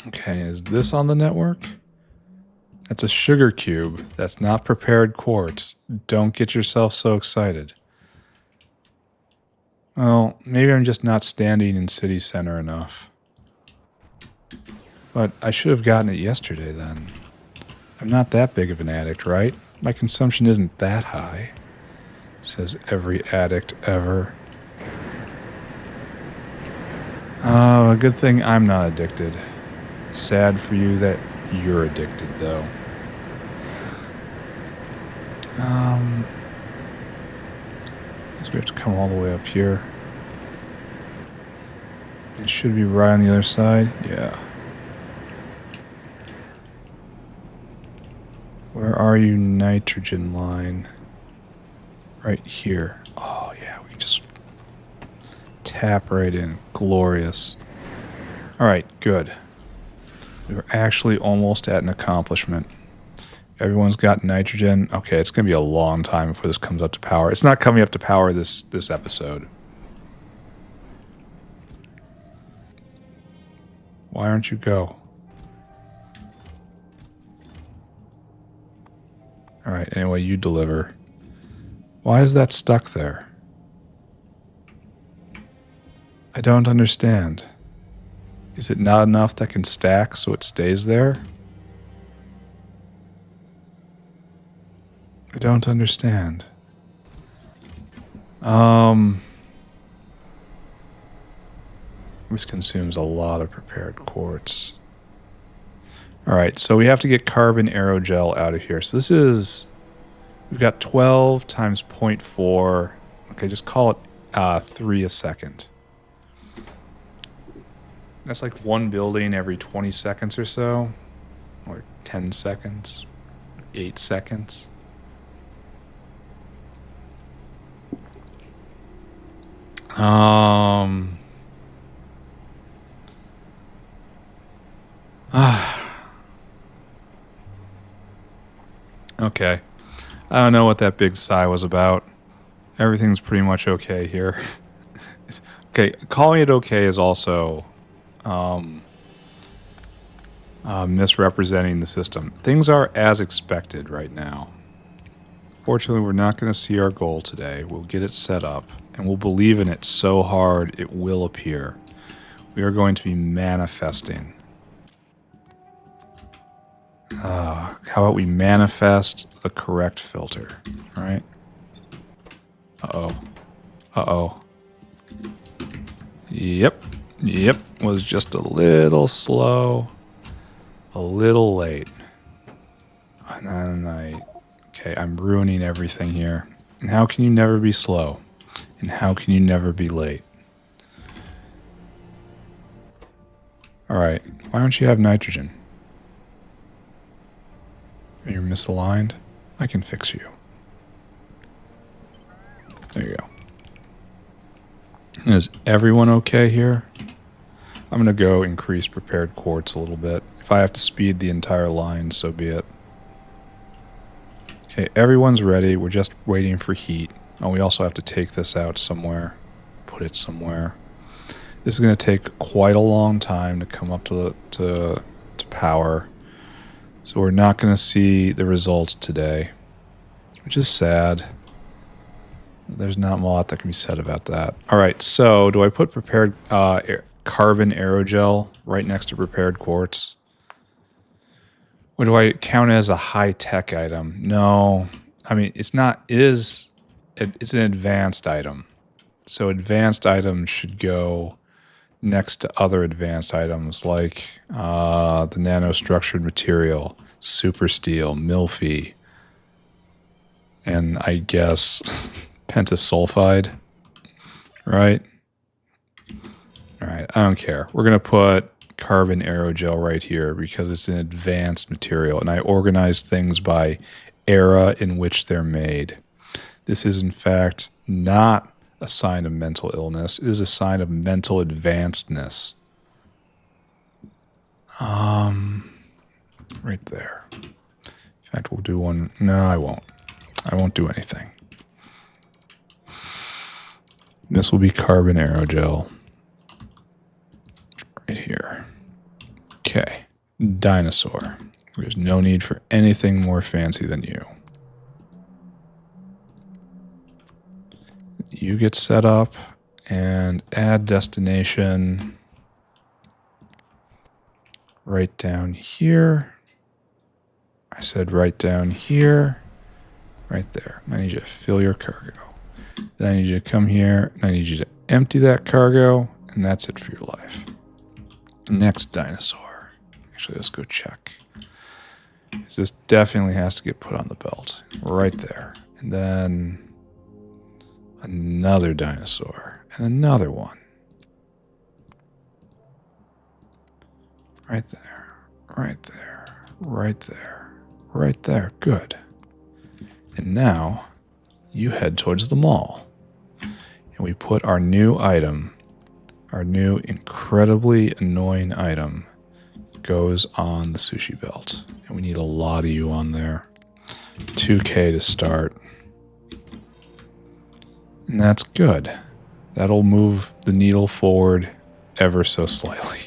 Okay, is this on the network? That's a sugar cube. That's not prepared quartz. Don't get yourself so excited. Well, maybe I'm just not standing in city center enough. But I should have gotten it yesterday then. I'm not that big of an addict, right? My consumption isn't that high. Says every addict ever. Oh, a good thing I'm not addicted. Sad for you that you're addicted, though. Guess we have to come all the way up here. It should be right on the other side. Yeah. Where are you, nitrogen line? Right here. Oh, yeah, we can just tap right in. Glorious. All right, good. We were actually almost at an accomplishment. Everyone's got nitrogen. Okay, it's going to be a long time before this comes up to power. It's not coming up to power this episode. Why aren't you go? All right, anyway, you deliver. Why is that stuck there? I don't understand. Is it not enough that can stack so it stays there? I don't understand. This consumes a lot of prepared quartz. Alright, so we have to get carbon aerogel out of here. So this is... We've got 12 times 0.4. Okay, just call it 3 a second. That's like one building every 20 seconds or so. Or 10 seconds. 8 seconds. Okay. I don't know what that big sigh was about. Everything's pretty much okay here. Okay, calling it okay is also misrepresenting the system. Things are as expected right now. Fortunately, we're not going to see our goal today. We'll get it set up, and we'll believe in it so hard it will appear. We are going to be manifesting. How about we manifest the correct filter, right? Uh-oh. Uh-oh. Yep. Was just a little slow. A little late. Okay, I'm ruining everything here. And how can you never be slow? And how can you never be late? Alright, why don't you have nitrogen? You're misaligned? I can fix you. There you go. Is everyone okay here? I'm going to go increase prepared quartz a little bit. If I have to speed the entire line, so be it. Okay, everyone's ready. We're just waiting for heat. Oh, we also have to take this out somewhere. Put it somewhere. This is going to take quite a long time to come up to power. So we're not going to see the results today, which is sad. There's not a lot that can be said about that. All right, so do I put prepared carbon aerogel right next to prepared quartz? Or do I count it as a high-tech item? No. I mean, it's not. It's an advanced item. So advanced items should go next to other advanced items like the nanostructured material, super steel, milfy, and I guess pentasulfide, right? All right, I don't care. We're going to put carbon aerogel right here because it's an advanced material, and I organize things by era in which they're made. This is, in fact, not a sign of mental illness. It is a sign of mental advancedness. Right there. In fact, we'll do one. No, I won't. I won't do anything. This will be carbon aerogel. Right here. Okay. Dinosaur. There's no need for anything more fancy than you. You get set up and add destination right down here. I said right down here. Right there. I need you to fill your cargo. Then I need you to come here and I need you to empty that cargo, and that's it for your life. Next dinosaur. Actually, let's go check. This definitely has to get put on the belt. Right there. And then another dinosaur. And another one. Right there. Right there. Right there. Right there. Good. And now you head towards the mall. And we put our new item, our new incredibly annoying item, goes on the sushi belt. And we need a lot of you on there. 2K to start. And that's good. That'll move the needle forward ever so slightly.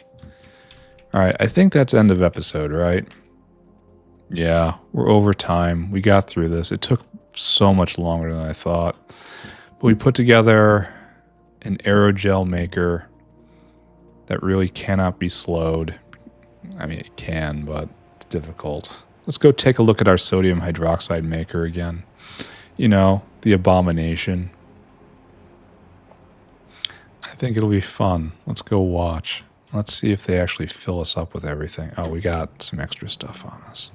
All right, I think that's end of episode, right? Yeah, we're over time. We got through this. It took so much longer than I thought. But we put together an aerogel maker that really cannot be slowed. I mean, it can, but it's difficult. Let's go take a look at our sodium hydroxide maker again. You know, the abomination. I think it'll be fun. Let's go watch. Let's see if they actually fill us up with everything. Oh, we got some extra stuff on us.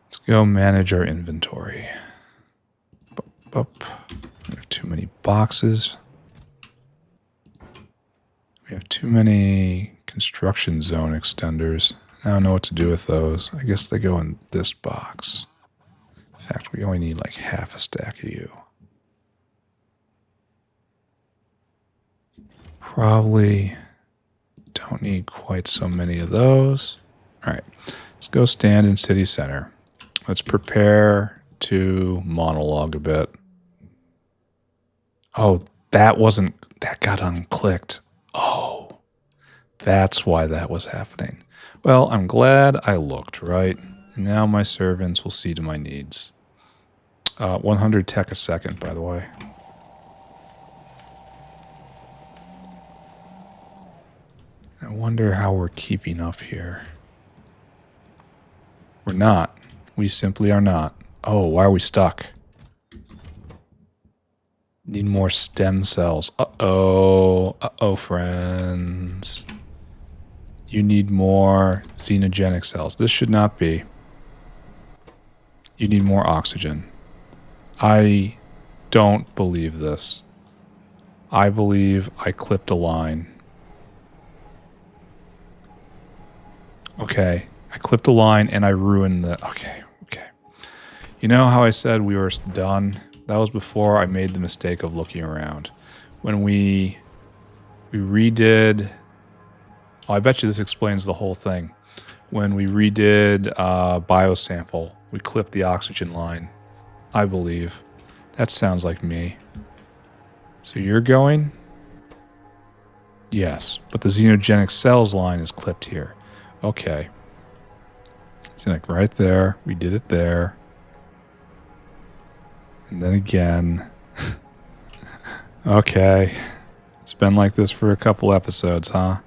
Let's go manage our inventory. We have too many boxes. We have too many construction zone extenders. I don't know what to do with those. I guess they go in this box. In fact, we only need like half a stack of you. Probably don't need quite so many of those. All right, let's go stand in city center. Let's prepare to monologue a bit. Oh, that got unclicked. Oh, that's why that was happening. Well, I'm glad I looked, right? And now my servants will see to my needs. 100 tech a second, by the way. I wonder how we're keeping up here. We're not. We simply are not. Oh, why are we stuck? Need more stem cells. Uh-oh. Uh-oh, friends. You need more xenogenic cells. This should not be. You need more oxygen. I don't believe this. I believe I clipped a line. Okay. I clipped a line and I ruined the... Okay. You know how I said we were done? That was before I made the mistake of looking around. When we redid... Oh, I bet you this explains the whole thing. When we redid biosample, we clipped the oxygen line. I believe. That sounds like me. So you're going? Yes, but the xenogenic cells line is clipped here. Okay. See, like right there. We did it there. And then again. Okay. It's been like this for a couple episodes, huh?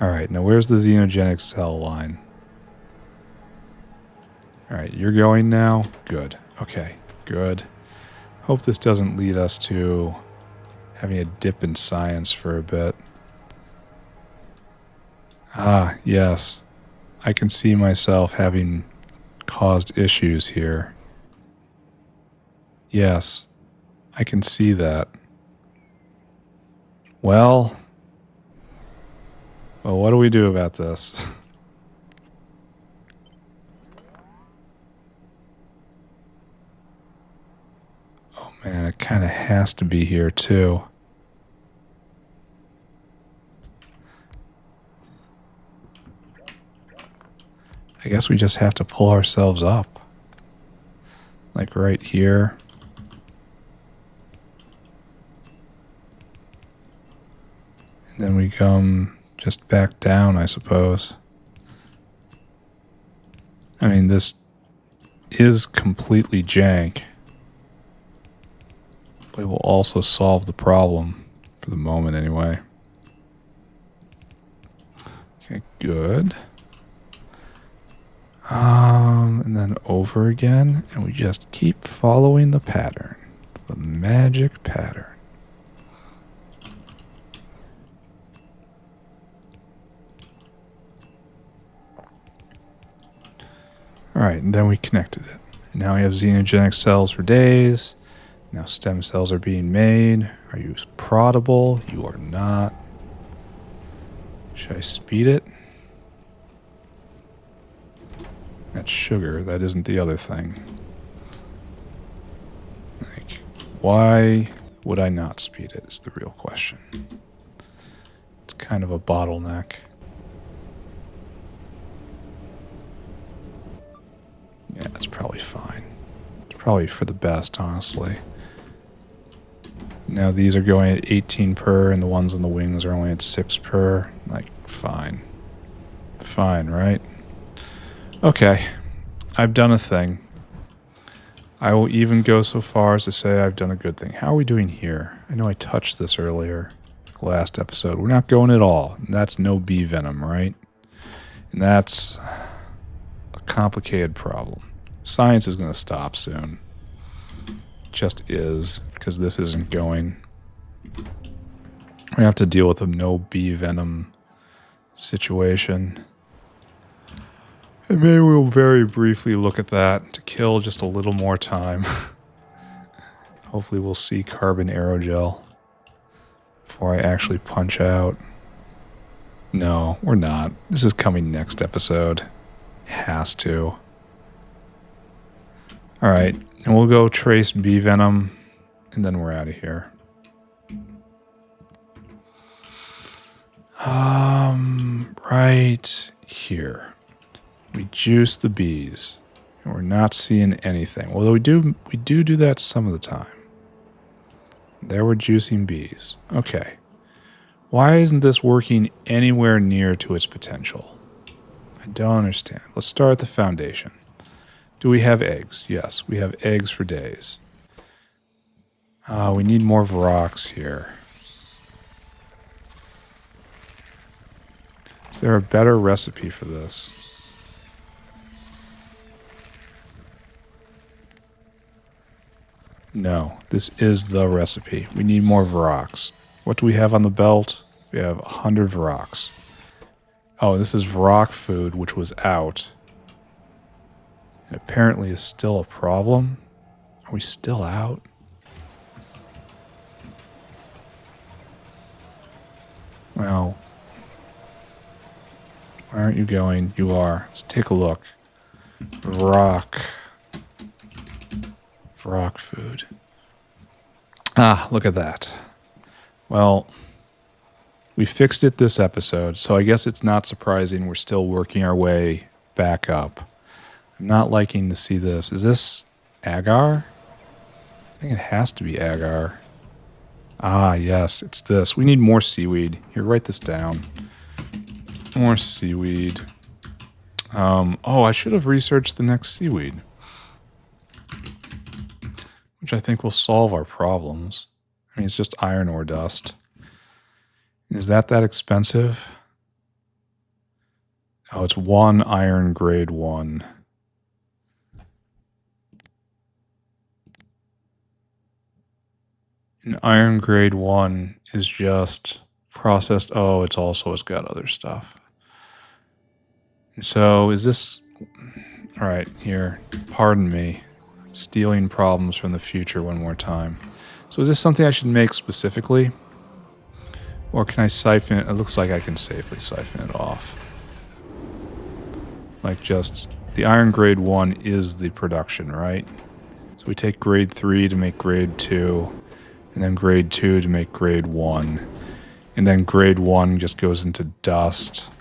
Alright, now where's the xenogenic cell line? All right, you're going now? Good. Okay, good. Hope this doesn't lead us to having a dip in science for a bit. Ah, yes. I can see myself having caused issues here. Yes, I can see that. Well, what do we do about this? Oh man, it kind of has to be here too. I guess we just have to pull ourselves up. Like right here. And then we come just back down, I suppose. I mean, this is completely jank. But it will also solve the problem. For the moment, anyway. Okay, good. And then over again, and we just keep following the pattern. The magic pattern. Alright, and then we connected it. And now we have xenogenic cells for days. Now stem cells are being made. Are you proddable? You are not. Should I speed it? That's sugar. That isn't the other thing. Like, why would I not speed it is the real question. It's kind of a bottleneck. Yeah, it's probably fine. It's probably for the best, honestly. Now these are going at 18 per, and the ones on the wings are only at 6 per. Like, fine. Fine, right? Okay. I've done a thing. I will even go so far as to say I've done a good thing. How are we doing here? I know I touched this earlier, last episode. We're not going at all. And that's no bee venom, right? And that's a complicated problem. Science is going to stop soon. Just is, because this isn't going. We have to deal with a no bee venom situation. And maybe we'll very briefly look at that to kill just a little more time. Hopefully we'll see carbon aerogel before I actually punch out. No, we're not. This is coming next episode. Has to. Alright, and we'll go trace bee venom, and then we're out of here. Right here. We juice the bees, and we're not seeing anything. Although we do that some of the time. There we're juicing bees. Okay. Why isn't this working anywhere near to its potential? I don't understand. Let's start at the foundation. Do we have eggs? Yes, we have eggs for days. We need more Vrox here. Is there a better recipe for this? No, this is the recipe. We need more Vrox. What do we have on the belt? We have 100 Vrox. Oh, this is Vrock food, which was out. And apparently is still a problem. Are we still out? Well, why aren't you going? You are. Let's take a look. Vrock food. Ah, look at that. Well, we fixed it this episode, so I guess it's not surprising we're still working our way back up. I'm not liking to see this. Is this agar? I think it has to be agar. Ah, yes, it's this. We need more seaweed. Here, write this down. More seaweed. Oh, I should have researched the next seaweed. Which I think will solve our problems. I mean, it's just iron ore dust. Is that expensive? Oh, it's 1 iron grade 1. an iron grade 1 is just processed. Oh, it's got other stuff. So is this... All right, here, pardon me. Stealing problems from the future one more time. So is this something I should make specifically? Or can I siphon it? It looks like I can safely siphon it off. Like just, the iron grade 1 is the production, right? So we take grade 3 to make grade 2, and then grade 2 to make grade 1. And then grade 1 just goes into dust.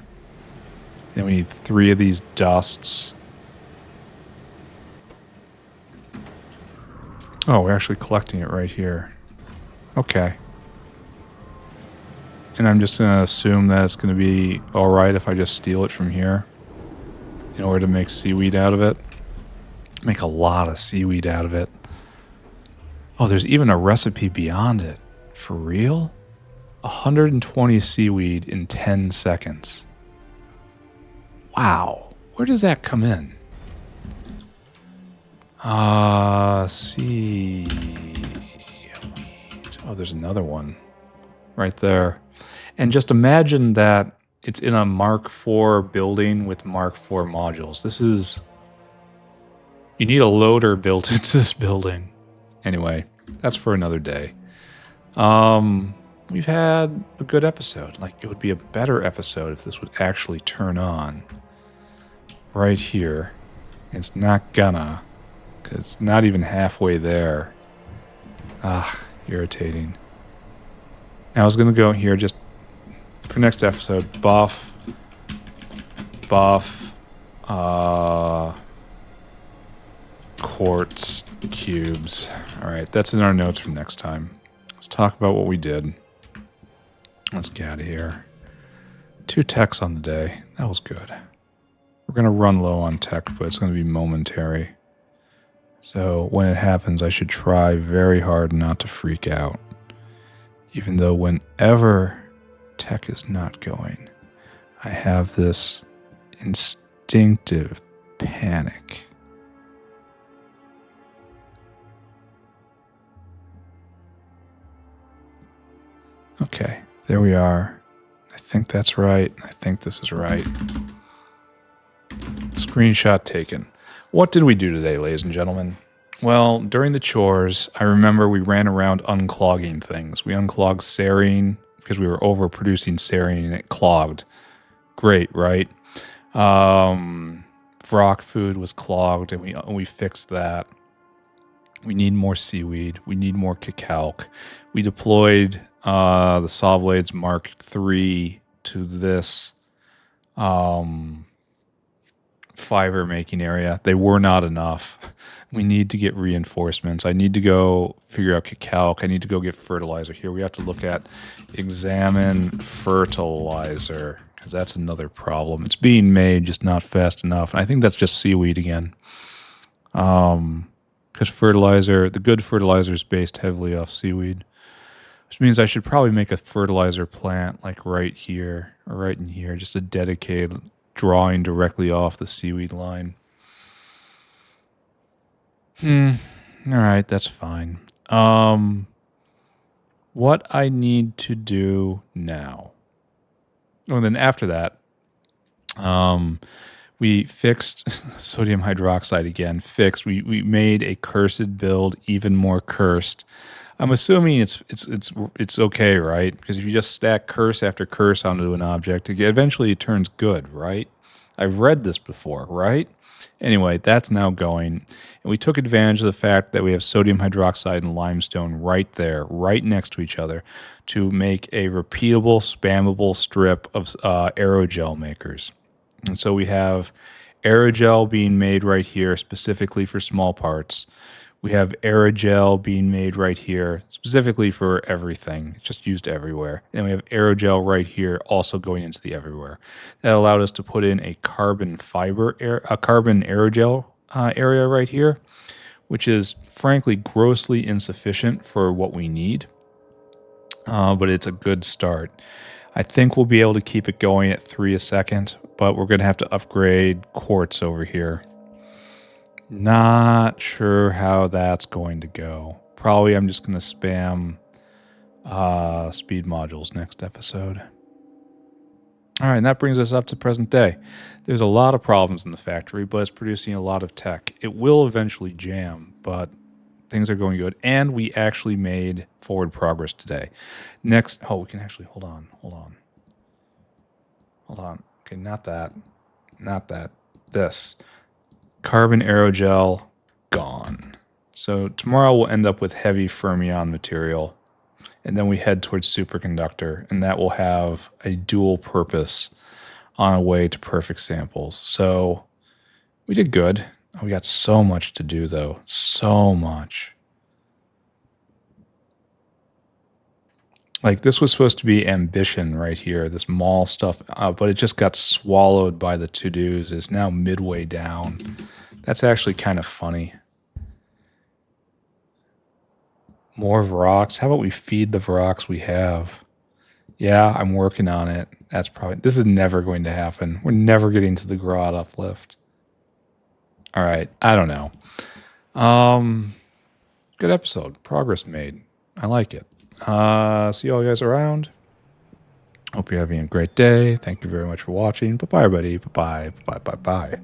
Then we need 3 of these dusts. Oh, we're actually collecting it right here. Okay. And I'm just going to assume that it's going to be alright if I just steal it from here in order to make seaweed out of it. Make a lot of seaweed out of it. Oh, there's even a recipe beyond it. For real? 120 seaweed in 10 seconds. Wow. Where does that come in? Seaweed. Oh, there's another one right there. And just imagine that it's in a Mark IV building with Mark IV modules. This is... You need a loader built into this building. Anyway, that's for another day. We've had a good episode. Like, it would be a better episode if this would actually turn on right here. It's not gonna, because it's not even halfway there. Ah, irritating. Now I was gonna go here just for next episode. Buff, quartz cubes. All right, that's in our notes from next time. Let's talk about what we did. Let's get out of here. 2 techs on the day. That was good. We're going to run low on tech, but it's going to be momentary. So when it happens, I should try very hard not to freak out. Even though whenever tech is not going, I have this instinctive panic. Okay, there we are. I think that's right. I think this is right. Screenshot taken. What did we do today, ladies and gentlemen? Well, during the chores, I remember we ran around unclogging things. We unclogged serine because we were overproducing serine and it clogged. Great, right? Vrock food was clogged and we fixed that. We need more seaweed. We need more cacalc. We deployed the saw blades Mark III to this fiber making area. They were not enough. We need to get reinforcements. I need to go figure out cacalc. I need to go get fertilizer. Here we have to look at examine fertilizer because that's another problem. It's being made, just not fast enough. And I think that's just seaweed again. Because fertilizer, the good fertilizer is based heavily off seaweed. Which means I should probably make a fertilizer plant like right here or right in here. Just a dedicated drawing directly off the seaweed line. Alright, that's fine. What I need to do now. Oh, and then after that, we fixed sodium hydroxide again. Fixed. We made a cursed build even more cursed. I'm assuming it's okay, right? Because if you just stack curse after curse onto an object, eventually it turns good, right? I've read this before, right? Anyway, that's now going. And we took advantage of the fact that we have sodium hydroxide and limestone right there, right next to each other, to make a repeatable, spammable strip of aerogel makers. And so we have aerogel being made right here specifically for small parts. We have aerogel being made right here specifically for everything. It's just used everywhere. And we have aerogel right here also going into the everywhere. That allowed us to put in a carbon aerogel area right here, which is frankly grossly insufficient for what we need. But it's a good start. I think we'll be able to keep it going at 3 a second, but we're going to have to upgrade quartz over here. Not sure how that's going to go. Probably I'm just going to spam Speed modules next episode. All right, and that brings us up to present day. There's a lot of problems in the factory, but it's producing a lot of tech. It will eventually jam, but things are going good. And we actually made forward progress today. Next, oh, we can actually, hold on. Okay, not that. This. Carbon aerogel, gone. So tomorrow we'll end up with heavy fermion material. And then we head towards superconductor, and that will have a dual purpose on our way to perfect samples. So we did good. We got so much to do, though. So much. Like, this was supposed to be ambition right here, this mall stuff, but it just got swallowed by the to-dos. It's now midway down. That's actually kind of funny. More Vrox. How about we feed the Vrox we have? Yeah, I'm working on it. That's probably... This is never going to happen. We're never getting to the Grodd uplift. All right. I don't know. Good episode. Progress made. I like it. See all you guys around. Hope you're having a great day. Thank you very much for watching. Bye-bye, everybody. Bye-bye. Bye-bye. Bye-bye.